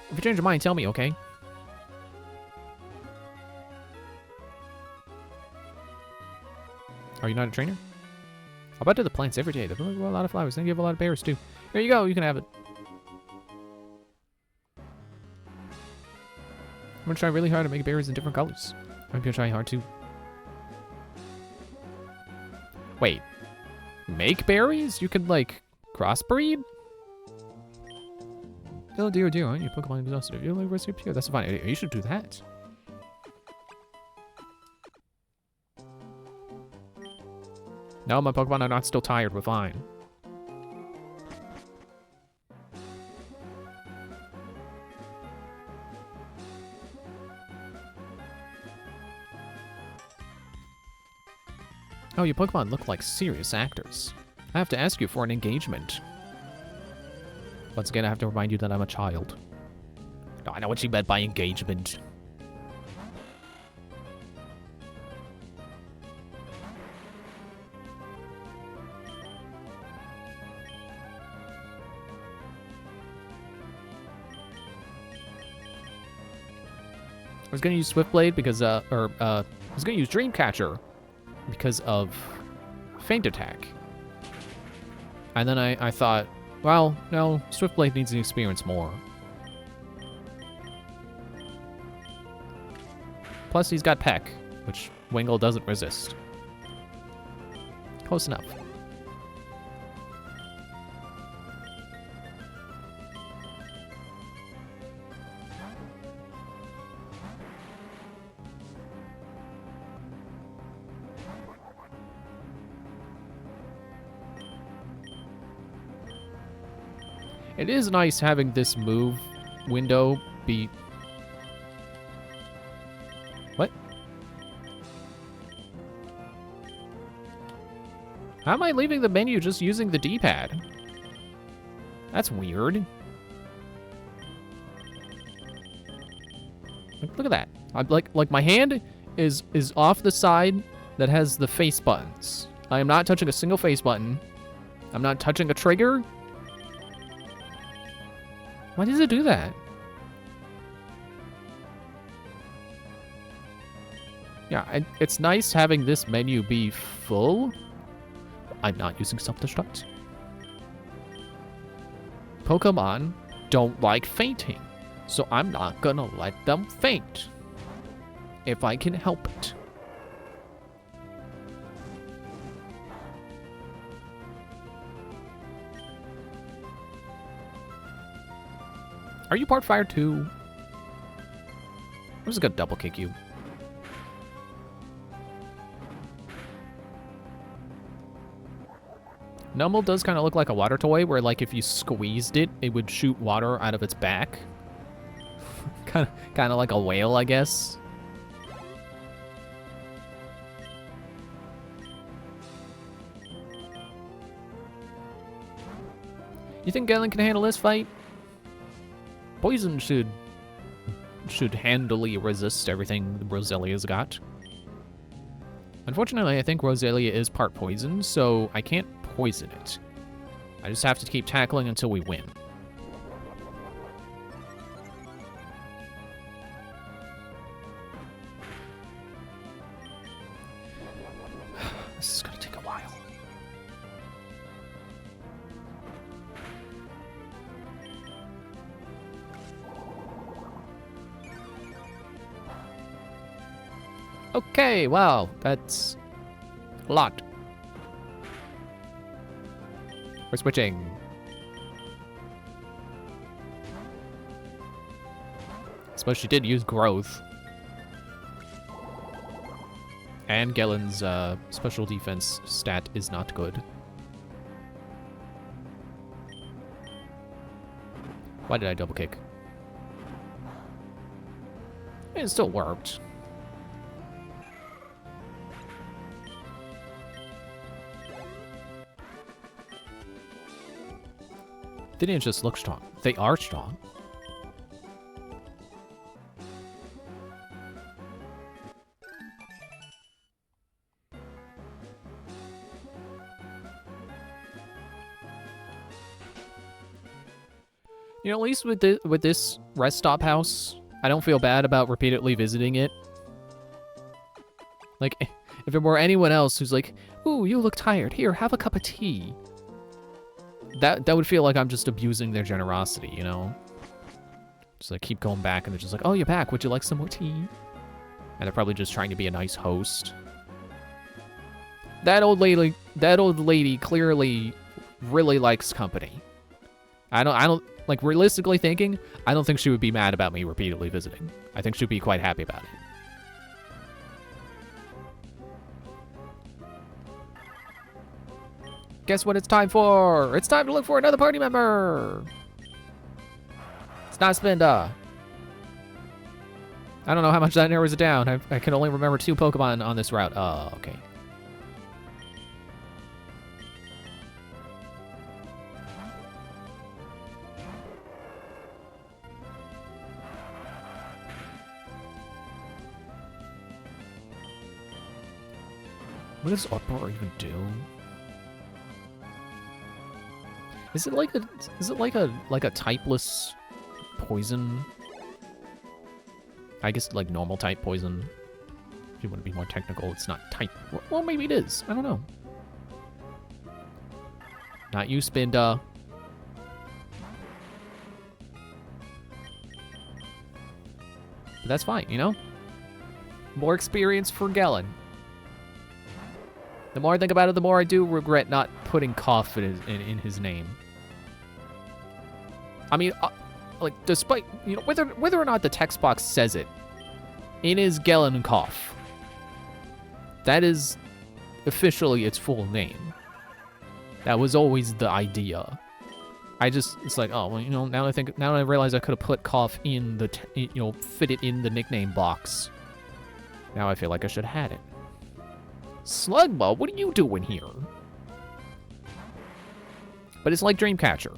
If you change your mind, tell me, okay? Are you not a trainer? How about do the plants every day? They grow a lot of flowers. They give a lot of berries, too. Here you go. You can have it. I'm going to try really hard to make berries in different colors. I'm going to try hard, too. Wait. Make berries? You could, like, crossbreed? Oh, dear, aren't you Pokemon exhausted? You're like recipe pure. That's fine. You should do that. No, my Pokemon are not still tired. We're fine. Oh, your Pokemon look like serious actors. I have to ask you for an engagement. Once again, I have to remind you that I'm a child. No, I know what she meant by engagement. I was gonna use Swift Blade because, I was gonna use Dreamcatcher because of Feint Attack. And then I thought, well, no, Swift Blade needs to experience more. Plus, he's got Peck, which Wingull doesn't resist. Close enough. It is nice having this move window be... What? How am I leaving the menu just using the D-pad? That's weird. Look at that. I'm like my hand is off the side that has the face buttons. I am not touching a single face button. I'm not touching a trigger. Why does it do that? Yeah, it's nice having this menu be full. I'm not using self-destruct. Pokemon don't like fainting, so I'm not gonna let them faint. If I can help it. Are you part fire too? I'm just gonna double kick you. Numble does kind of look like a water toy, where like if you squeezed it, it would shoot water out of its back. kind of like a whale, I guess. You think Galen can handle this fight? Poison should handily resist everything Roselia's got. Unfortunately, I think Roselia is part poison, so I can't poison it. I just have to keep tackling until we win. This is gonna Okay, wow, that's a lot. We're switching. I suppose she did use growth. And Gellen's special defense stat is not good. Why did I double kick? It still worked. They didn't just look strong. They are strong. You know, at least with this rest stop house, I don't feel bad about repeatedly visiting it. Like, if it were anyone else who's like, ooh, you look tired. Here, have a cup of tea. That would feel like I'm just abusing their generosity, you know? Just like keep going back and they're just like, oh, you're back. Would you like some more tea? And they're probably just trying to be a nice host. That old lady clearly really likes company. I don't like, realistically thinking, I don't think she would be mad about me repeatedly visiting. I think she'd be quite happy about it. Guess what it's time for? It's time to look for another party member. It's not Spinda. I don't know how much that narrows it down. I can only remember 2 Pokemon on this route. Oh, okay. What does Uproar even do? Is it like a typeless poison? I guess like normal type poison. If you want to be more technical, it's not type. Well, maybe it is. I don't know. Not you, Spinda. But that's fine, you know? More experience for Gellen. The more I think about it, the more I do regret not putting Cough in his name. I mean, like, despite, you know, whether or not the text box says it, it is Gellen Cough. That is officially its full name. That was always the idea. It's like, oh, well, you know, now I realize I could have put Cough in the, you know, fit it in the nickname box. Now I feel like I should have had it. Slugma, what are you doing here? But it's like Dreamcatcher.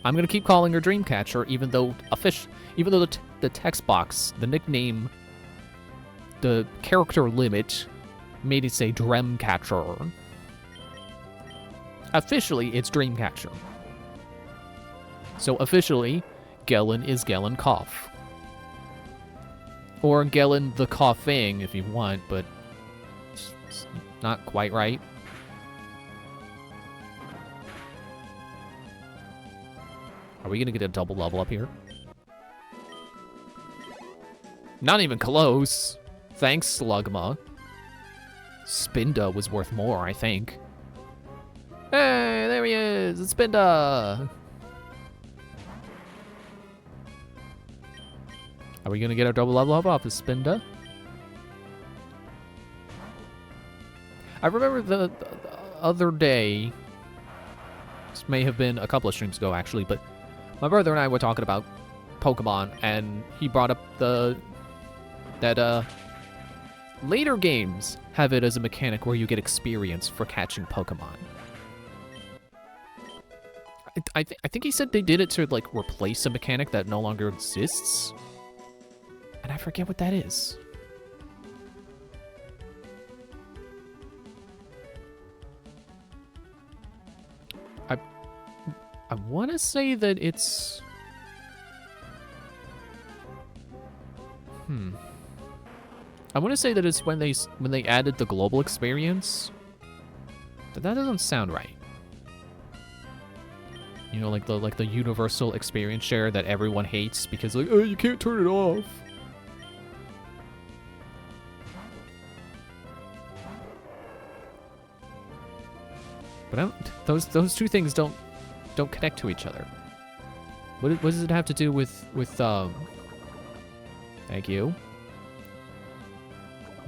I'm gonna keep calling her Dreamcatcher, even though the text box, the nickname, the character limit made it say Dremcatcher. Officially, it's Dreamcatcher. So officially, Gellen is Gellen Cough. Or Gellen the Coughing, if you want, but it's not quite right. Are we gonna get a double level up here? Not even close. Thanks, Slugma. Spinda was worth more, I think. Hey, there he is! It's Spinda! Are we gonna get our double level up off of Spinda? I remember the other day, this may have been a couple of streams ago actually, but my brother and I were talking about Pokemon, and he brought up that later games have it as a mechanic where you get experience for catching Pokemon. I think he said they did it to like replace a mechanic that no longer exists, and I forget what that is. I want to say that it's... I want to say that it's when they added the global experience, but that doesn't sound right. You know, like the universal experience share that everyone hates because like, oh, you can't turn it off. But I don't, those two things don't connect to each other. What does it have to do with Thank you.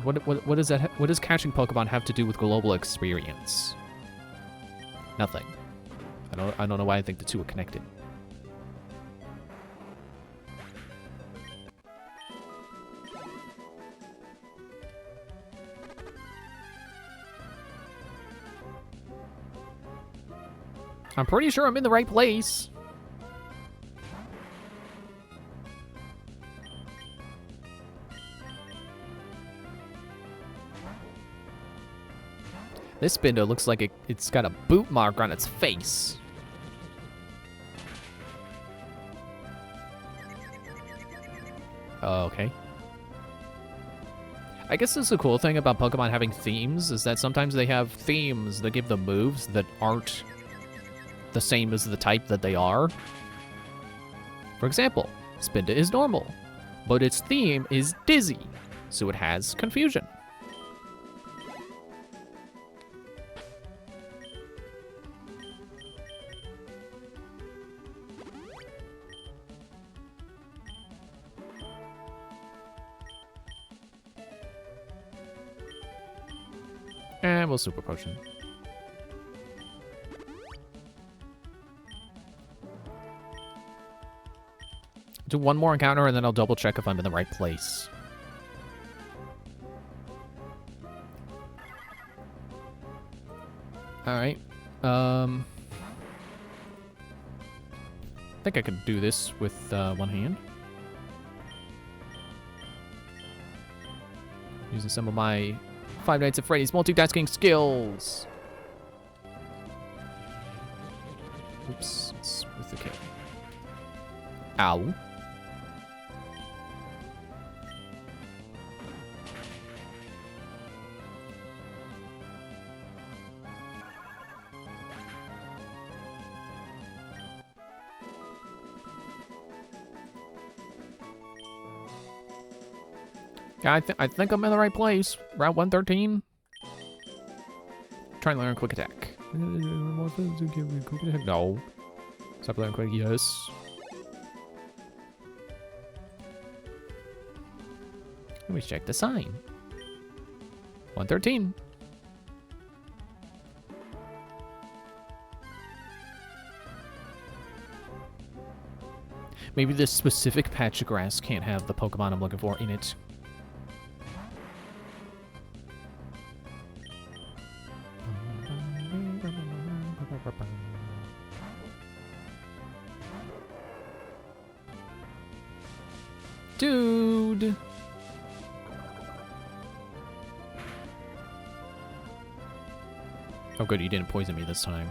What does that what does catching Pokemon have to do with global experience? Nothing. I don't know why I think the two are connected. I'm pretty sure I'm in the right place. This Spinda looks like it's got a boot mark on its face. Okay. I guess that's the cool thing about Pokemon having themes, is that sometimes they have themes that give them moves that aren't the same as the type that they are. For example, Spinda is normal, but its theme is Dizzy, so it has Confusion. And we'll Super Potion. Do one more encounter and then I'll double check if I'm in the right place. Alright. I think I could do this with one hand. Using some of my Five Nights at Freddy's multitasking skills. Oops, it's with the K. Ow. Yeah, I think I'm in the right place. Route 113. Try and learn Quick Attack. No. Stop learning Quick. Yes. Let me check the sign. 113. Maybe this specific patch of grass can't have the Pokemon I'm looking for in it. Dude. Oh good, you didn't poison me this time.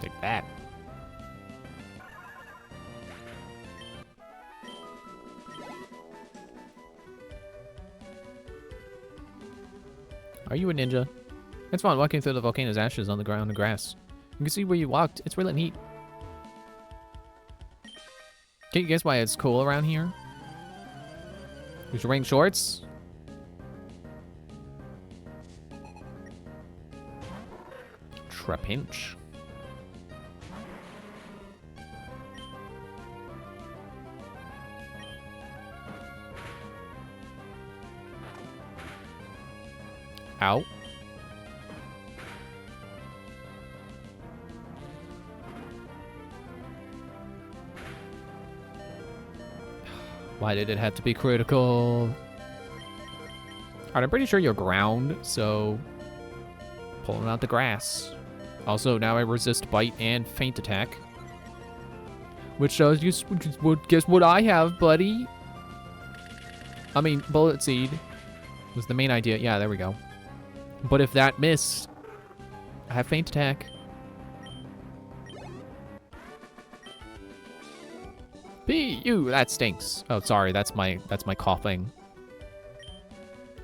Take that. Are you a ninja? It's fun walking through the volcano's ashes on the ground and grass. You can see where you walked. It's really neat. Can you guess why it's cool around here? Because you're wearing shorts? Trapinch. Ow. Why did it have to be critical? Alright, I'm pretty sure you're ground, so pulling out the grass. Also, now I resist bite and feint attack. Which shows you, guess what I have, buddy? I mean, Bullet Seed was the main idea. Yeah, there we go. But if that missed, I have Feint Attack. Ew, that stinks. Oh, sorry, that's my coughing.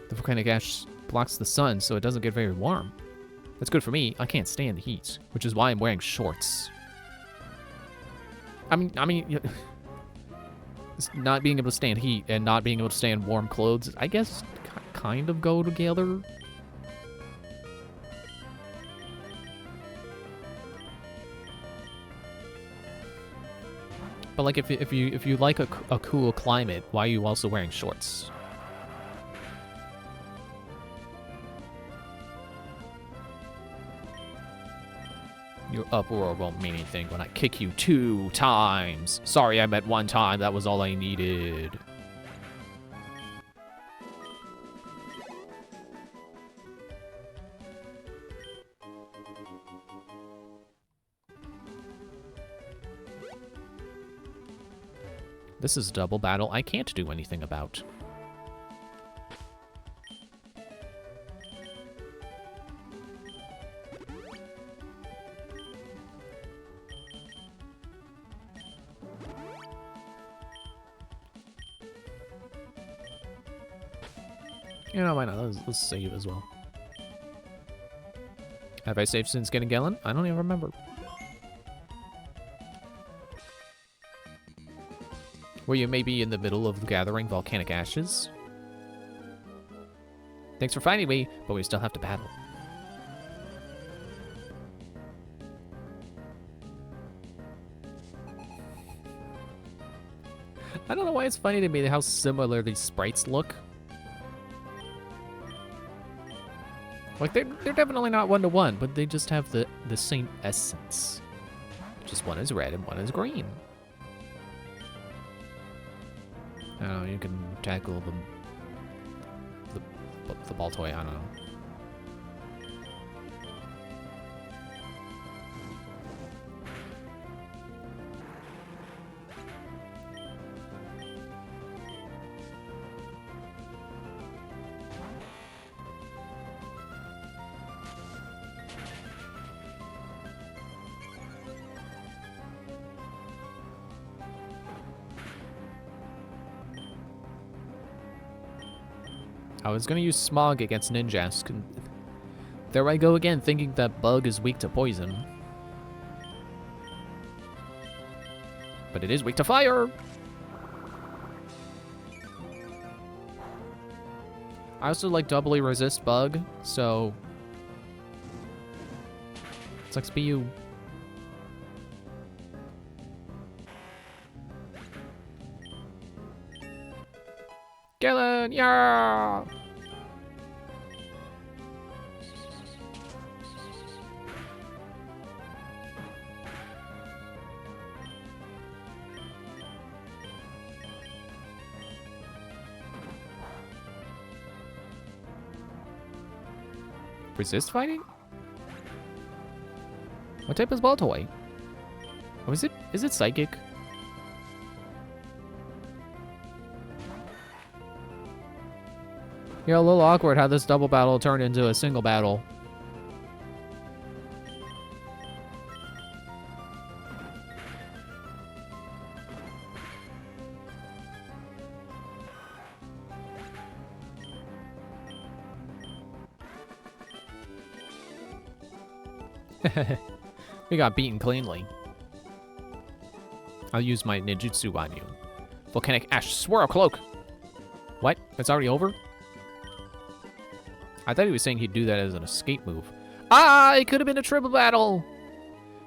The volcanic ash blocks the sun, so it doesn't get very warm. That's good for me. I can't stand the heat, which is why I'm wearing shorts. I mean, not being able to stand heat and not being able to stand warm clothes, I guess, kind of go together. But like, if you like a cool climate, why are you also wearing shorts? Your uproar won't mean anything when I kick you 2 times. Sorry, I meant 1 time. That was all I needed. This is a double battle I can't do anything about. You know, why not? Let's save as well. Have I saved since getting Galen? I don't even remember. Were you maybe in the middle of gathering volcanic ashes? Thanks for finding me, but we still have to battle. I don't know why it's funny to me how similar these sprites look. Like, they're definitely not one-to-one, but they just have the same essence. Just one is red and one is green. Oh, you can tackle the ball toy, I don't know. I was gonna use Smog against Ninjask. There I go again, thinking that Bug is weak to poison. But it is weak to fire! I also like doubly resist Bug, so... Sucks be you. Galen, yeah! Resist fighting? What type is ball toy? Oh, is it psychic? Yeah, a little awkward how this double battle turned into a single battle. We got beaten cleanly. I'll use my ninjutsu on you. Volcanic Ash Swirl Cloak! What? It's already over? I thought he was saying he'd do that as an escape move. Ah, it could have been a triple battle!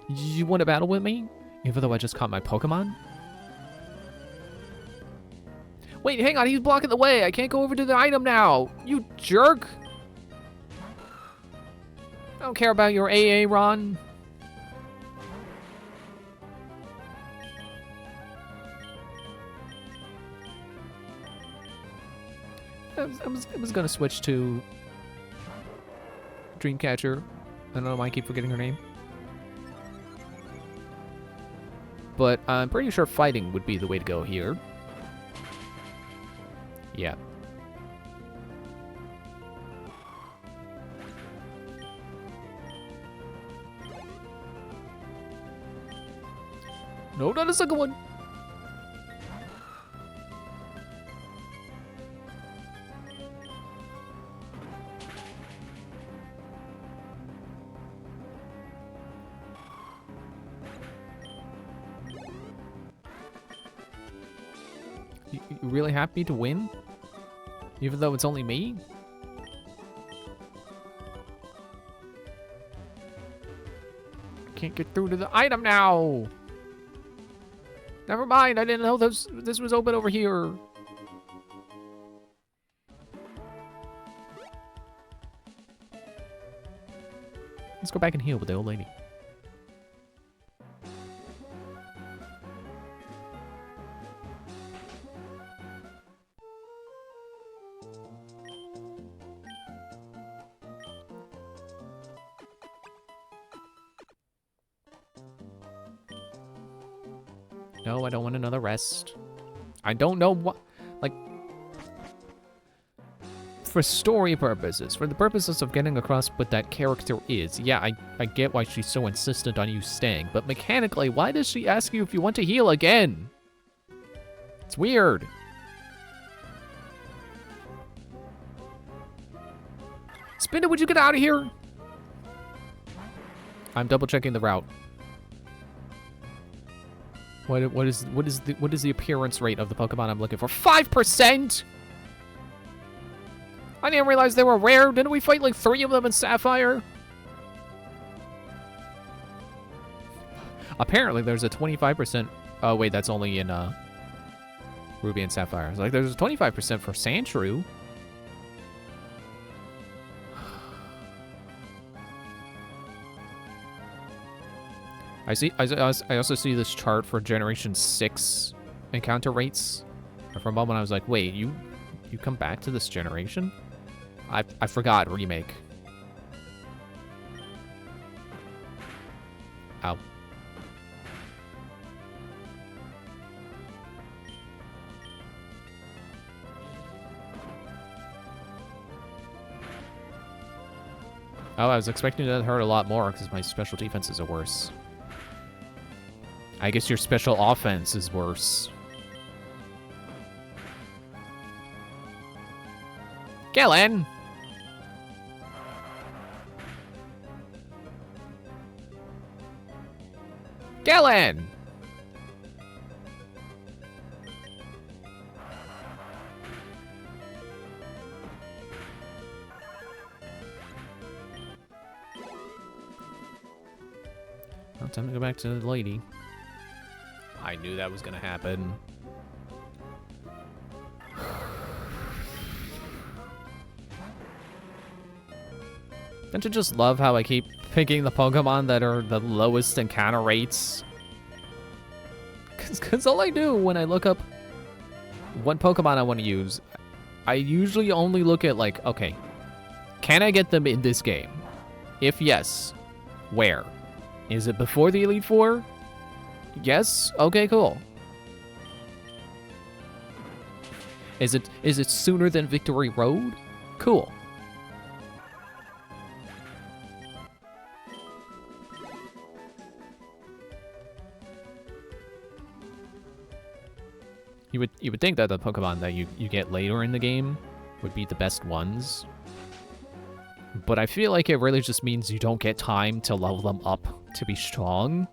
You want to battle with me? Even though I just caught my Pokemon? Wait, hang on, he's blocking the way. I can't go over to the item now. You jerk! I don't care about your AA, Ron. I was gonna switch to Dreamcatcher. I don't know why I keep forgetting her name. but I'm pretty sure fighting would be the way to go here. Yeah. No, not a second one. You really happy to win? Even though it's only me? Can't get through to the item now. Never mind, I didn't know this was open over here. Let's go back and heal with the old lady. No, I don't want another rest. I don't know what... Like... For story purposes, for the purposes of getting across what that character is, yeah, I get why she's so insistent on you staying, but mechanically, why does she ask you if you want to heal again? It's weird. Spinda, would you get out of here? I'm double checking the route. What is the appearance rate of the Pokemon I'm looking for? 5%! I didn't realize they were rare. Didn't we fight like 3 of them in Sapphire? Apparently there's a 25%. Oh wait, that's only in Ruby and Sapphire. It's like there's a 25% for Sandshrew. I also see this chart for Generation 6 encounter rates. And for a moment I was like, wait, you come back to this generation? I forgot remake. Ow. Oh, I was expecting that to hurt a lot more because my special defenses are worse. I guess your special offense is worse. Galen! Galen! Well, time to go back to the lady. I knew that was gonna happen. Don't you just love how I keep picking the Pokemon that are the lowest encounter rates? Because all I do when I look up what Pokemon I want to use, I usually only look at like, okay, can I get them in this game? If yes, where? Is it before the Elite Four? Yes? Okay, cool. Is it sooner than Victory Road? Cool. You would think that the Pokemon that you get later in the game would be the best ones. But I feel like it really just means you don't get time to level them up to be strong.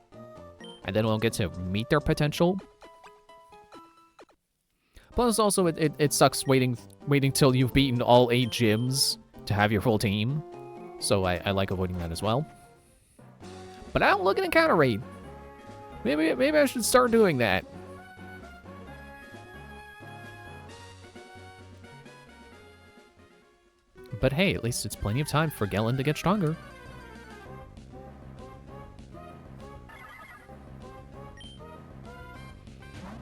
And then won't get to meet their potential. Plus also it sucks waiting till you've beaten all 8 gyms to have your full team. So I like avoiding that as well. But I don't look at encounter rate. Maybe I should start doing that. But hey, at least it's plenty of time for Galen to get stronger.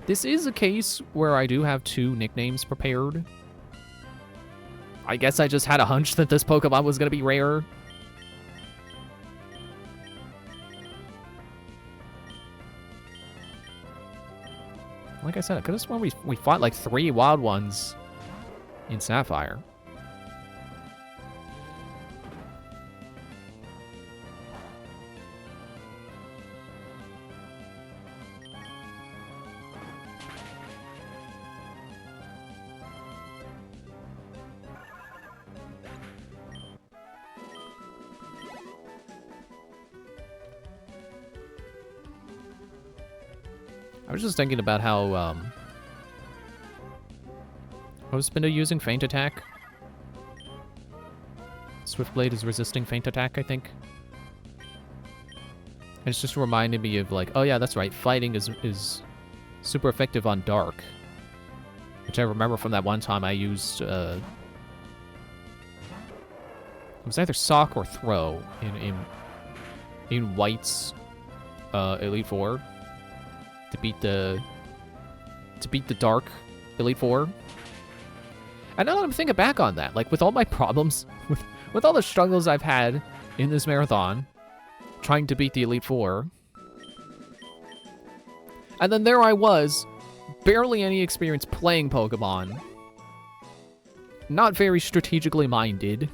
This is a case where I do have 2 nicknames prepared. I guess I just had a hunch that this Pokemon was going to be rare. Like I said, I could have sworn we fought like 3 wild ones in Sapphire. I was just thinking about how, I was Spinda using Feint Attack. Swiftblade is resisting Feint Attack, I think. And it's just reminded me of, like, oh yeah, that's right, fighting is super effective on Dark. Which I remember from that one time I used, it was either Sock or Throw in White's, Elite Four. To beat the Dark Elite Four. And now that I'm thinking back on that, like with all my problems, with all the struggles I've had in this marathon, trying to beat the Elite Four, and then there I was, barely any experience playing Pokemon, not very strategically minded,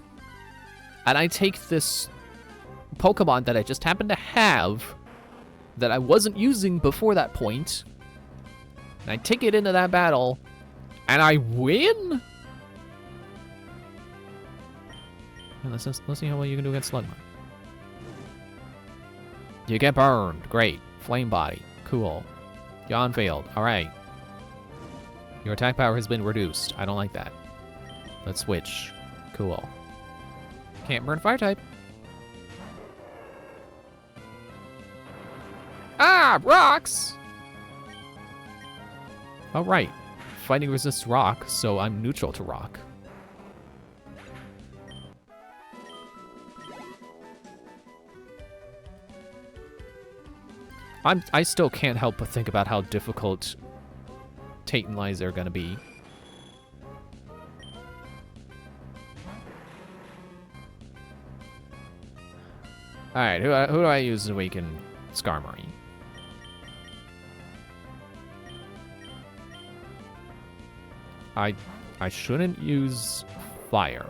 and I take this Pokemon that I just happened to have, that I wasn't using before that point, and I take it into that battle, and I win? And let's see how well you can do against Slugma. You get burned. Great. Flame Body. Cool. Yawn failed. Alright. Your attack power has been reduced. I don't like that. Let's switch. Cool. Can't burn Fire type. Ah! Rocks! Oh, right. Fighting resists rock, so I'm neutral to rock. I still can't help but think about how difficult Tate and Liza are gonna be. Alright, who do I use to weaken Skarmory? I shouldn't use Fire.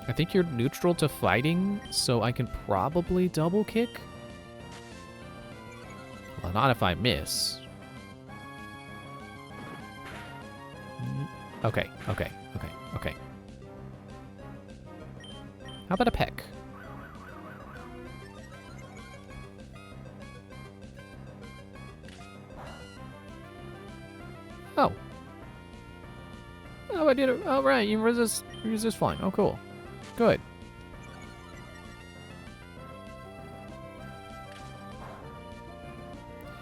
I think you're neutral to fighting, so I can probably double kick. Well, not if I miss. Okay. How about a peck? Oh. Oh, I did it. Oh, right. You resist flying. Oh, cool. Good.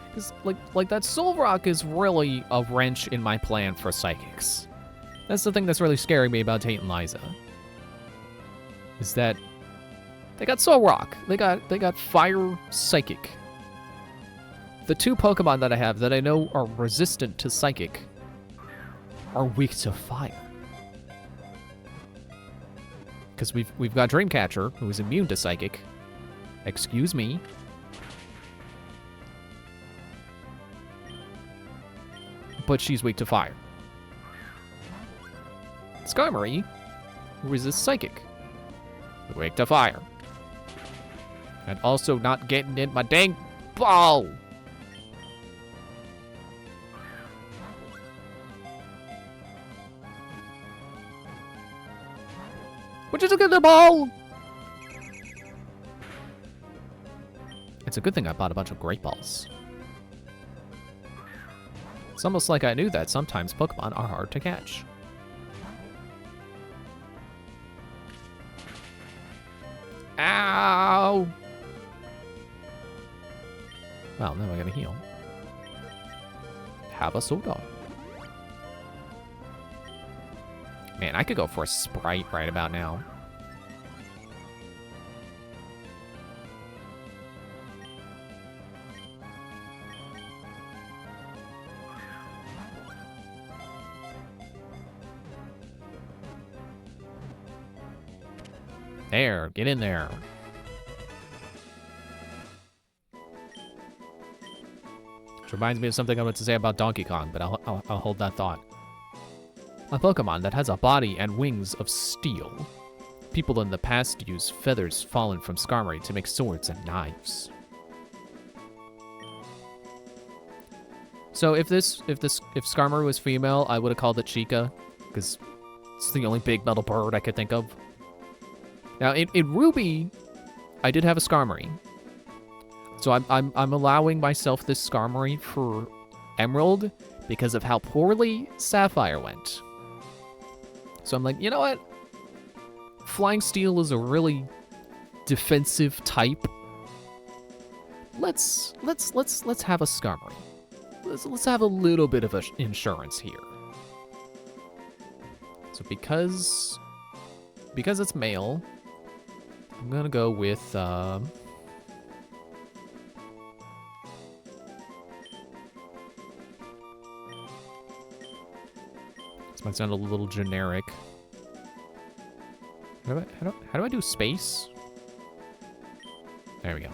Because, like that Solrock is really a wrench in my plan for Psychics. That's the thing that's really scaring me about Tate and Liza. Is that they got Solrock. They got Fire Psychic. The 2 Pokemon that I have that I know are resistant to Psychic are weak to Fire. Because we've got Dreamcatcher, who is immune to Psychic. Excuse me. But she's weak to Fire. Skarmory, who resists Psychic. Weak to Fire. And also not getting in my dang ball! Would you look at the ball? It's a good thing I bought a bunch of Great Balls. It's almost like I knew that sometimes Pokemon are hard to catch. Ow! Well, now I gotta heal. Have a soda. Man, I could go for a Sprite right about now. There, get in there. Which reminds me of something I want to say about Donkey Kong, but I'll hold that thought. A Pokemon that has a body and wings of steel. People in the past used feathers fallen from Skarmory to make swords and knives. So if Skarmory was female, I would have called it Chica, because it's the only big metal bird I could think of. Now in Ruby, I did have a Skarmory. So I'm allowing myself this Skarmory for Emerald because of how poorly Sapphire went. So I'm like, you know what? Flying Steel is a really defensive type. Let's have a Skarmory. Let's have a little bit of insurance here. So because it's male, I'm gonna go with this might sound a little generic. How do I do space? There we go.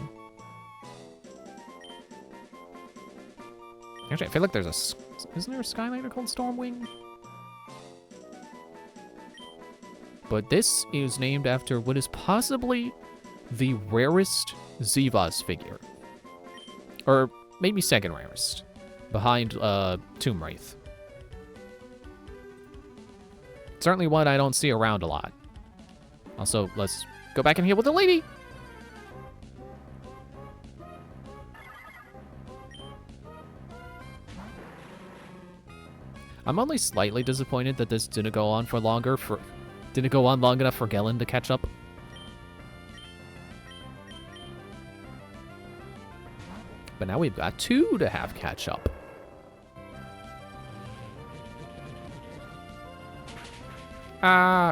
Actually, I feel like there's isn't there a Skylander called Stormwing? But this is named after what is possibly the rarest Zevaz figure. Or maybe second rarest. Behind Tomb Wraith. Certainly one I don't see around a lot. Also, let's go back in here with the lady! I'm only slightly disappointed that this didn't go on long enough for Gellin to catch up. But now we've got 2 to have catch up.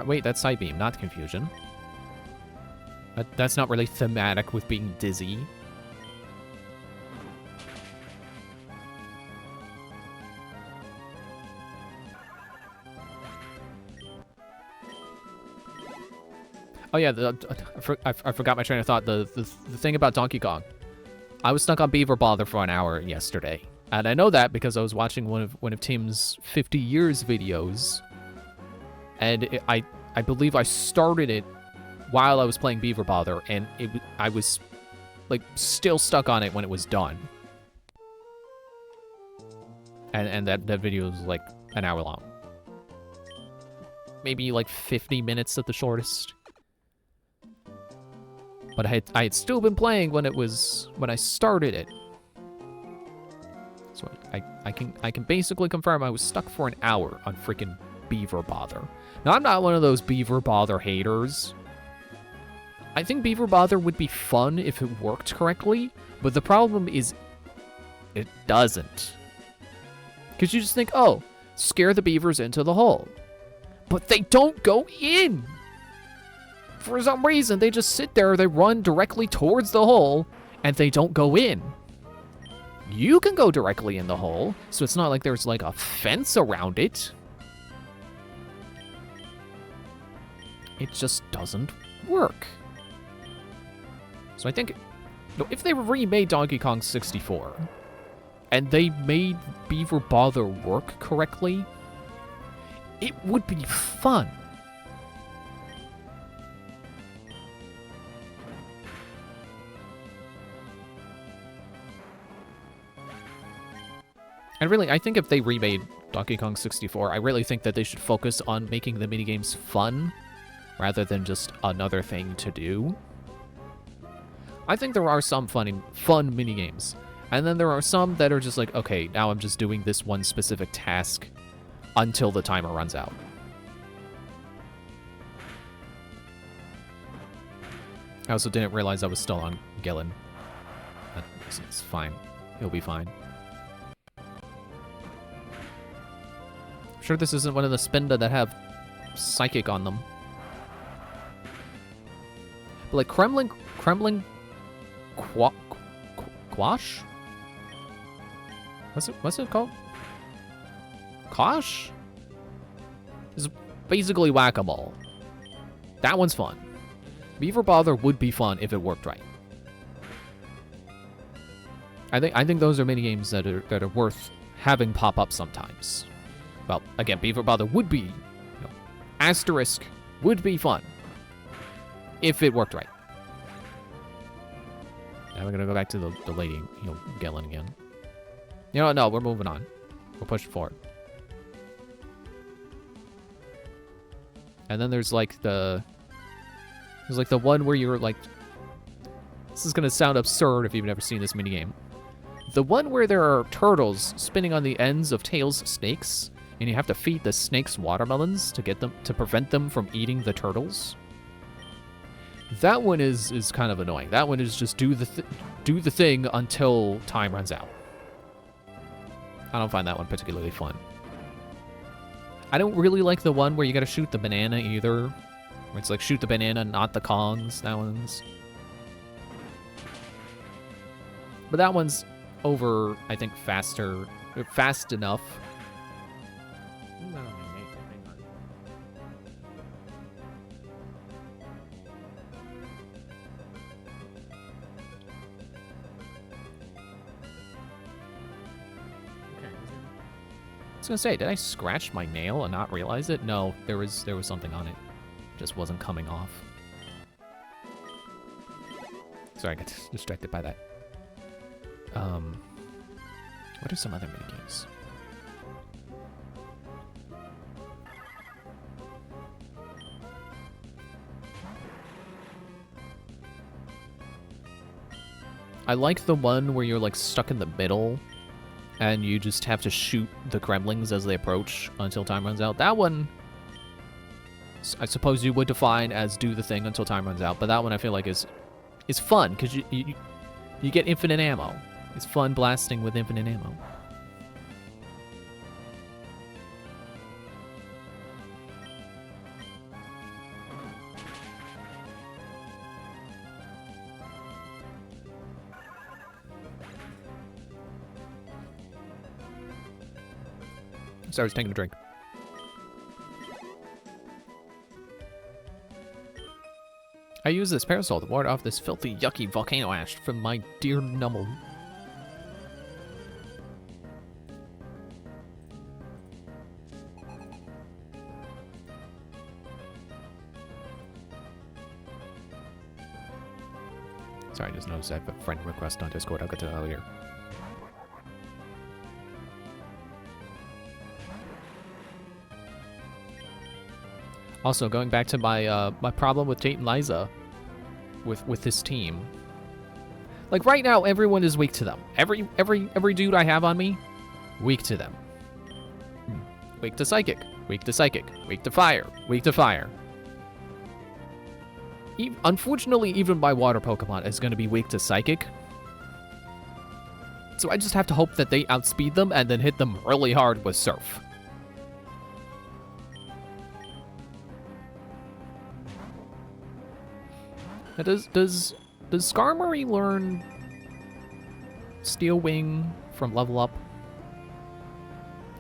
Wait, that's Psybeam, not Confusion. That's not really thematic with being dizzy. Oh yeah, I forgot my train of thought. The thing about Donkey Kong. I was stuck on Beaver Bother for an hour yesterday. And I know that because I was watching one of Tim's 50 years videos. And I believe I started it while I was playing Beaver Bother, and I was like still stuck on it when it was done. And that video was like an hour long. Maybe like 50 minutes at the shortest. But I had still been playing when I started it. So I can basically confirm I was stuck for an hour on freaking Beaver Bother. Now I'm not one of those Beaver Bother haters. I think Beaver Bother would be fun if it worked correctly, but the problem is it doesn't. Because you just think, oh, scare the beavers into the hole. But they don't go in! For some reason, they just sit there, they run directly towards the hole, and they don't go in. You can go directly in the hole, so it's not like there's like a fence around it. It just doesn't work. So I think, if they remade Donkey Kong 64, and they made Beaver Bother work correctly, it would be fun. And really, I think if they remade Donkey Kong 64, I really think that they should focus on making the minigames fun, rather than just another thing to do. I think there are some fun minigames, and then there are some that are just like, okay, now I'm just doing this one specific task until the timer runs out. I also didn't realize I was still on Gellin. It's fine. He'll be fine. I'm sure this isn't one of the Spinda that have Psychic on them. But like Kremlin Quash? What's it called? Kosh? It's basically Whack-A-Mole. That one's fun. Beaver Bother would be fun if it worked right. I think those are mini games that are worth having pop up sometimes. Well, again, Beaver Bother would be, asterisk would be fun if it worked right. Now we're gonna go back to the lady, Gellin again. No, we're moving on. We're pushing forward. And then there's like the one where you're like, this is gonna sound absurd if you've never seen this minigame. The one where there are turtles spinning on the ends of Tails' snakes, and you have to feed the snakes watermelons to prevent them from eating the turtles. That one is kind of annoying. That one is just do the thing until time runs out. I don't find that one particularly fun. I don't really like the one where you gotta shoot the banana either. Where it's like shoot the banana, not the Kongs. That one's... But that one's over, I think, fast enough. I was gonna say, did I scratch my nail and not realize it? No, there was something on it. Just wasn't coming off. Sorry, I got distracted by that. What are some other minigames? I like the one where you're like stuck in the middle and you just have to shoot the gremlins as they approach until time runs out. That one, I suppose you would define as do the thing until time runs out, but that one I feel like is fun because you get infinite ammo. It's fun blasting with infinite ammo. Sorry, I was taking a drink. I use this parasol to ward off this filthy, yucky volcano ash from my dear Nummel. Sorry, I just noticed I have a friend request on Discord. I'll get to that later. Also, going back to my my problem with Tate and Liza, with this team. Like right now, everyone is weak to them. Every dude I have on me, weak to them. Weak to psychic. Weak to psychic. Weak to fire. Weak to fire. Unfortunately, even my water Pokemon is going to be weak to psychic. So I just have to hope that they outspeed them and then hit them really hard with Surf. Now does Skarmory learn Steel Wing from Level Up?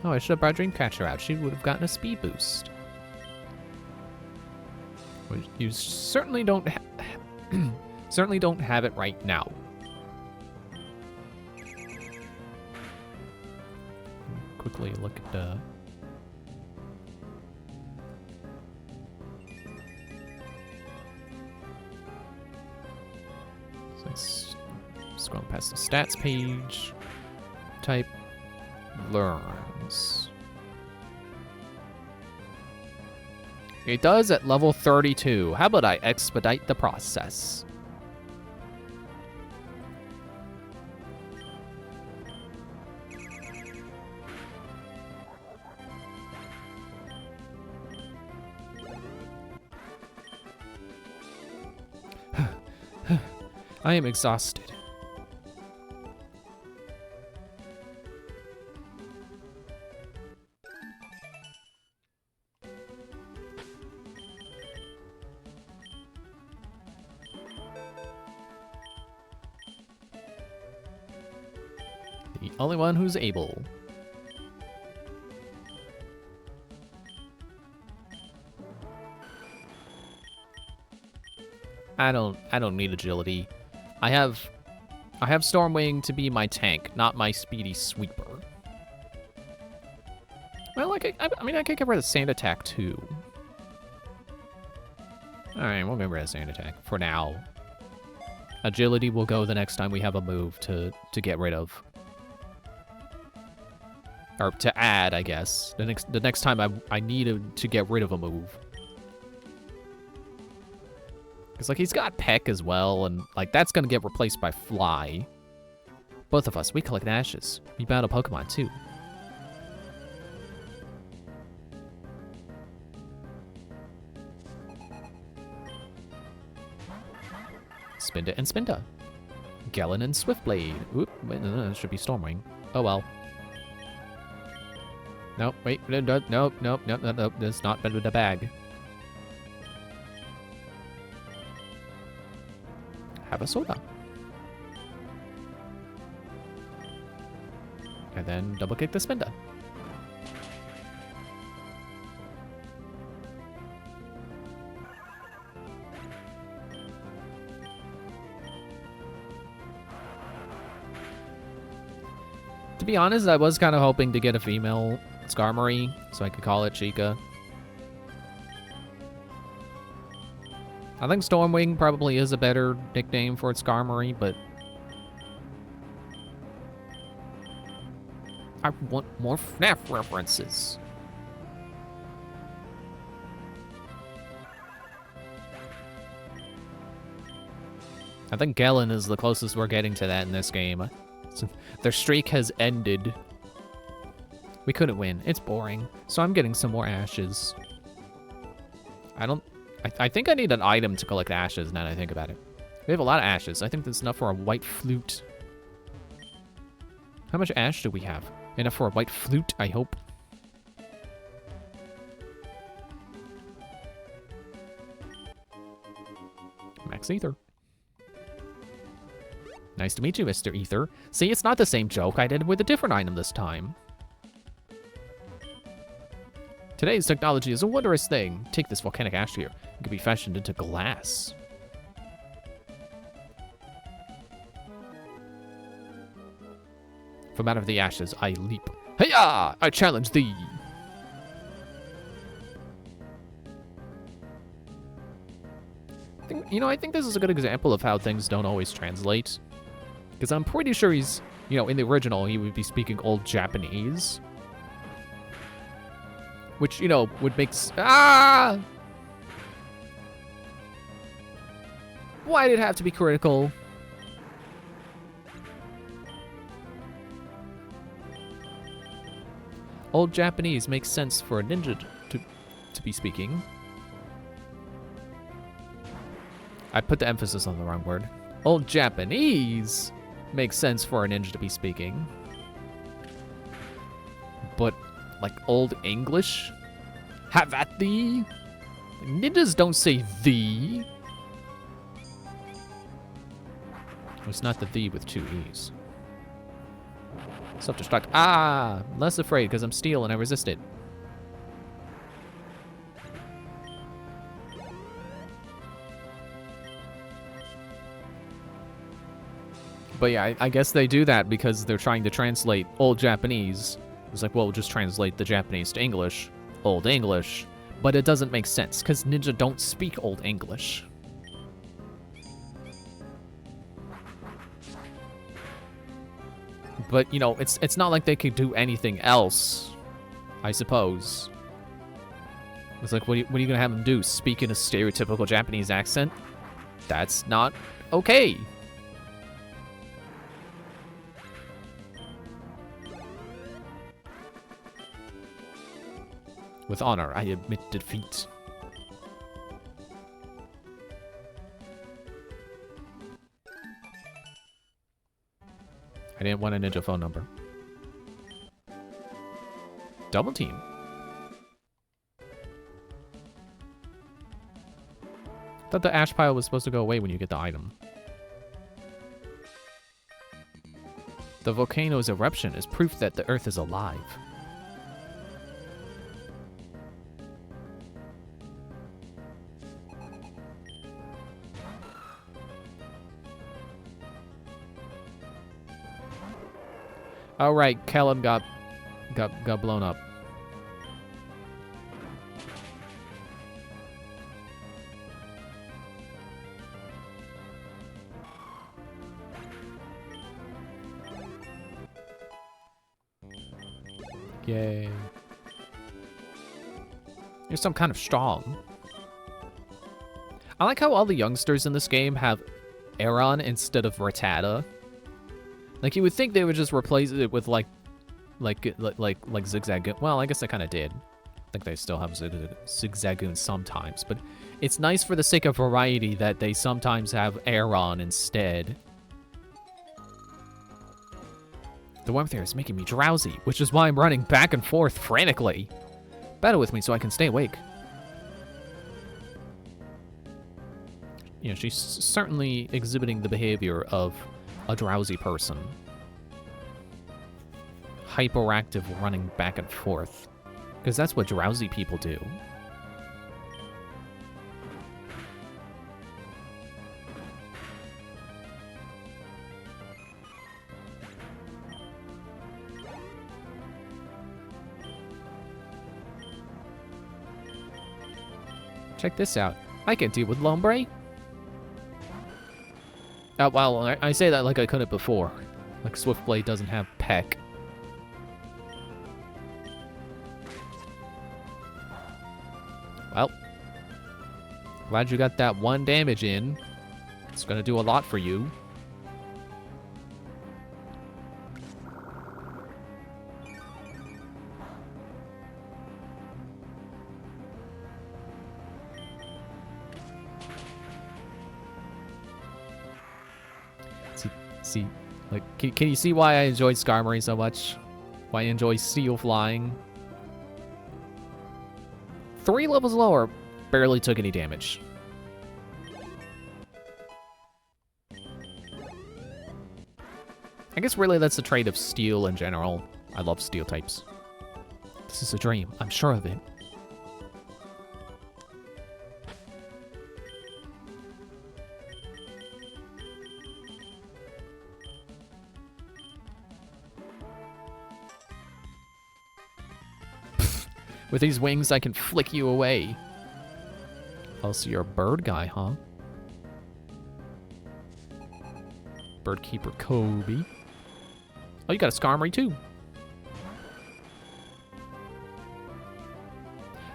Oh, I should have brought Dreamcatcher out. She would have gotten a speed boost. You certainly don't certainly don't have it right now. Quickly look at so let's scroll past the stats page. Type learns. It does at level 32. How about I expedite the process? I am exhausted. The only one who's able. I don't need agility. I have I have Stormwing to be my tank, not my speedy sweeper. Well, I mean, I could get rid of Sand Attack, too. Alright, we'll get rid of Sand Attack for now. Agility will go the next time we have a move to get rid of. Or to add, I guess. The next time I need to get rid of a move. Because, like, he's got Peck as well, and, like, that's gonna get replaced by Fly. Both of us, we collect ashes. We battle Pokemon, too. Spinda and Spinda. Gallon and Swiftblade. Oop, wait, no, it should be Stormwing. Oh, well. No, wait, no, that's not been with the bag. Have a soda. And then double kick the Spinda. To be honest, I was kind of hoping to get a female Skarmory, so I could call it Chica. I think Stormwing probably is a better nickname for Skarmory, but I want more FNAF references. I think Gallon is the closest we're getting to that in this game. So their streak has ended. We couldn't win. It's boring. So I'm getting some more ashes. I think I need an item to collect ashes now that I think about it. We have a lot of ashes. I think that's enough for a white flute. How much ash do we have? Enough for a white flute, I hope. Max Ether. Nice to meet you, Mr. Ether. See, it's not the same joke I did with a different item this time. Today's technology is a wondrous thing. Take this volcanic ash here. It can be fashioned into glass. From out of the ashes, I leap. Hey-ya! I challenge thee! I think this is a good example of how things don't always translate. Because I'm pretty sure he's, in the original, he would be speaking Old Japanese. Which, would make... Ah! Why did it have to be critical? Old Japanese makes sense for a ninja to be speaking. I put the emphasis on the wrong word. Old Japanese makes sense for a ninja to be speaking. But, like, Old English? Have at thee? Ninjas don't say thee. It's not the thee with two E's. Self-destruct. Ah! Less afraid because I'm steel and I resist it. But yeah, I guess they do that because they're trying to translate Old Japanese. It's like, well, we'll just translate the Japanese to English. Old English. But it doesn't make sense because ninja don't speak Old English. But, it's not like they could do anything else, I suppose. It's like, what are you going to have them do? Speak in a stereotypical Japanese accent? That's not okay. With honor, I admit defeat. I didn't want a ninja phone number. Double team. Thought the ash pile was supposed to go away when you get the item. The volcano's eruption is proof that the Earth is alive. Oh right, Kellum got blown up. Yay. You're some kind of strong. I like how all the youngsters in this game have Aeron instead of Rattata. Like, you would think they would just replace it with, like Zigzagoon. Well, I guess they kind of did. I think they still have Zigzagoon sometimes, but it's nice for the sake of variety that they sometimes have Aeron instead. The warmth here is making me drowsy, which is why I'm running back and forth frantically. Battle with me so I can stay awake. You know, she's certainly exhibiting the behavior of a drowsy person. Hyperactive running back and forth. Because that's what drowsy people do. Check this out. I can deal with Lombre. Well, I say that like I couldn't before. Like Swiftblade doesn't have Peck. Well, glad you got that 1 damage in. It's gonna do a lot for you. See, like, can you see why I enjoyed Skarmory so much? Why I enjoy Steel Flying? 3 levels lower, barely took any damage. I guess really that's the trait of Steel in general. I love Steel types. This is a dream, I'm sure of it. With these wings, I can flick you away. Oh, so you're a bird guy, huh? Bird Keeper Kobe. Oh, you got a Skarmory, too.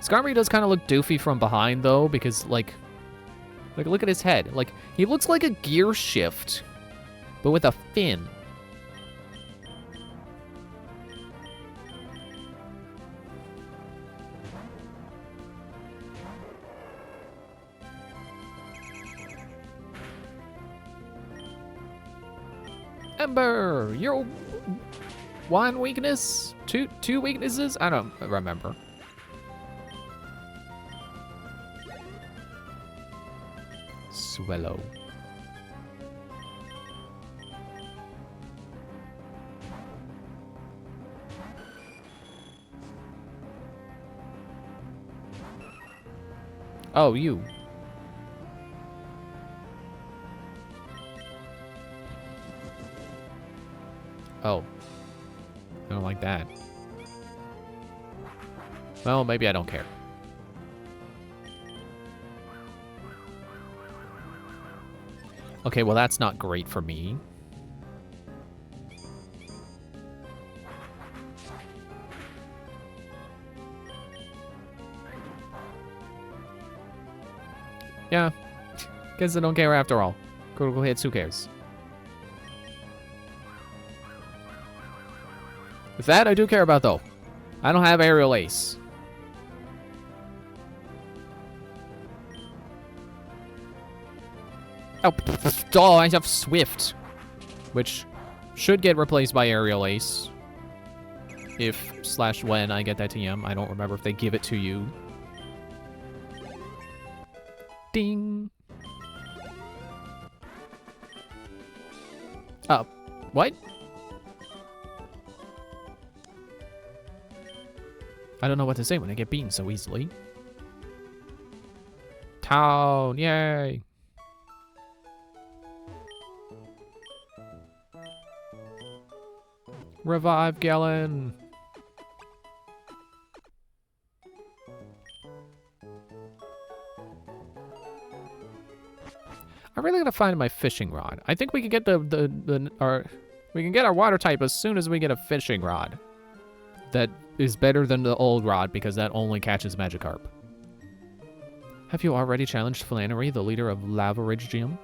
Skarmory does kind of look doofy from behind, though, because, like, look at his head. Like, he looks like a gear shift, but with a fin. Ember, your 1 weakness? Two weaknesses? I don't remember. Swallow. Oh, you. Oh. I don't like that. Well, maybe I don't care. Okay, well that's not great for me. Yeah. Guess I don't care after all. Critical hits, who cares? With that, I do care about, though. I don't have Aerial Ace. Oh, I have Swift. Which should get replaced by Aerial Ace. If/when I get that TM. I don't remember if they give it to you. Ding. What? I don't know what to say when I get beaten so easily. Town, yay! Revive Galen. I really gotta find my fishing rod. I think we can get we can get our water type as soon as we get a fishing rod. That is better than the old rod because that only catches Magikarp. Have you already challenged Flannery, the leader of Lava Ridge Gym?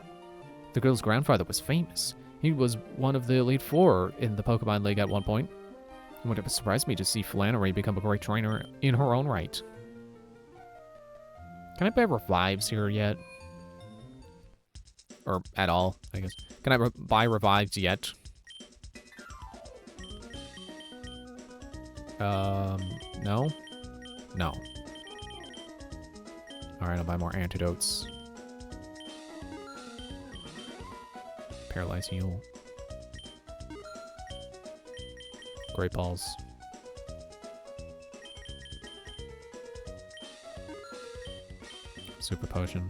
The girl's grandfather was famous. He was one of the Elite Four in the Pokemon League at one point. It would have surprised me to see Flannery become a great trainer in her own right. Can I buy revives here yet? Or at all, I guess. Can I buy revives yet? No? No. Alright, I'll buy more antidotes. Paralyze heal. Great balls. Super potion.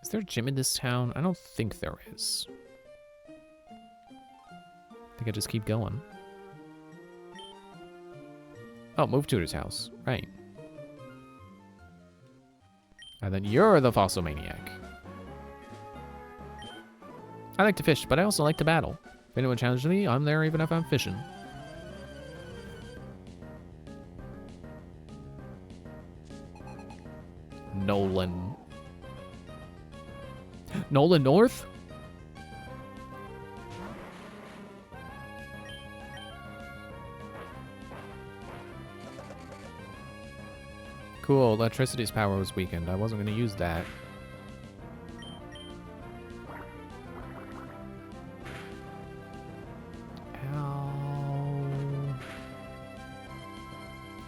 Is there a gym in this town? I don't think there is. I think I just keep going. Oh, move Tutor's house. Right. And then you're the fossil maniac. I like to fish, but I also like to battle. If anyone challenges me, I'm there even if I'm fishing. Nolan. Nolan North? Cool, electricity's power was weakened. I wasn't going to use that. Ow.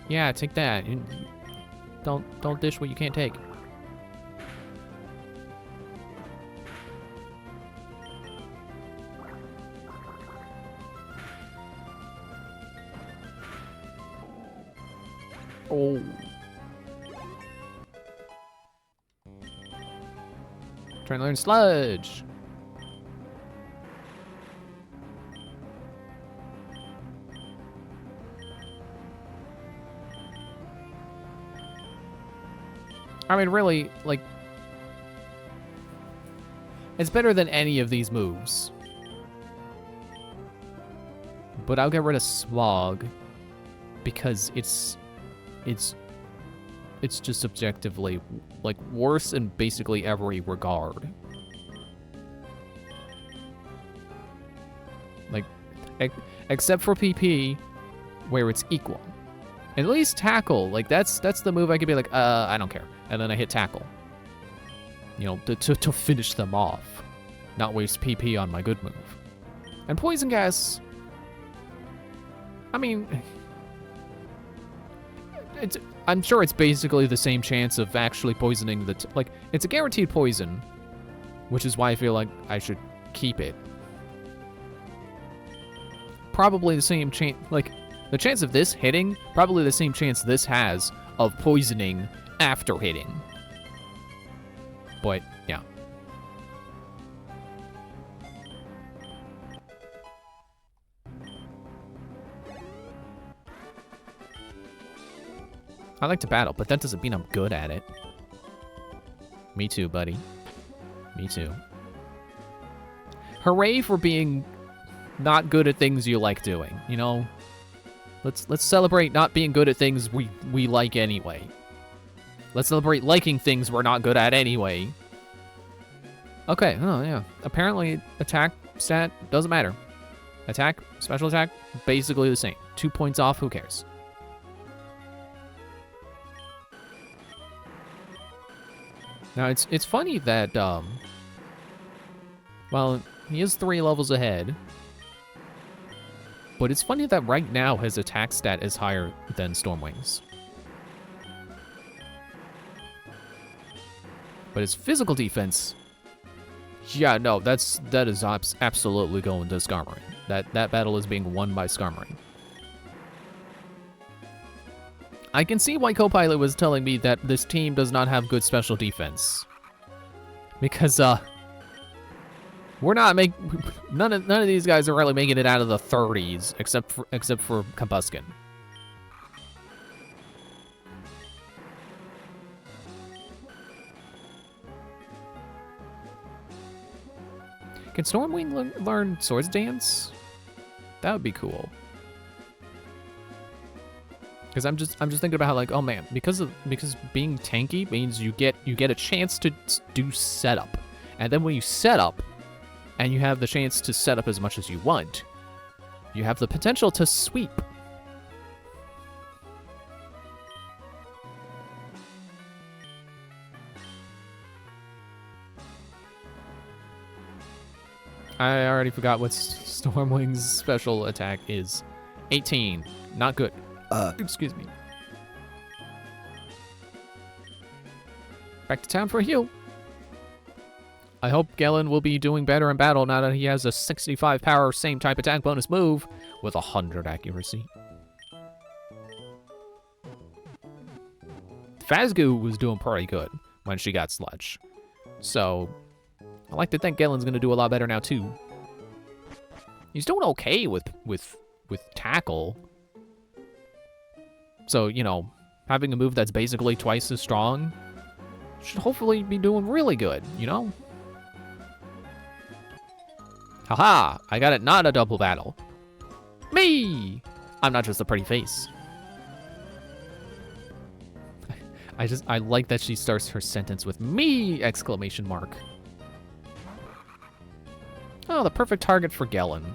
Yeah, take that. Don't dish what you can't take. Oh. Trying to learn sludge. I mean, really, like, it's better than any of these moves. But I'll get rid of Smog because it's just objectively, like, worse in basically every regard. Like, except for PP, where it's equal. At least Tackle, like, that's the move I could be like, I don't care. And then I hit Tackle. You know, to finish them off. Not waste PP on my good move. And Poison Gas, I mean, I'm sure it's basically the same chance of actually poisoning like, it's a guaranteed poison, which is why I feel like I should keep it. Probably the same chance, like, the chance of this hitting, probably the same chance this has of poisoning after hitting. But, yeah. I like to battle, but that doesn't mean I'm good at it. Me too, buddy. Me too. Hooray for being not good at things you like doing, you know? Let's celebrate not being good at things we like anyway. Let's celebrate liking things we're not good at anyway. Okay, oh yeah. Apparently attack stat doesn't matter. Attack, special attack, basically the same. 2 points off, who cares? Now, it's funny that, well, he is 3 levels ahead. But it's funny that right now his attack stat is higher than Stormwing's. But his physical defense, yeah, no, that is absolutely going to Skarmory. That battle is being won by Skarmory. I can see why Copilot was telling me that this team does not have good special defense. Because, we're not none of these guys are really making it out of the 30s, except for Combusken. Can Stormwing learn Swords Dance? That would be cool. Because I'm just thinking about how, like, oh man, because being tanky means you get a chance to do setup, and then when you set up, and you have the chance to set up as much as you want, you have the potential to sweep. I already forgot what Stormwing's special attack is. 18. Not good. Excuse me. Back to town for a heal. I hope Galen will be doing better in battle now that he has a 65 power same type attack bonus move with 100 accuracy. Phasgu was doing pretty good when she got Sludge. So, I like to think Galen's gonna do a lot better now too. He's doing okay with tackle. So, you know, having a move that's basically twice as strong should hopefully be doing really good, you know? Haha, I got it, not a double battle. Me! I'm not just a pretty face. I like that she starts her sentence with me! Exclamation mark. Oh, the perfect target for Galen.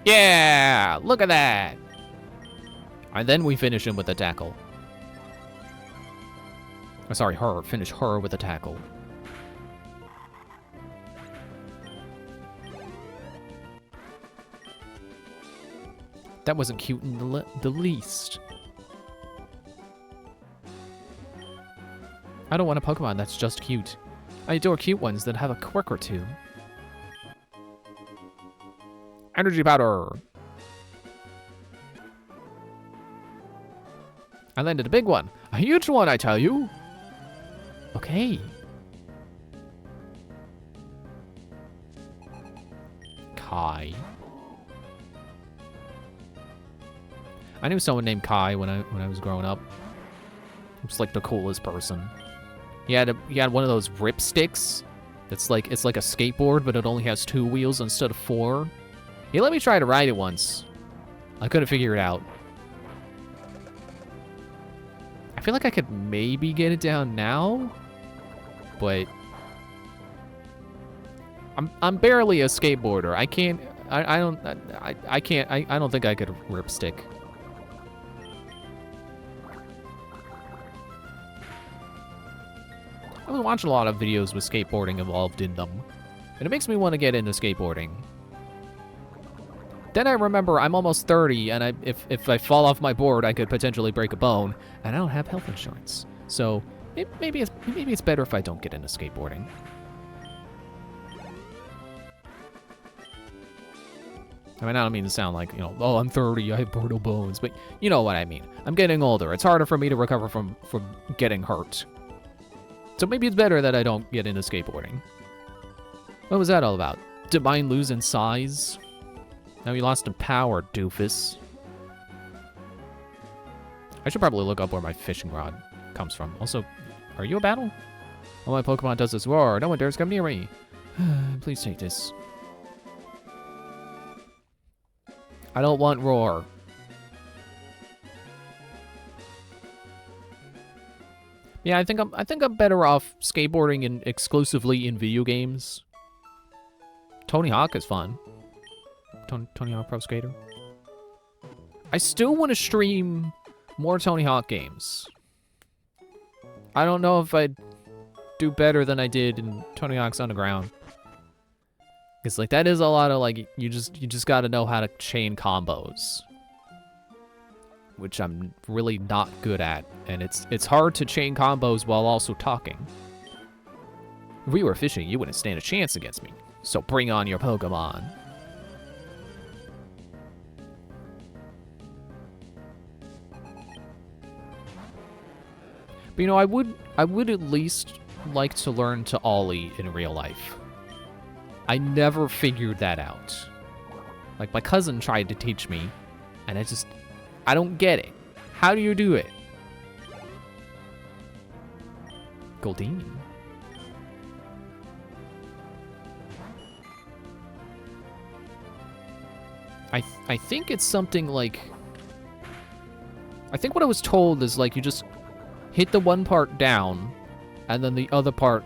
Yeah! Look at that! And then we finish him with a tackle. Oh, sorry, her. Finish her with a tackle. That wasn't cute in the least. I don't want a Pokemon that's just cute. I adore cute ones that have a quirk or two. Energy powder! I landed a big one. A huge one, I tell you! Okay. Kai. I knew someone named Kai when I was growing up. He was like the coolest person. He had one of those rip sticks. It's like a skateboard, but it only has 2 wheels instead of 4. He let me try to ride it once. I couldn't figure it out. I feel like I could maybe get it down now, but I'm barely a skateboarder. I can't. I don't think I could rip stick. I was watching a lot of videos with skateboarding involved in them, and it makes me want to get into skateboarding. Then I remember I'm almost 30, and if I fall off my board, I could potentially break a bone, and I don't have health insurance. So maybe it's better if I don't get into skateboarding. I mean, I don't mean to sound like, you know, oh, I'm 30, I have brittle bones, but you know what I mean. I'm getting older. It's harder for me to recover from getting hurt. So maybe it's better that I don't get into skateboarding. What was that all about? Did mine lose in size? Now you lost in power, doofus. I should probably look up where my fishing rod comes from. Also, are you a battle? All my Pokemon does is roar. No one dares come near me. Please take this. I don't want roar. Yeah, I think I'm better off skateboarding exclusively in video games. Tony Hawk is fun. Tony Hawk Pro Skater. I still want to stream more Tony Hawk games. I don't know if I'd do better than I did in Tony Hawk's Underground. Because like that is a lot of like you just got to know how to chain combos. which I'm really not good at, and it's hard to chain combos while also talking. If we were fishing, you wouldn't stand a chance against me, so bring on your Pokemon. But, you know, I would at least like to learn to ollie in real life. I never figured that out. Like, my cousin tried to teach me, and I don't get it. How do you do it? Goldeen. I think it's something like... I think what I was told is, like, you just hit the one part down, and then the other part...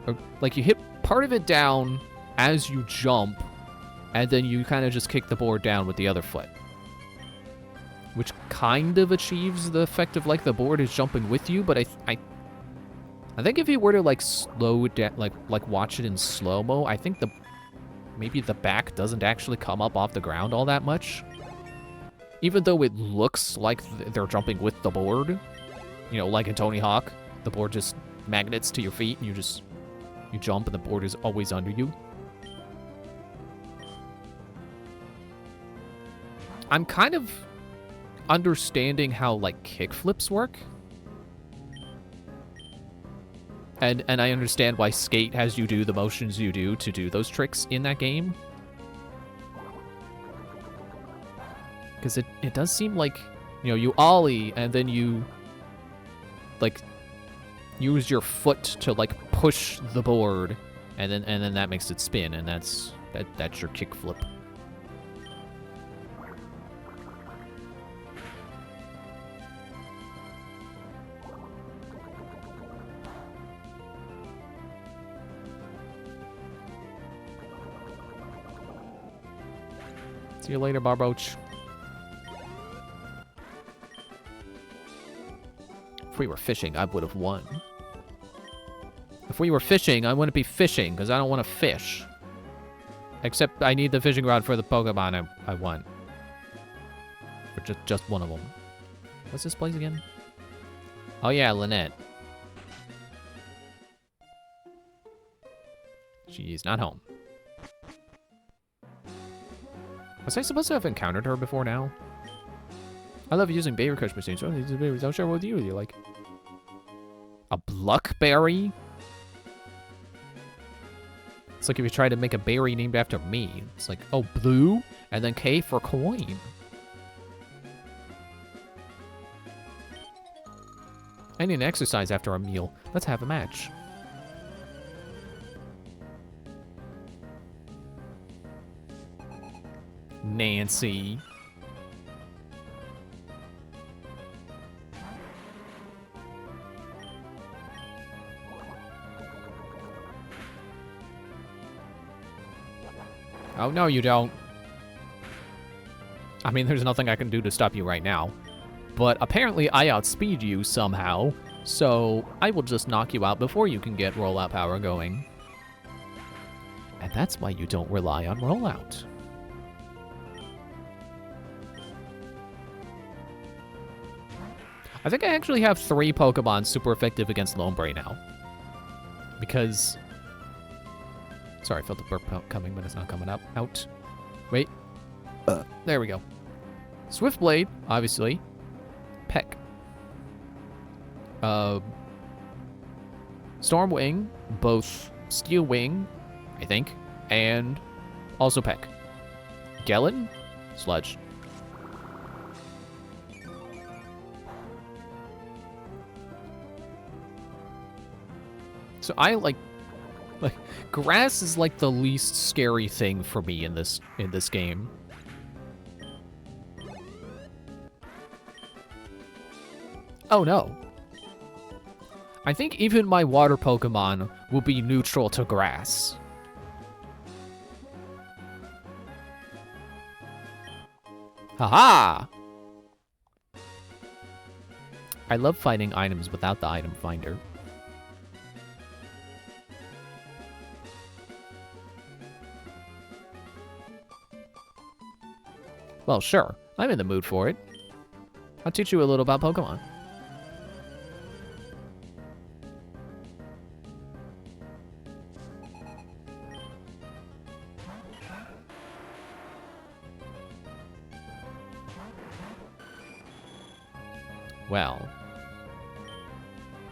Or, like, you hit part of it down as you jump, and then you kind of just kick the board down with the other foot. Which kind of achieves the effect of, like, the board is jumping with you, but I think if you were to, like, slow it down, like watch it in slow-mo, I think maybe the back doesn't actually come up off the ground all that much. Even though it looks like they're jumping with the board. You know, like in Tony Hawk, the board just magnets to your feet, and you jump, and the board is always under you. I'm kind of understanding how, like, kickflips work. And I understand why Skate has you do the motions you do to do those tricks in that game. Because it does seem like, you know, you ollie, and then you, like, use your foot to, like, push the board, and then that makes it spin, and that's your kickflip. See you later, Barboach. If we were fishing, I would have won. If we were fishing, I wouldn't be fishing, because I don't want to fish. Except I need the fishing rod for the Pokemon I want. For just one of them. What's this place again? Oh yeah, Lynette. She's not home. Was I supposed to have encountered her before now? I love using berry crush machines. Oh, these berries. I'll share with you. You like a Bluckberry? It's like if you try to make a berry named after me. It's like, oh, blue, and then K for coin. I need an exercise after a meal. Let's have a match. Nancy. Oh, no, you don't. I mean, there's nothing I can do to stop you right now. But apparently I outspeed you somehow, so I will just knock you out before you can get rollout power going. And that's why you don't rely on rollout. I think I actually have 3 Pokemon super effective against Lombre now. Because... Sorry, I felt the burp coming, but it's not coming up. Out. Wait. There we go. Swiftblade, obviously. Peck. Stormwing, both Steel Wing, I think, and also Peck. Gellin, Sludge. So I like grass is like the least scary thing for me in this game. Oh no. I think even my water Pokemon will be neutral to grass. Haha! I love finding items without the item finder. Well, sure. I'm in the mood for it. I'll teach you a little about Pokemon. Well,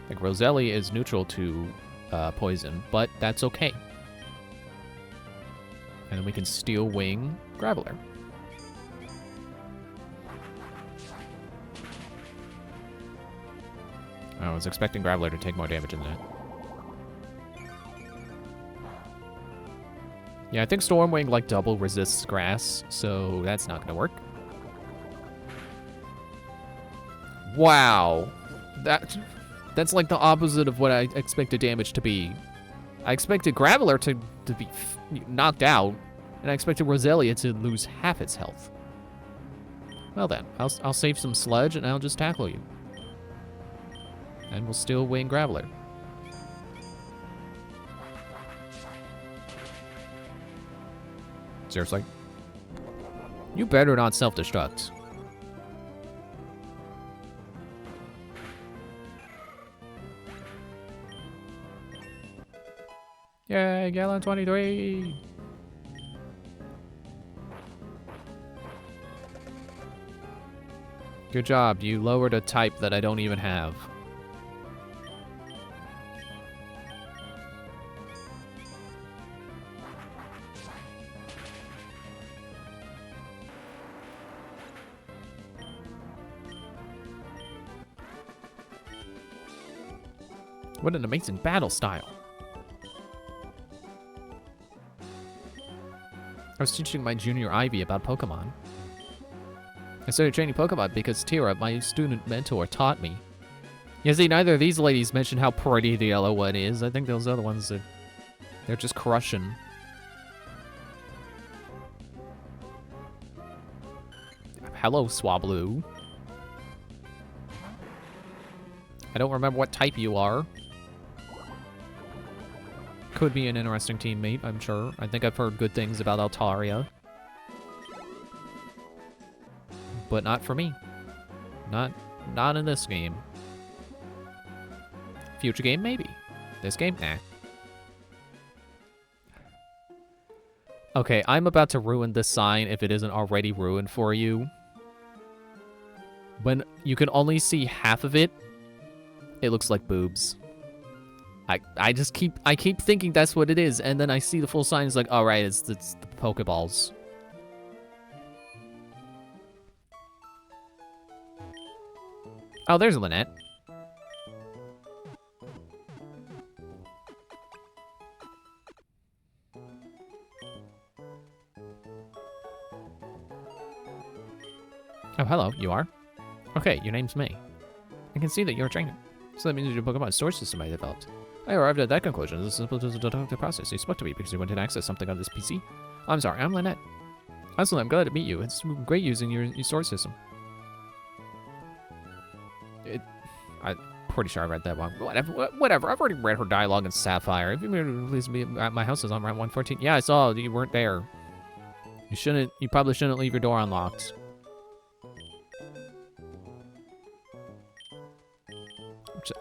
like Roselli is neutral to poison, but that's okay. And then we can Steel Wing Graveler. I was expecting Graveler to take more damage than that. Yeah, I think Stormwing like double resists grass, so that's not gonna work. Wow. That's like the opposite of what I expected damage to be. I expected Graveler to be knocked out, and I expected Roselia to lose half its health. Well then, I'll save some sludge and I'll just tackle you. And we'll Steel Wing Graveler. Seriously? You better not self-destruct. Yay, Gallon 23! Good job, you lowered a type that I don't even have. What an amazing battle style. I was teaching my junior Ivy about Pokemon. I started training Pokemon because Tira, my student mentor, taught me. You see, neither of these ladies mentioned how pretty the yellow one is. I think those other ones, they're just crushing. Hello, Swablu. I don't remember what type you are. Could be an interesting teammate, I'm sure. I think I've heard good things about Altaria. But not for me. Not in this game. Future game, maybe. This game, nah. Okay, I'm about to ruin this sign if it isn't already ruined for you. When you can only see half of it, it looks like boobs. I keep thinking that's what it is, and then I see the full sign. It's like, all right, it's the Pokeballs. Oh, there's Lynette. Oh, hello. You are? Okay, your name's May. I can see that you're a trainer. So that means your Pokemon storage system I developed. I arrived at that conclusion. This is simple to the process. You spoke to me because you wanted to access something on this PC. I'm sorry, I'm Lynette. Also, I'm glad to meet you. It's great using your storage system. I'm pretty sure I read that wrong. Whatever. I've already read her dialogue in Sapphire. If you please be at my house is on Route 114. Yeah, I saw you weren't there. You probably shouldn't leave your door unlocked.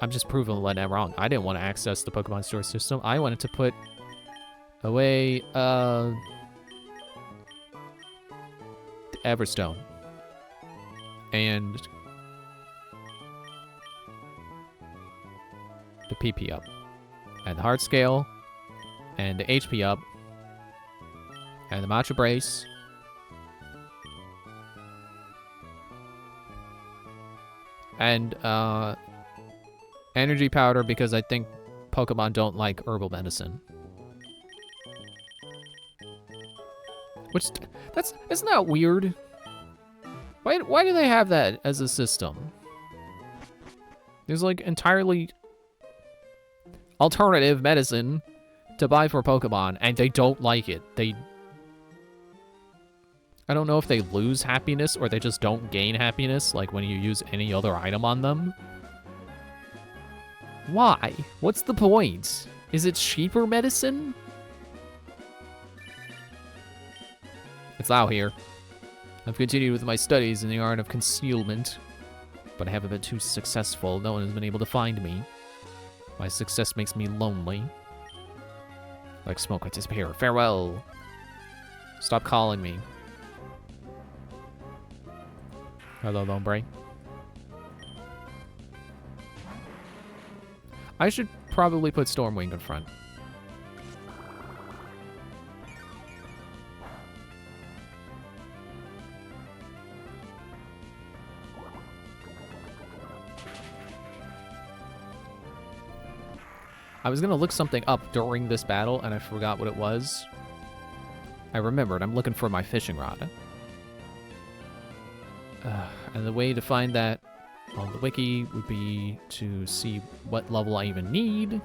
I'm just proving Lynette wrong. I didn't want to access the Pokemon storage system. I wanted to put away the Everstone. And the PP up. And the Heart Scale. And the HP up. And the Matcha Brace. And Energy Powder, because I think Pokemon don't like herbal medicine. Which, isn't that weird? Why do they have that as a system? There's like entirely alternative medicine to buy for Pokemon, and they don't like it. I don't know if they lose happiness or they just don't gain happiness, like when you use any other item on them. Why? What's the point? Is it cheaper medicine? It's out here. I've continued with my studies in the art of concealment. but I haven't been too successful. No one has been able to find me. My success makes me lonely. Like smoke, I disappear. Farewell. Stop calling me. Hello, Lombre. I should probably put Stormwing in front. I was gonna look something up during this battle, and I forgot what it was. I remembered. I'm looking for my fishing rod. And the way to find that on the wiki would be to see what level I even need.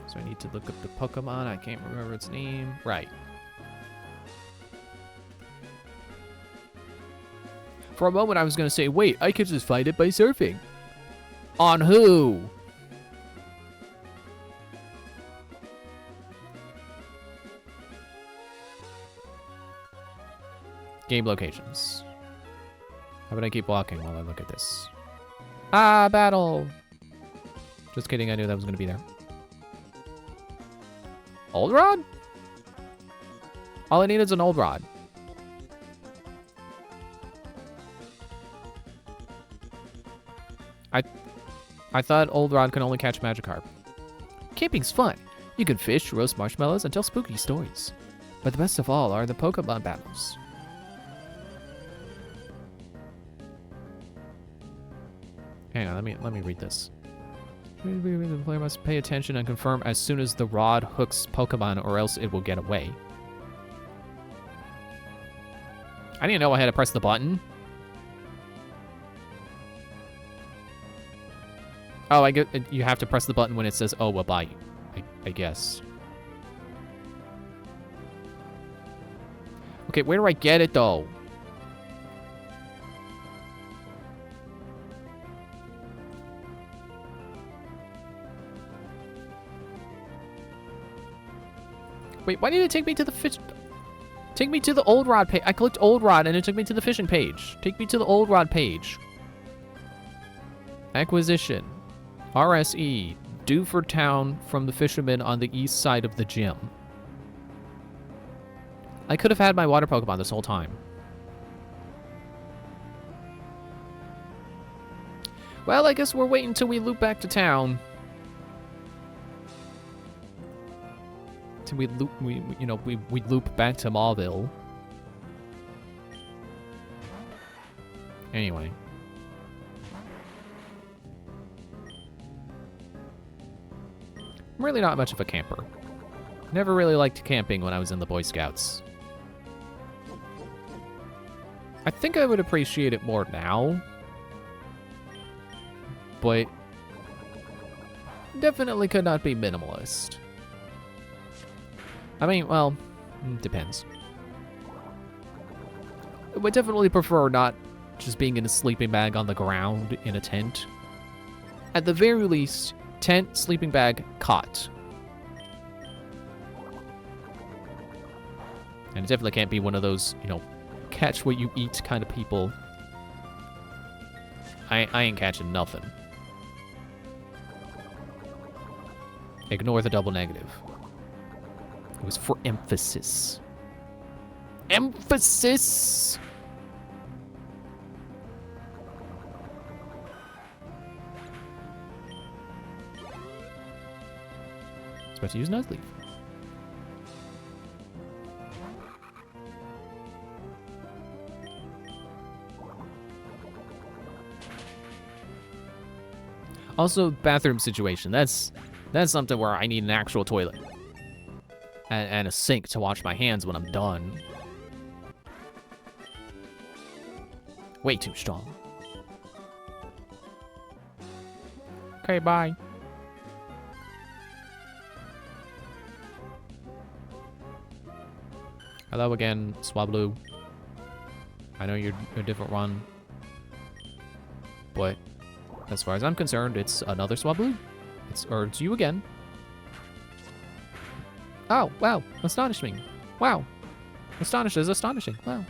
So I need to look up the Pokemon. I can't remember its name. Right. For a moment, I was gonna say, wait, I could just find it by surfing. On who? Game locations. How about I keep walking while I look at this? Ah, battle! Just kidding, I knew that was going to be there. Old Rod? All I need is an Old Rod. I thought Old Rod could only catch Magikarp. Camping's fun. You can fish, roast marshmallows, and tell spooky stories. But the best of all are the Pokemon battles. Hang on, let me read this. The player must pay attention and confirm as soon as the rod hooks Pokemon, or else it will get away. I didn't know I had to press the button. Oh, I get you have to press the button when it says, "Oh, a bite." I guess. Okay, where do I get it though? Wait, why did it take me to the fish? Take me to the Old Rod page. I clicked Old Rod and it took me to the fishing page. Take me to the Old Rod page. Acquisition. RSE. Dewford Town from the fishermen on the east side of the gym. I could have had my water Pokemon this whole time. Well, I guess we're waiting until we loop back to town. We loop back to Mauville. Anyway. I'm really not much of a camper. Never really liked camping when I was in the Boy Scouts. I think I would appreciate it more now. But definitely could not be minimalist. I mean, well, depends. I would definitely prefer not just being in a sleeping bag on the ground in a tent. At the very least, tent, sleeping bag, cot. And it definitely can't be one of those, catch what you eat kind of people. I ain't catching nothing. Ignore the double negative. It was for emphasis. Emphasis! I was about to use Nuzleaf. Also, bathroom situation. That's something where I need an actual toilet. And a sink to wash my hands when I'm done. Way too strong. Okay, bye. Hello again, Swablu. I know you're a different one. But as far as I'm concerned, it's another Swablu. It's you again. Oh, wow. Astonishing. Wow. Astonish is astonishing. Wow.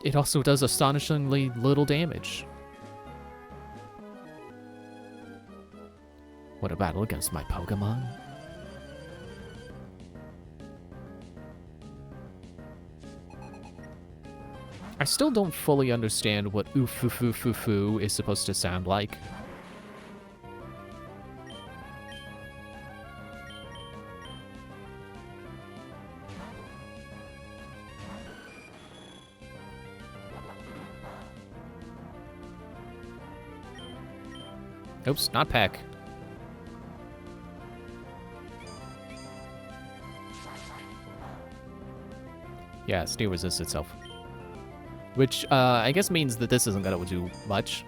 it also does astonishingly little damage. What a battle against my Pokemon. I still don't fully understand what oof-foo-foo-foo-foo is supposed to sound like. Oops, not Peck. Yeah, Steel resists itself. Which, I guess means that this isn't gonna do much.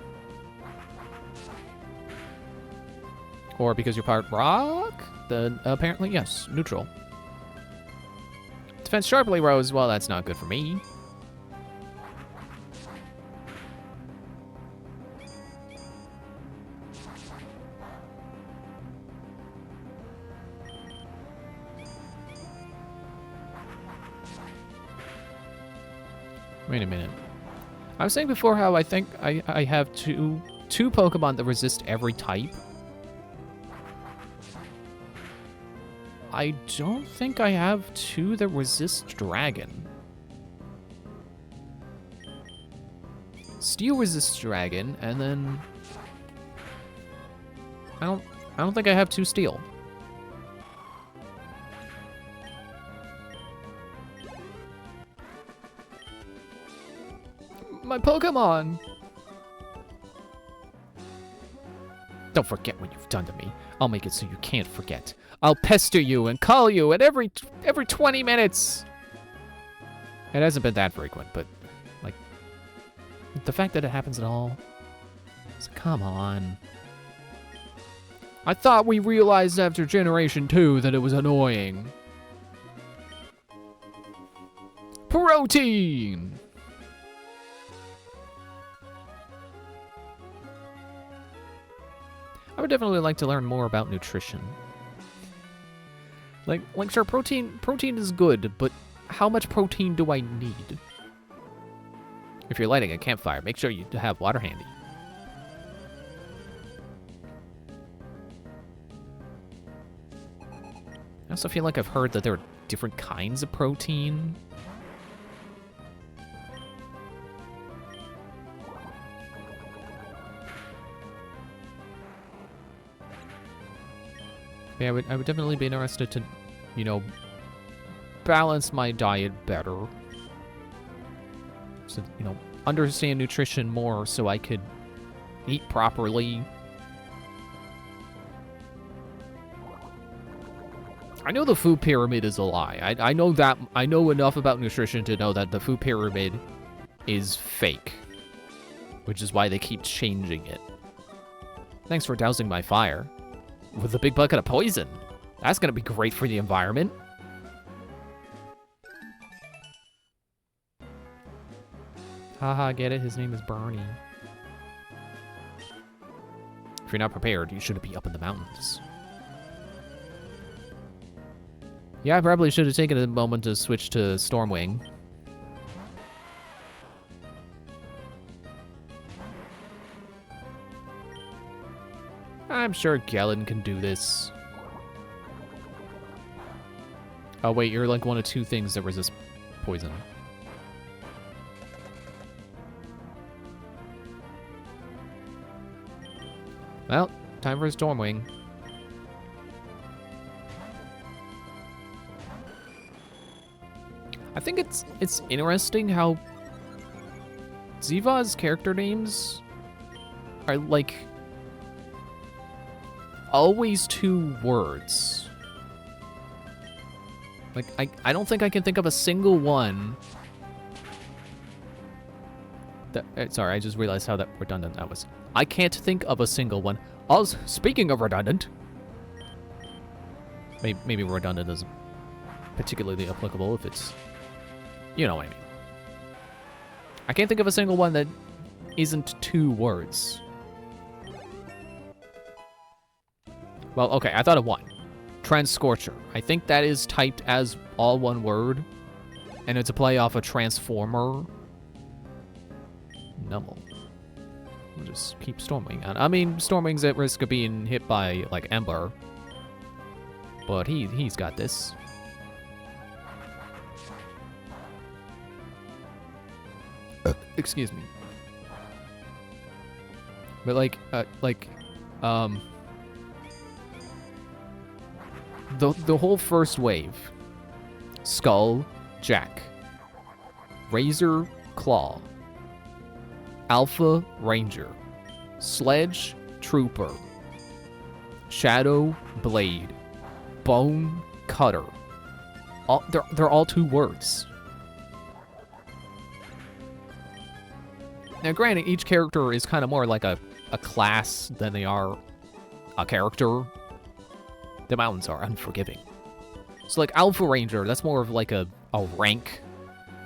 Or because you're part rock? Then apparently, yes, neutral. Defense sharply rose, well, that's not good for me. Wait a minute. I was saying before how I think I have two Pokemon that resist every type. I don't think I have two that resist Dragon. Steel resists Dragon, and then I don't think I have two Steel. My Pokemon! Don't forget what you've done to me. I'll make it so you can't forget. I'll pester you and call you at every 20 minutes! It hasn't been that frequent, but, like, the fact that it happens at all... come on. I thought we realized after Generation 2 that it was annoying. Protein! I would definitely like to learn more about nutrition. Like sure, protein is good, but how much protein do I need? If you're lighting a campfire, make sure you have water handy. I also feel like I've heard that there are different kinds of protein. Yeah, I would definitely be interested to, you know, balance my diet better. So, you know, understand nutrition more so I could eat properly. I know the food pyramid is a lie. I know that, I know enough about nutrition to know that the food pyramid is fake. Which is why they keep changing it. Thanks for dousing my fire with a big bucket of poison. That's gonna be great for the environment. Haha, get it? His name is Bernie. If you're not prepared, you shouldn't be up in the mountains. Yeah, I probably should have taken a moment to switch to Stormwing. I'm sure Galen can do this. Oh wait, you're like one of two things that resist poison. Well, time for a Stormwing. I think it's interesting how Ziva's character names are like always two words. Like, I don't think I can think of a single one that, sorry, I just realized how that redundant that was. I can't think of a single one. Also, speaking of redundant, maybe redundant isn't particularly applicable if it's, you know what I mean. I can't think of a single one that isn't two words. Well, okay, I thought of one. Transcorcher. I think that is typed as all one word, and it's a play off a transformer. Numble. We'll just keep Stormwing on. I mean, Stormwing's at risk of being hit by, like, Ember. But he's got this. Excuse me. But, the whole first wave. Skull, Jack. Razor, Claw. Alpha, Ranger. Sledge, Trooper. Shadow, Blade. Bone, Cutter. They're all 2 words. Now, granted, each character is kind of more like a class than they are a character. The mountains are unforgiving. So, like, Alpha Ranger, that's more of like a rank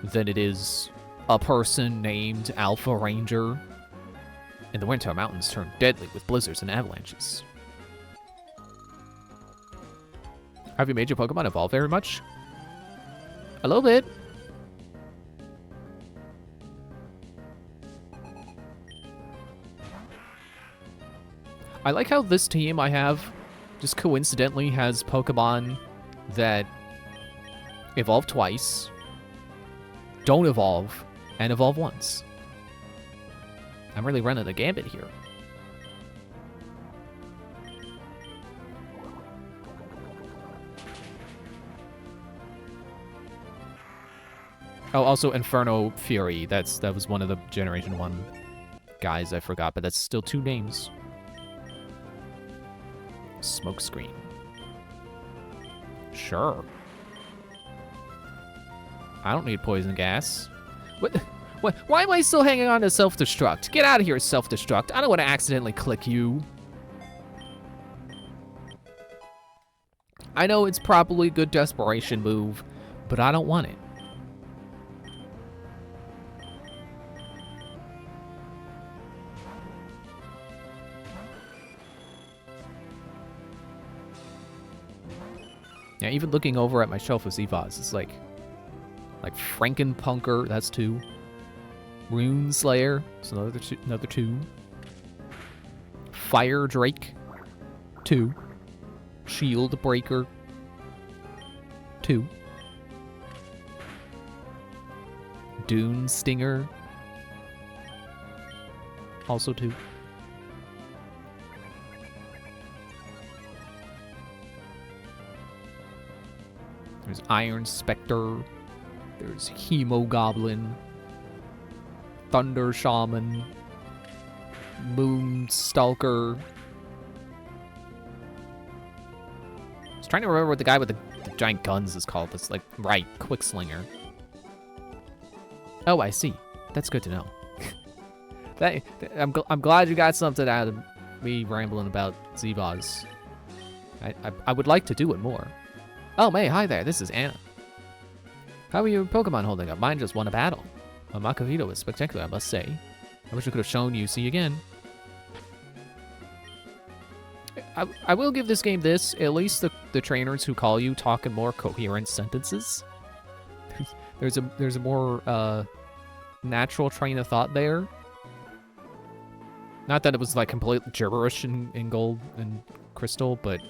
than it is a person named Alpha Ranger. In the winter, mountains turn deadly with blizzards and avalanches. Have you made your Pokemon evolve very much? A little bit. I like how this team I have just coincidentally has Pokemon that evolve twice, don't evolve, and evolve once. I'm really running the gambit here. Oh, also Inferno Fury. That was one of the Generation 1 guys I forgot, but that's still 2 names. Smokescreen. Sure. I don't need poison gas. What? Why am I still hanging on to self-destruct? Get out of here, self-destruct. I don't want to accidentally click you. I know it's probably a good desperation move, but I don't want it. Yeah, even looking over at my shelf of Zevaz, it's like Frankenpunker, that's 2. Rune Slayer, it's another 2. Fire Drake, 2. Shield Breaker, 2. Dune Stinger, also 2. There's Iron Spectre. There's Hemogoblin. Thunder Shaman. Moon Stalker. I was trying to remember what the guy with the giant guns is called. It's like, right, Quickslinger. Oh, I see. That's good to know. I'm glad you got something out of me rambling about Zevaz. I would like to do it more. Oh, May, hi there. This is Anna. How are your Pokemon holding up? Mine just won a battle. A Makavito is spectacular, I must say. I wish I could have shown you. See you again. I will give this game this. At least the trainers who call you talk in more coherent sentences. There's a more natural train of thought there. Not that it was like complete gibberish in Gold and Crystal, but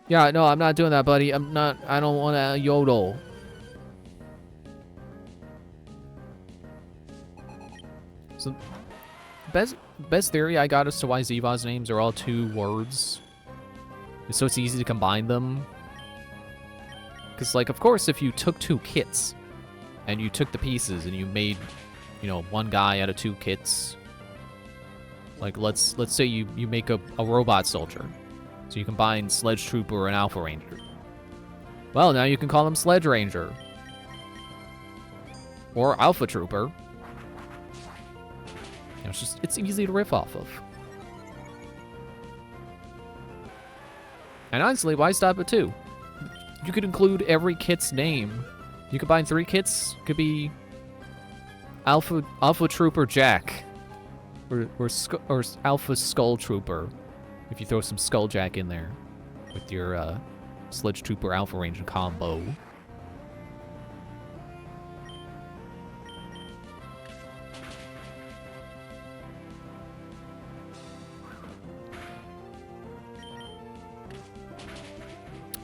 yeah, no, I'm not doing that, buddy. I don't want to yodel. So, best theory I got as to why Zevaz names are all 2 words. So it's easy to combine them. Because, like, of course, if you took 2 kits, and you took the pieces, and you made, you know, 1 guy out of 2 kits. Like, let's say you make a robot soldier. So you combine Sledge Trooper and Alpha Ranger. Well, now you can call him Sledge Ranger. Or Alpha Trooper. You know, it's easy to riff off of. And honestly, why stop at 2? You could include every kit's name. You combine 3 kits, could be Alpha Trooper Jack. Or Alpha Skull Trooper. If you throw some Skulljack in there with your Sledge Trooper Alpha Ranger combo.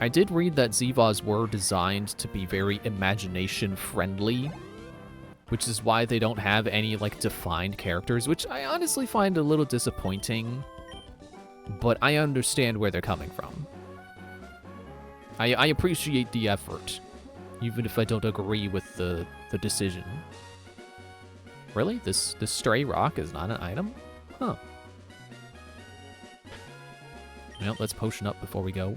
I did read that Zevas were designed to be very imagination-friendly, which is why they don't have any, like, defined characters, which I honestly find a little disappointing, but I understand where they're coming from. I appreciate the effort, even if I don't agree with the decision. Really? This stray rock is not an item? Huh. Well, let's potion up before we go.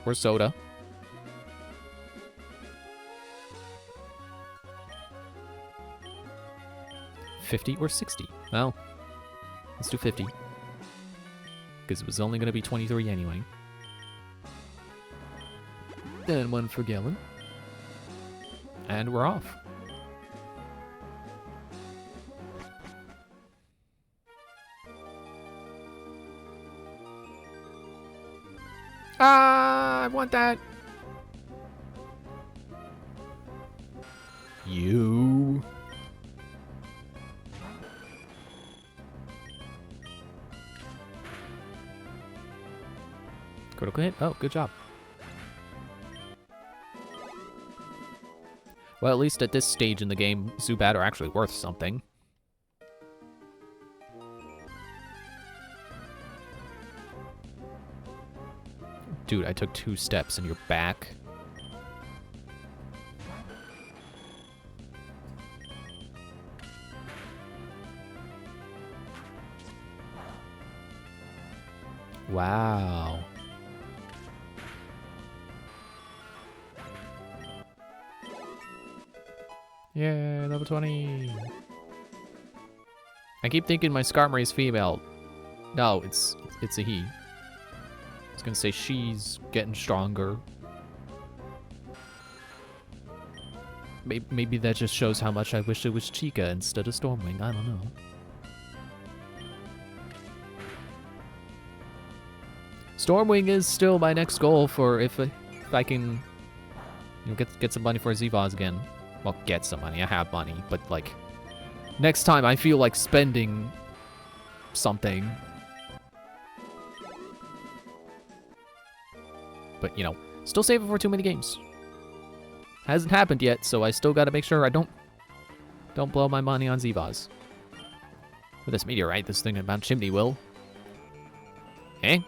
Or soda. $50 or $60? Well, let's do 50. Because it was only going to be 23 anyway. Then 1 for Galen. And we're off. Ah, I want that. You. Critical hit? Oh, good job. Well, at least at this stage in the game, Zubat are actually worth something. Dude, I took 2 steps and you're back. Wow. Yeah, level 20. I keep thinking my Skarmory is female. No, it's a he. I was gonna say she's getting stronger. Maybe that just shows how much I wish it was Chica instead of Stormwing. I don't know. Stormwing is still my next goal for if I can, you know, get some money for Zevaz again. Well, get some money. I have money, but like next time I feel like spending something. But you know, still saving for too many games. Hasn't happened yet, so I still got to make sure I don't blow my money on Zevaz. With this meteorite, this thing at Mount Chimney will. Eh?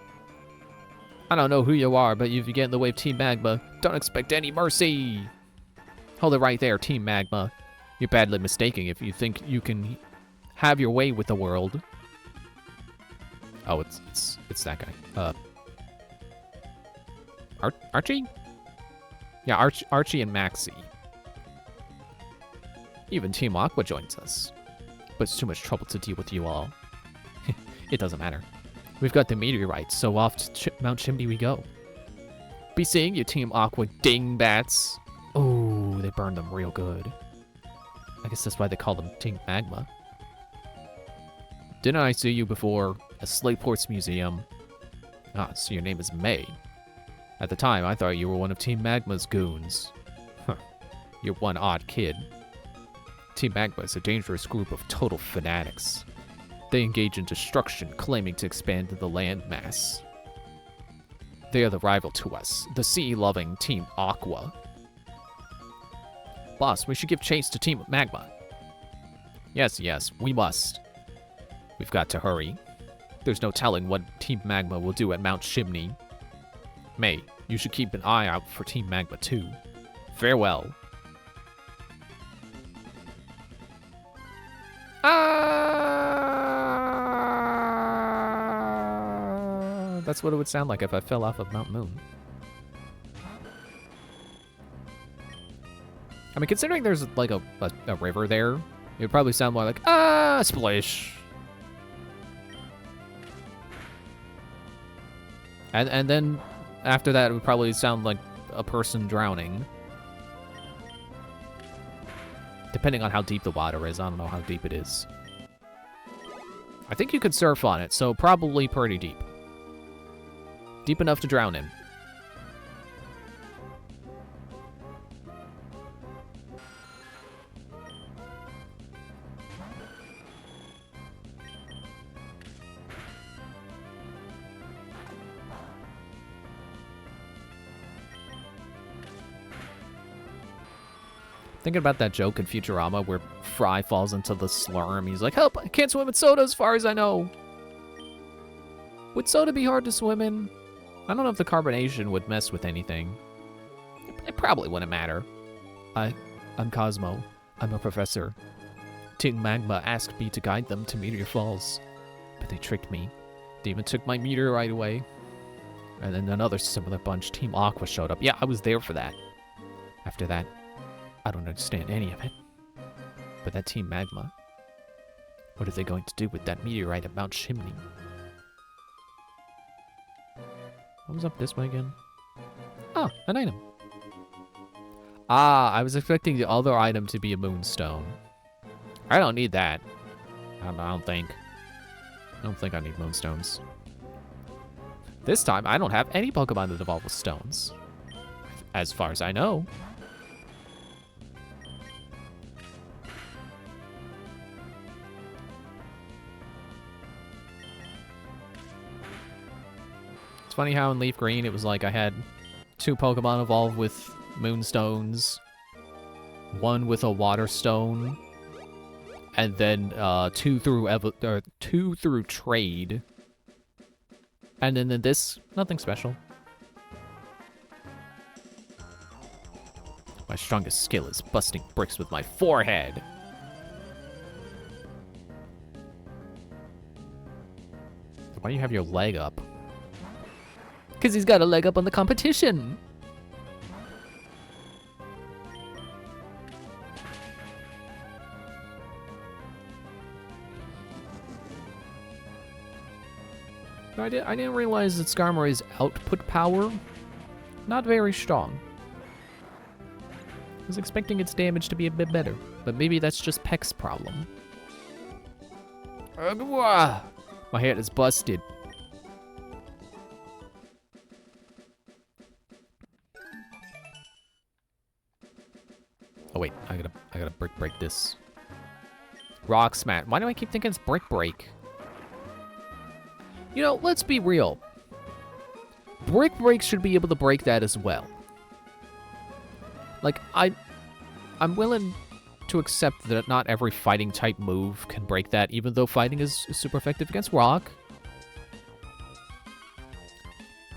I don't know who you are, but if you get in the way of Team Magma, don't expect any mercy! Hold it right there, Team Magma. You're badly mistaken if you think you can have your way with the world. Oh, it's that guy. Archie? Yeah, Archie and Maxie. Even Team Aqua joins us. But it's too much trouble to deal with you all. It doesn't matter. We've got the meteorites, so off to Mount Chimney we go. Be seeing you, Team Aqua dingbats. Oh, they burned them real good. I guess that's why they call them Team Magma. Didn't I see you before at Slayport's museum? Ah, so your name is May. At the time, I thought you were one of Team Magma's goons. Huh. You're one odd kid. Team Magma is a dangerous group of total fanatics. They engage in destruction, claiming to expand the landmass. They are the rival to us, the sea-loving Team Aqua. Boss, we should give chase to Team Magma. Yes, we must. We've got to hurry. There's no telling what Team Magma will do at Mount Chimney. May, you should keep an eye out for Team Magma too. Farewell. That's what it would sound like if I fell off of Mount Moon. I mean, considering there's like a river there, it would probably sound more like, splish. And then after that, it would probably sound like a person drowning. Depending on how deep the water is. I don't know how deep it is. I think you could surf on it, so probably pretty deep. Deep enough to drown in. Thinking about that joke in Futurama where Fry falls into the slurm. He's like, help, I can't swim in soda as far as I know. Would soda be hard to swim in? I don't know if the carbonation would mess with anything. It probably wouldn't matter. I'm Cosmo. I'm a professor. Team Magma asked me to guide them to Meteor Falls. But they tricked me. They even took my meteorite away. And then another similar bunch, Team Aqua, showed up. Yeah, I was there for that. After that, I don't understand any of it. But that Team Magma, what are they going to do with that meteorite at Mount Chimney? What was up this way again? Oh, an item. Ah, I was expecting the other item to be a moonstone. I don't need that. I don't think. I don't think I need moonstones. This time, I don't have any Pokemon that evolve with stones. As far as I know. It's funny how in Leaf Green it was like I had 2 Pokemon evolve with moonstones, 1 with a water stone, and then 2 through trade. And then in this, nothing special. My strongest skill is busting bricks with my forehead. Why do you have your leg up? Because he's got a leg up on the competition. I didn't realize that Skarmory's output power, not very strong. I was expecting its damage to be a bit better, but maybe that's just Peck's problem. My head is busted. Oh wait, I gotta brick break this. Rock Smash. Why do I keep thinking it's brick break? You know, let's be real. Brick Break should be able to break that as well. Like, I'm willing to accept that not every fighting type move can break that, even though fighting is super effective against rock.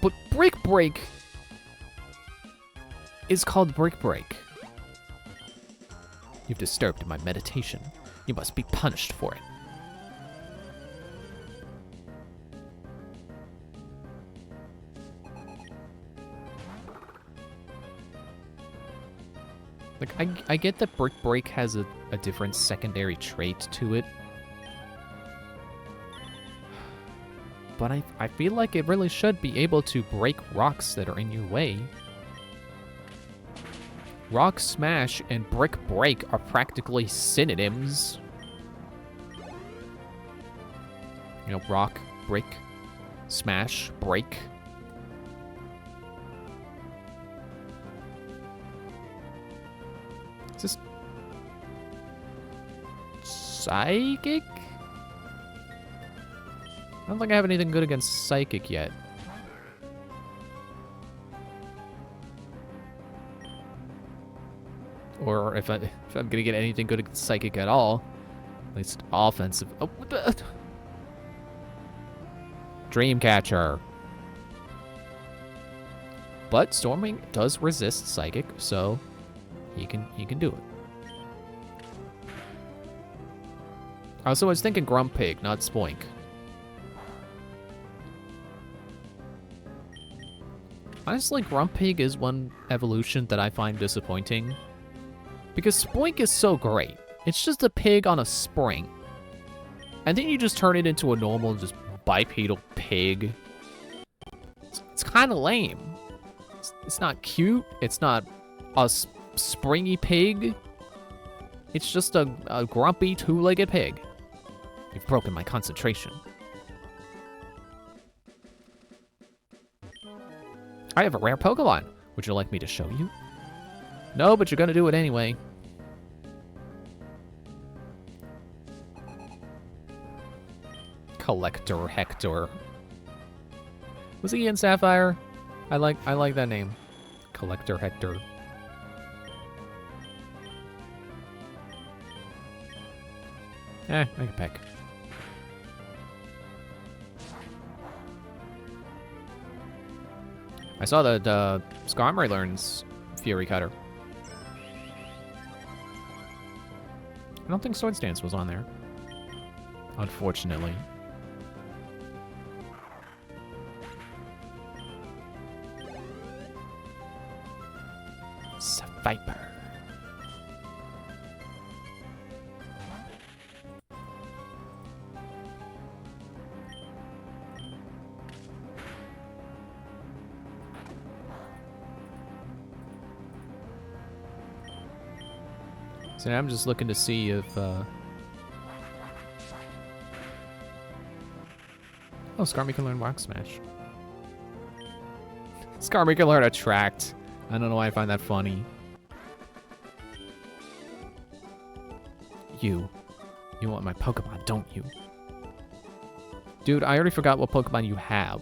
But Brick Break is called Brick Break. You've disturbed my meditation. You must be punished for it. Like, I get that Brick Break has a different secondary trait to it. But I feel like it really should be able to break rocks that are in your way. Rock Smash and Brick Break are practically synonyms. You know, rock, brick, smash, break. Is this Psychic? I don't think I have anything good against Psychic yet. Or if I'm gonna get anything good against Psychic at all, at least offensive. Oh, what the? Dreamcatcher. But Storming does resist Psychic, so he can do it. Also, I was thinking Grumpig, not Spoink. Honestly, Grumpig is one evolution that I find disappointing. Because Spoink is so great. It's just a pig on a spring. And then you just turn it into a normal, just bipedal pig. It's kind of lame. It's not cute. It's not a springy pig. It's just a grumpy, two-legged pig. You've broken my concentration. I have a rare Pokemon. Would you like me to show you? No, but you're gonna do it anyway. Collector Hector. Was he in Sapphire? I like that name. Collector Hector. I can peck. I saw that Skarmory learns Fury Cutter. I don't think Swords Dance was on there. Unfortunately. It's a Viper. So now I'm just looking to see if, oh, Skarmy can learn Rock Smash. Skarmy can learn Attract. I don't know why I find that funny. You want my Pokemon, don't you? Dude, I already forgot what Pokemon you have.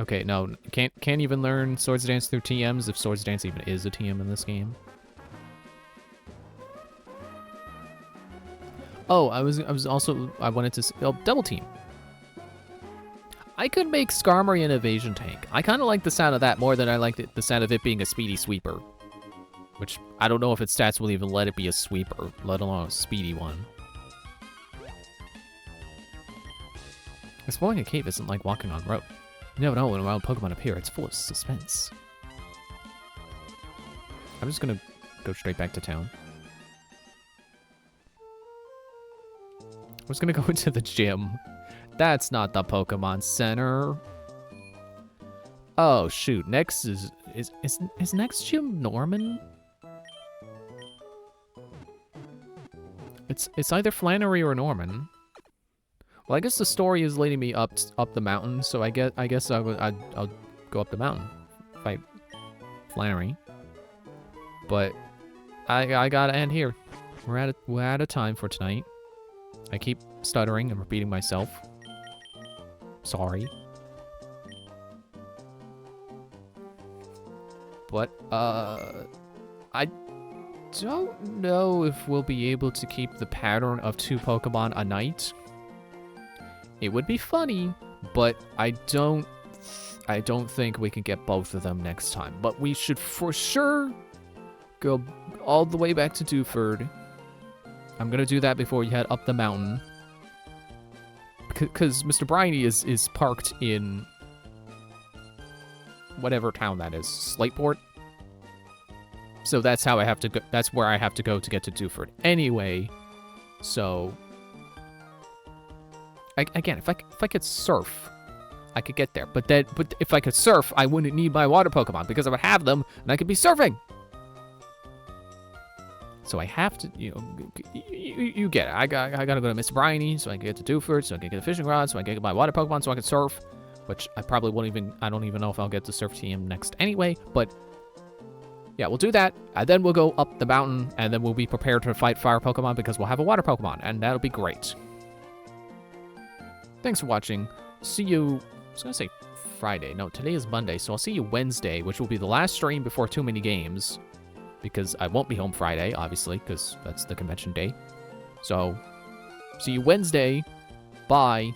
Okay, no, can't even learn Swords Dance through TMs if Swords Dance even is a TM in this game. Oh, I wanted to Double Team. I could make Skarmory an evasion tank. I kind of like the sound of that more than I like the sound of it being a speedy sweeper. Which, I don't know if its stats will even let it be a sweeper, let alone a speedy one. Exploring a cave isn't like walking on rope. You never know when a wild Pokemon appear, it's full of suspense. I'm just gonna go straight back to town. I was gonna go into the gym. That's not the Pokemon Center. Oh shoot, next is next gym Norman? It's either Flannery or Norman. Well, I guess the story is leading me up the mountain, so I guess I'll go up the mountain, fight Flannery. But I gotta end here. We're out of time for tonight. I keep stuttering and repeating myself. Sorry. But I don't know if we'll be able to keep the pattern of 2 Pokemon a night. It would be funny, but I don't think we can get both of them next time. But we should for sure go all the way back to Dewford. I'm gonna do that before we head up the mountain. Because Mr. Briny is parked in whatever town that is, Slateport. So that's how I have to go. That's where I have to go to get to Dewford. Anyway, so again, if I could surf, I could get there. But if I could surf, I wouldn't need my water Pokemon because I would have them and I could be surfing. So I have to, you get it. I gotta go to Mr. Briny so I can get to Dewford, so I can get a fishing rod, so I can get my water Pokemon, so I can surf. Which I probably won't even. I don't even know if I'll get to Surf Team next anyway. But yeah, we'll do that, and then we'll go up the mountain, and then we'll be prepared to fight fire Pokemon because we'll have a water Pokemon, and that'll be great. Thanks for watching. See you. I was gonna say Friday. No, today is Monday, so I'll see you Wednesday, which will be the last stream before Too Many Games. Because I won't be home Friday, obviously, because that's the convention day. So, see you Wednesday. Bye.